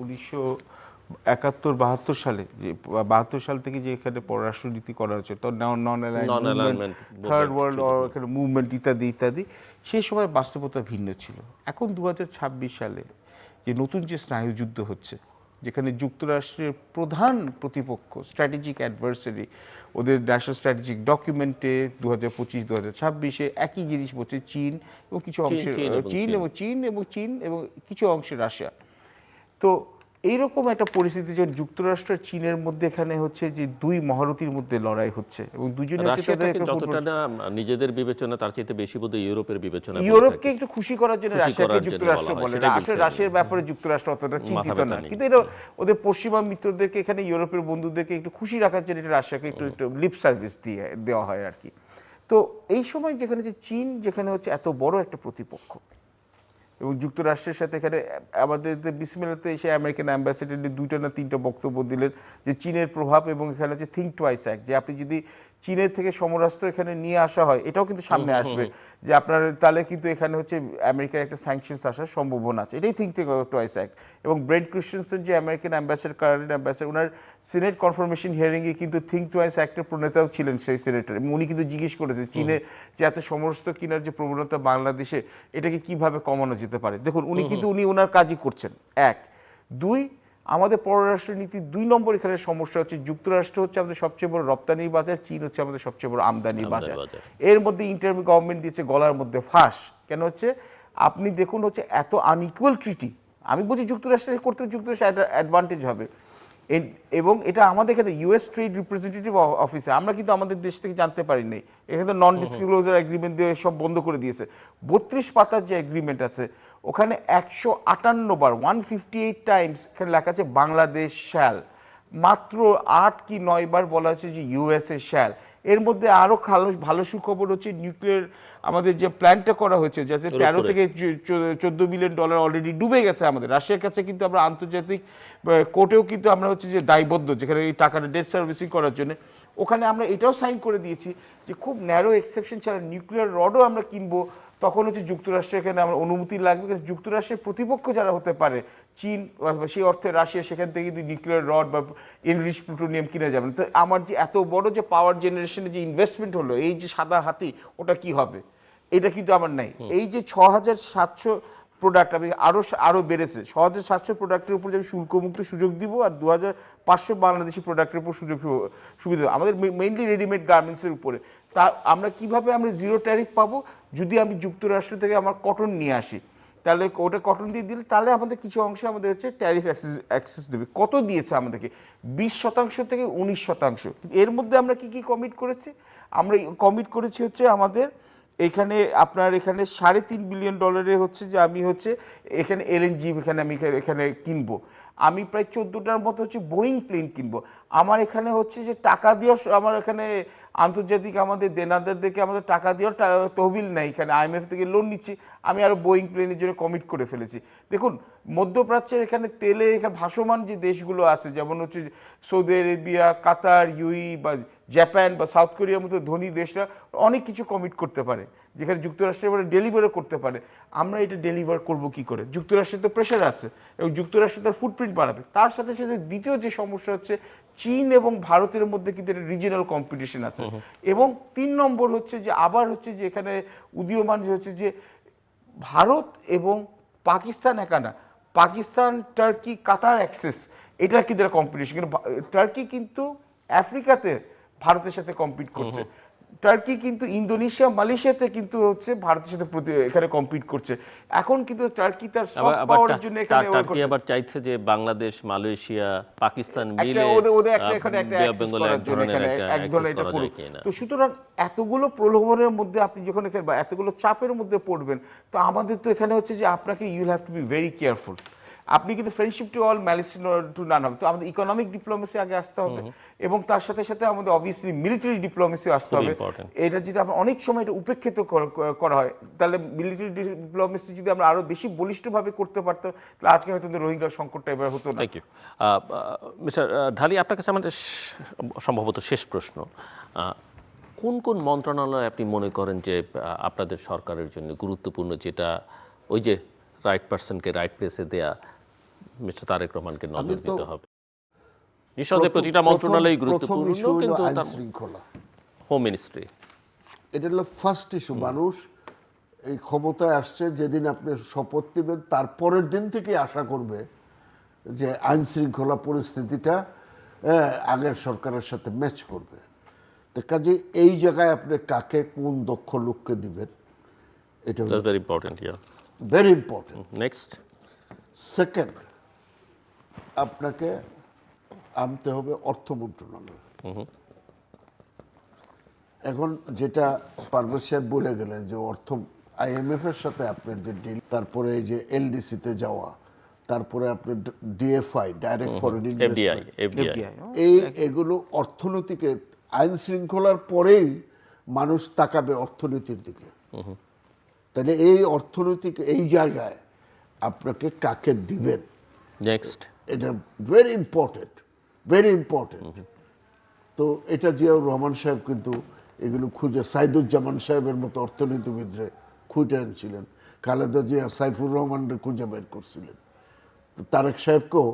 1971-72 সালে, যে 72 সাল থেকে যে এখানে পররাষ্ট্রনীতি করা হচ্ছে, তো নন অ্যালাইনমেন্ট, থার্ড ওয়ার্ল্ড এখানে মুভমেন্ট ইত্যাদি ইত্যাদি, সেই সময় বাস্তবতা ভিন্ন ছিল। এখন 2026 সালে যে নতুন যে স্নায়ুযুদ্ধ হচ্ছে, যেখানে যুক্তরাষ্ট্রের প্রধান প্রতিপক্ষ, স্ট্র্যাটেজিক অ্যাডভার্সারি, ওদের ন্যাশনাল স্ট্র্যাটেজিক ডকুমেন্টে 2025-2026-এ একই জিনিস বলছে চীন এবং কিছু অংশে চীন এবং কিছু অংশে রাশিয়া। তো এইরকম একটা পরিস্থিতি যখন যুক্তরাষ্ট্র আর চীনের মধ্যে এখানে হচ্ছে যে দুই মহারথীর মধ্যে লড়াই হচ্ছে, এবং দুজনে যতটা না নিজেদের বিবেচনা, তার চেয়ে বেশি বোধহয় ইউরোপের বিবেচনা। ইউরোপকে একটু খুশি করার জন্য রাশিয়াকে যুক্তরাষ্ট্র বলে না, আসলে রাশিয়ার ব্যাপারে যুক্তরাষ্ট্র অতটা চিন্তিত না, কিন্তু এটা ওদের পশ্চিমা মিত্রদেরকে, এখানে ইউরোপের বন্ধুদেরকে একটু খুশি রাখার জন্য এটা রাশিয়াকে একটু লিপ সার্ভিস দেওয়া হয় আর কি। তো এই সময় যেখানে যে চীন যেখানে হচ্ছে এত বড় একটা প্রতিপক্ষ এবং যুক্তরাষ্ট্রের সাথে এখানে আমাদের বিসমিল্লাতে এসে আমেরিকান অ্যাম্বাসেডার 2টা না 3টা বক্তব্য দিলেন যে চীনের প্রভাব এবং এখানে হচ্ছে থিঙ্ক টুয়াইস অ্যাক্ট, যে আপনি যদি চীনের থেকে সমরাস্ত্র এখানে নিয়ে আসা হয় এটাও কিন্তু সামনে আসবে, যে আপনার তাহলে কিন্তু এখানে হচ্ছে আমেরিকার একটা স্যাংশনস আসার সম্ভাবনা আছে, এটাই থিঙ্ক টুয়াইস অ্যাক্ট। এবং ব্রেন্ট ক্রিশ্চিয়ানসেন যে আমেরিকান অ্যাম্বাসেডার, কারেন্ট অ্যাম্বাসেডার, ওনার সিনেট কনফার্মেশন হিয়ারিংয়ে কিন্তু থিঙ্ক টুয়াইস অ্যাক্টের প্রণেতাও ছিলেন সেই সিনেটর, এবং উনি কিন্তু জিজ্ঞেস করেছেন চীনের যে এত সমরাস্ত্র কেনার যে প্রবণতা বাংলাদেশে এটাকে কিভাবে কমানো যেতে পারে। দেখুন উনি কিন্তু ওনার কাজই করছেন। 1 2 আমাদের পররাষ্ট্রনীতি 2 নম্বর এখানে সমস্যা হচ্ছে যুক্তরাষ্ট্র হচ্ছে আমাদের সবচেয়ে বড় রপ্তানির বাজার, চীন হচ্ছে আমাদের সবচেয়ে বড় আমদানির বাজার। এর মধ্যে ইন্টার গভর্নমেন্ট দিয়েছে গলার মধ্যে ফাঁস। কেন হচ্ছে আপনি দেখুন হচ্ছে এত আনইকুয়াল ট্রিটি, আমি বলছি যুক্তরাষ্ট্রের করতে যুক্তরাষ্ট্রের অ্যাডভান্টেজ হবে, এবং এটা আমাদের এখানে ইউএস ট্রেড রিপ্রেজেন্টেটিভ অফিসে আমরা কিন্তু আমাদের দেশ থেকে জানতে পারি নাই, এখানে তো নন ডিসক্লোজার এগ্রিমেন্ট দিয়ে সব বন্ধ করে দিয়েছে। 32 পাতার যে এগ্রিমেন্ট আছে ওখানে 158 বার 158 টাইমস এখানে লেখা আছে বাংলাদেশ শ্যাল, মাত্র 8 কি 9 বার বলা হচ্ছে যে ইউএসএ শ্যাল। এর মধ্যে আরও ভালো সুখবর হচ্ছে নিউক্লিয়ার আমাদের যে প্ল্যানটা করা হয়েছে, যাতে 13 থেকে 14 বিলিয়ন ডলার অলরেডি ডুবে গেছে আমাদের রাশিয়ার কাছে, কিন্তু আমরা আন্তর্জাতিক কোর্টেও কিন্তু আমরা হচ্ছে যে দায়বদ্ধ, যেখানে এই টাকাটা ডেট সার্ভিসিং করার জন্য ওখানে আমরা এটাও সাইন করে দিয়েছি যে খুব ন্যারো এক্সেপশন ছাড়া নিউক্লিয়ার রডও আমরা কিনবো, তখন হচ্ছে যুক্তরাষ্ট্রের এখানে আমার অনুমতি লাগবে, কারণ যুক্তরাষ্ট্রের প্রতিপক্ষ যারা হতে পারে চীন বা সেই অর্থে রাশিয়া, সেখান থেকে কিন্তু নিউক্লিয়ার রড বা এনরিচ প্লুটোনিয়াম কিনে যাবেন। তো আমার যে এত বড় যে পাওয়ার জেনারেশনে যে ইনভেস্টমেন্ট হলো, এই যে সাদা হাতি ওটা কি হবে, এটা কিন্তু আমার নাই। এই যে 6700 প্রোডাক্ট আমি আরও বেড়েছে, 6700 প্রোডাক্টের উপর আমি শুল্কমুক্ত সুযোগ দিব, আর 2500 বাংলাদেশি প্রোডাক্টের উপর সুবিধা আমাদের মেইনলি রেডিমেড গার্মেন্টসের উপরে। তা আমরা কিভাবে আমরা জিরো ট্যারিফ পাবো, যদি আমি যুক্তরাষ্ট্র থেকে আমার কটন নিয়ে আসি, তাহলে ওটা কটন দিয়ে দিলে তাহলে আমাদের কিছু অংশে আমাদের হচ্ছে ট্যারিফ অ্যাক্সেস দেবে। কত দিয়েছে আমাদেরকে? 20% থেকে 19%। এর মধ্যে আমরা কি কি কমিট করেছি? আমরা কমিট করেছি হচ্ছে আমাদের এখানে আপনার এখানে $3.5 বিলিয়ন হচ্ছে যে আমি হচ্ছে এখানে এলএনজি এখানে কিনবো, আমি প্রায় 14টার মতো হচ্ছে বোয়িং প্লেন কিনবো। আমার এখানে হচ্ছে যে টাকা দিয়েও আমার এখানে আন্তর্জাতিক আমাদের দেনাদারদেরকে আমাদের টাকা দেওয়ার তহবিল নেই, এখানে আইএমএফ থেকে লোন নিচ্ছি, আমি আরও বোয়িং প্লেনের জন্য কমিট করে ফেলেছি। দেখুন মধ্যপ্রাচ্যের এখানে তেলে এখানে ভাসমান যে দেশগুলো আছে, যেমন হচ্ছে সৌদি আরবিয়া, কাতার, ইউই বা জাপান বা সাউথ কোরিয়ার মতো ধনী দেশরা অনেক কিছু কমিট করতে পারে, যেখানে যুক্তরাষ্ট্রের এবারে ডেলিভারও করতে পারে। আমরা এটা ডেলিভার করব কি করে? যুক্তরাষ্ট্রের তো প্রেশার আছে এবং যুক্তরাষ্ট্র তার ফুটপ্রিন্ট বাড়াবে। তার সাথে সাথে দ্বিতীয় যে সমস্যা হচ্ছে চীন এবং ভারতের মধ্যে কিন্তু একটা রিজিনাল কম্পিটিশন আছে। এবং 3 নম্বর হচ্ছে যে আবার হচ্ছে যে এখানে উদীয়মান হচ্ছে যে ভারত এবং পাকিস্তান একা না, পাকিস্তান, টার্কি, কাতার অ্যাক্সেস, এটার কিন্তু একটা কম্পিটিশন। কিন্তু টার্কি কিন্তু আফ্রিকাতে ভারতের সাথে কম্পিট করছে, টার্কি কিন্তু ইন্দোনেশিয়া, মালয়েশিয়াতে কিন্তু হচ্ছে ভারতের সাথে এখানে কম্পিট করছে। এখন কিন্তু টার্কি তার সফট পাওয়ারের জন্য এখানে টার্কি আবার চাইছে যে বাংলাদেশ, মালয়েশিয়া, পাকিস্তান মিলে ওদের একটা অ্যাক্সেস করার জন্য এখানে এক ধরনের এটা করুক। তো সুতরাং এতগুলো প্রলোভনের মধ্যে আপনি যখন এখানে বা এতগুলো চাপের মধ্যে পড়বেন, তো আমাদের তো এখানে হচ্ছে যে আপনাকে you'll have to be very careful. আপনি কিন্তু friendship to all malice two নান হবে, তো আমাদের ইকোনমিক ডিপ্লোমেসি আগে আসতে হবে এবং তার সাথে সাথে আমাদের অবভিয়াসলি মিলিটারি ডিপ্লোমেসি আসতে হবে। এটা যেটা আমরা অনেক সময় এটা উপেক্ষিত করা হয়, তাহলে মিলিটারি ডিপ্লোমেসি যদি আমরা আরও বেশি বলিষ্ঠভাবে করতে পারতাম, তাহলে আজকে হয়তো রোহিঙ্গা সংকটটা এবার হতো না। থ্যাংক ইউ মিস্টার ঢালী, আপনার কাছে আমাদের সম্ভবত শেষ প্রশ্ন, কোন কোন মন্ত্রণালয় আপনি মনে করেন যে আপনাদের সরকারের জন্য গুরুত্বপূর্ণ, যেটা ওই যে রাইট পারসনকে রাইট প্লেসে দেয়া মিস্টার তারেক রহমানকে নজর দিতে হবে? নিঃসন্দেহে প্রতিটা মন্ত্রণালয় গুরুত্বপূর্ণ, কিন্তু শৃঙ্খলা, হোম মিনিস্ট্রি এটা হলো ফার্স্ট ইস্যু। মানুষ এই ক্ষমতায় আসছে যেদিন আপনি শপথ নেবেন তারপরের দিন থেকে আশা করবে যে আইন শৃঙ্খলা পরিস্থিতিটা আগের সরকারের সাথে ম্যাচ করবে। তো কাজে এই জায়গায় আপনি কাকে কোন দক্ষ লোককে দিবেন, এটা very important. Very important. Next, second, আপনাকে আনতে হবে অর্থ মন্ত্রণালয়। এখন যেটা পারভেজ সাহেব বলে গেলেন যে IMF এর সাথে আপনার যে ডিল, তারপরে এই যে LDC-তে যাওয়া, তারপরে আপনার DFI, ডাইরেক্ট ফরেন ইনভেস্টমেন্ট, এগুলো অর্থনীতিকে আইন শৃঙ্খলার পরেই মানুষ তাকাবে অর্থনীতির দিকে। তাহলে এই অর্থনৈতিক এই জায়গায় আপনাকে কাকে দিবেন, নেক্সট এটা ভেরি ইম্পর্টেন্ট, ভেরি ইম্পর্টেন্ট। তো এটা জিয়াউর রহমান সাহেব কিন্তু এগুলো খুঁজে, সাইদুজ্জামান সাহেবের মতো অর্থনীতিবিদরে খুঁজে আনছিলেন, খালেদা জিয়া সাইফুর রহমানরে খুঁজে বের করছিলেন। তো তারেক সাহেবকেও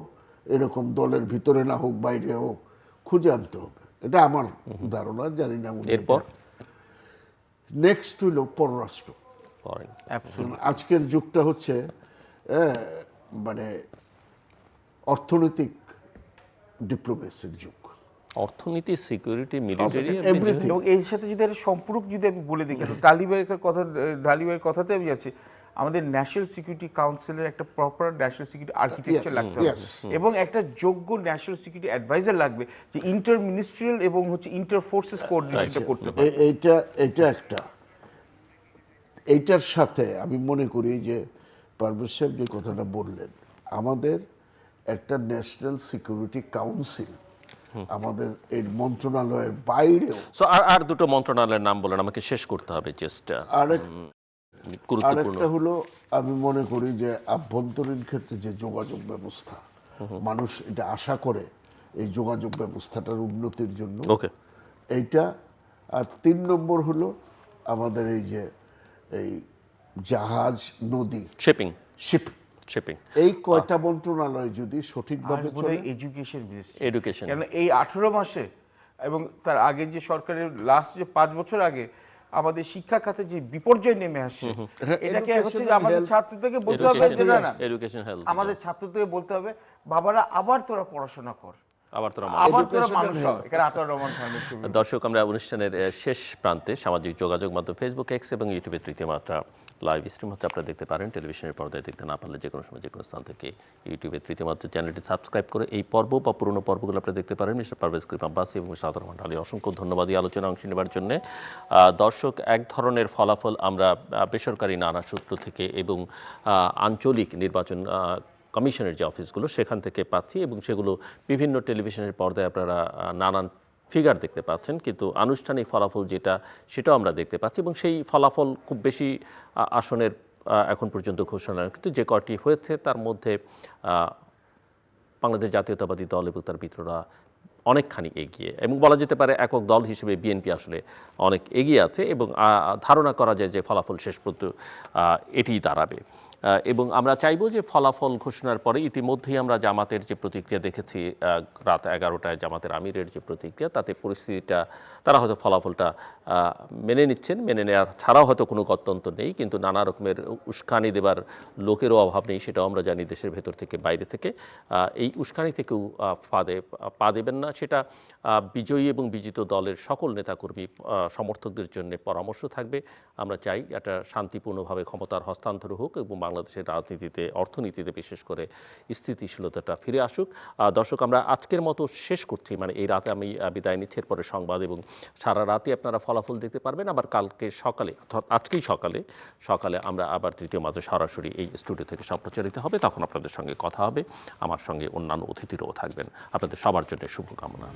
এরকম দলের ভিতরে না হোক বাইরে হোক খুঁজে আনতে হবে, এটা আমার ধারণা, জানি না। এরপর নেক্সট হইল পররাষ্ট্র। ফরেন আজকের যুগটা হচ্ছে মানে অর্থনৈতিক ডিপ্লোমেসির যুগ। অর্থনীতি, সিকিউরিটি, মিলিটারি, Everything. এবং এর সাথে যদি একটা সম্পর্ক যদি আমি বলে দিই, ঢালিবাইয়ের কথাতে আমি যাচ্ছি, আমাদের ন্যাশনাল সিকিউরিটি কাউন্সিলের একটা প্রপার ন্যাশনাল সিকিউরিটি আর্কিটেকচার লাগতে হবে, এবং একটা যোগ্য ন্যাশনাল সিকিউরিটি অ্যাডভাইজার লাগবে যে ইন্টার মিনিস্ট্রিয়াল এবং হচ্ছে ইন্টার ফোর্সেস কোঅর্ডিনেশনটা করতে পারে। এইটা একটা, এইটার সাথে আমি মনে করি যে পারভেজ সাহেব যে কথাটা বললেন, আমাদের একটা ন্যাশনাল সিকিউরিটি কাউন্সিল আমাদের এই মন্ত্রণালয়ের বাইরেও। সো আর দুটো মন্ত্রণালয়ের নাম বলেন, আমাকে শেষ করতে হবে জাস্ট। গুরুত্বপূর্ণ আরেকটা হলো, আমি মনে করি যে আভ্যন্তরীণ ক্ষেত্রে যে যোগাযোগ ব্যবস্থা, মানুষ এটা আশা করে এই যোগাযোগ ব্যবস্থাটার উন্নতির জন্য ওকে এইটা। আর 3 নম্বর হলো আমাদের এই যে এই জাহাজ, নদী, শিপিং শিপিং, এই কয়টা মন্ত্রণালয় যদি সঠিকভাবে চলে। এডুকেশন মিনিস্ট্রি, এডুকেশন, কেন এই 18 মাসে এবং তার আগে যে সরকারের লাস্ট যে 5 বছর আগে আমাদের শিক্ষা খাতে যে বিপর্যয় নেমে আসছে, এটাকে হচ্ছে যে আমাদের ছাত্রদেরকে বলতে হবে যে না, এডুকেশন, হেলথ, আমাদের ছাত্রদেরকে বলতে হবে বাবারা আবার তোরা পড়াশোনা কর, আবার তোরা আবার তোরা মানুষ হ। এখানে আতাউর রহমান খানের ছবি। দর্শক, আমরা অনুষ্ঠানের শেষ প্রান্তে। সামাজিক যোগাযোগ মাধ্যম ফেসবুক, এক্স এবং ইউটিউবে তৃতীয় মাত্রা লাইভ স্ট্রিম হচ্ছে, আপনারা দেখতে পারেন। টেলিভিশনের পর্দায় দেখতে না পারলে যে কোনো সময় যে কোনো স্থান থেকে ইউটিউবে তৃতীয় মাত্রা চ্যানেলটি সাবস্ক্রাইব করে এই পর্ব বা পুরনো পর্বগুলো আপনারা দেখতে পারেন। মিস্টার পারভেজ করিম আব্বাসী এবং সাদর রহমান আলী, অসংখ্য ধন্যবাদ এই আলোচনায় অংশ নেবার জন্য। দর্শক, এক ধরনের ফলাফল আমরা বেসরকারি নানা সূত্র থেকে এবং আঞ্চলিক নির্বাচন কমিশনের যে অফিসগুলো সেখান থেকে পাচ্ছি, এবং সেগুলো বিভিন্ন টেলিভিশনের পর্দায় আপনারা নানান ফিগার দেখতে পাচ্ছেন, কিন্তু আনুষ্ঠানিক ফলাফল যেটা সেটাও আমরা দেখতে পাচ্ছি, এবং সেই ফলাফল খুব বেশি আসনের এখন পর্যন্ত ঘোষণা, কিন্তু যে কটি হয়েছে তার মধ্যে বাংলাদেশ জাতীয়তাবাদী দল এবং তার মিত্ররা অনেকখানি এগিয়ে, এবং বলা যেতে পারে একক দল হিসেবে বিএনপি আসলে অনেক এগিয়ে আছে, এবং ধারণা করা যায় যে ফলাফল শেষ পর্যন্ত এটিই দাঁড়াবে। এবং আমরা চাইব যে ফলাফল ঘোষণার পরে, ইতিমধ্যেই আমরা জামাতের যে প্রতিক্রিয়া দেখেছি রাত 11টায় জামাতের আমিরের যে প্রতিক্রিয়া, তাতে পরিস্থিতিটা তারা হয়তো ফলাফলটা মেনে নিচ্ছেন, মেনে নেওয়ার ছাড়াও হয়তো কোনো গত্যন্তর নেই, কিন্তু নানা রকমের উস্কানি দেবার লোকেরও অভাব নেই, সেটাও আমরা জানি দেশের ভেতর থেকে বাইরে থেকে। এই উস্কানি থেকেও পা দেবেন না, সেটা বিজয়ী এবং বিজিত দলের সকল নেতাকর্মী সমর্থকদের জন্য পরামর্শ থাকবে। আমরা চাই এটা শান্তিপূর্ণভাবে ক্ষমতার হস্তান্তর হোক এবং বাংলাদেশের রাজনীতিতে, অর্থনীতিতে বিশেষ করে স্থিতিশীলতাটা ফিরে আসুক। দর্শক, আমরা আজকের মতো শেষ করছি, মানে এই রাতে আমি বিদায় নিচ্ছি, এরপরে সংবাদ এবং সারা রাতে আপনারা ফলাফল দেখতে পারবেন। আবার কালকে সকালে, অর্থাৎ আজকেই সকালে আমরা আবার তৃতীয় মাত্রা সরাসরি এই স্টুডিও থেকে সম্প্রচারিত হবে, তখন আপনাদের সঙ্গে কথা হবে, আমার সঙ্গে অন্যান্য অতিথিরাও থাকবেন। আপনাদের সবার জন্য শুভকামনা।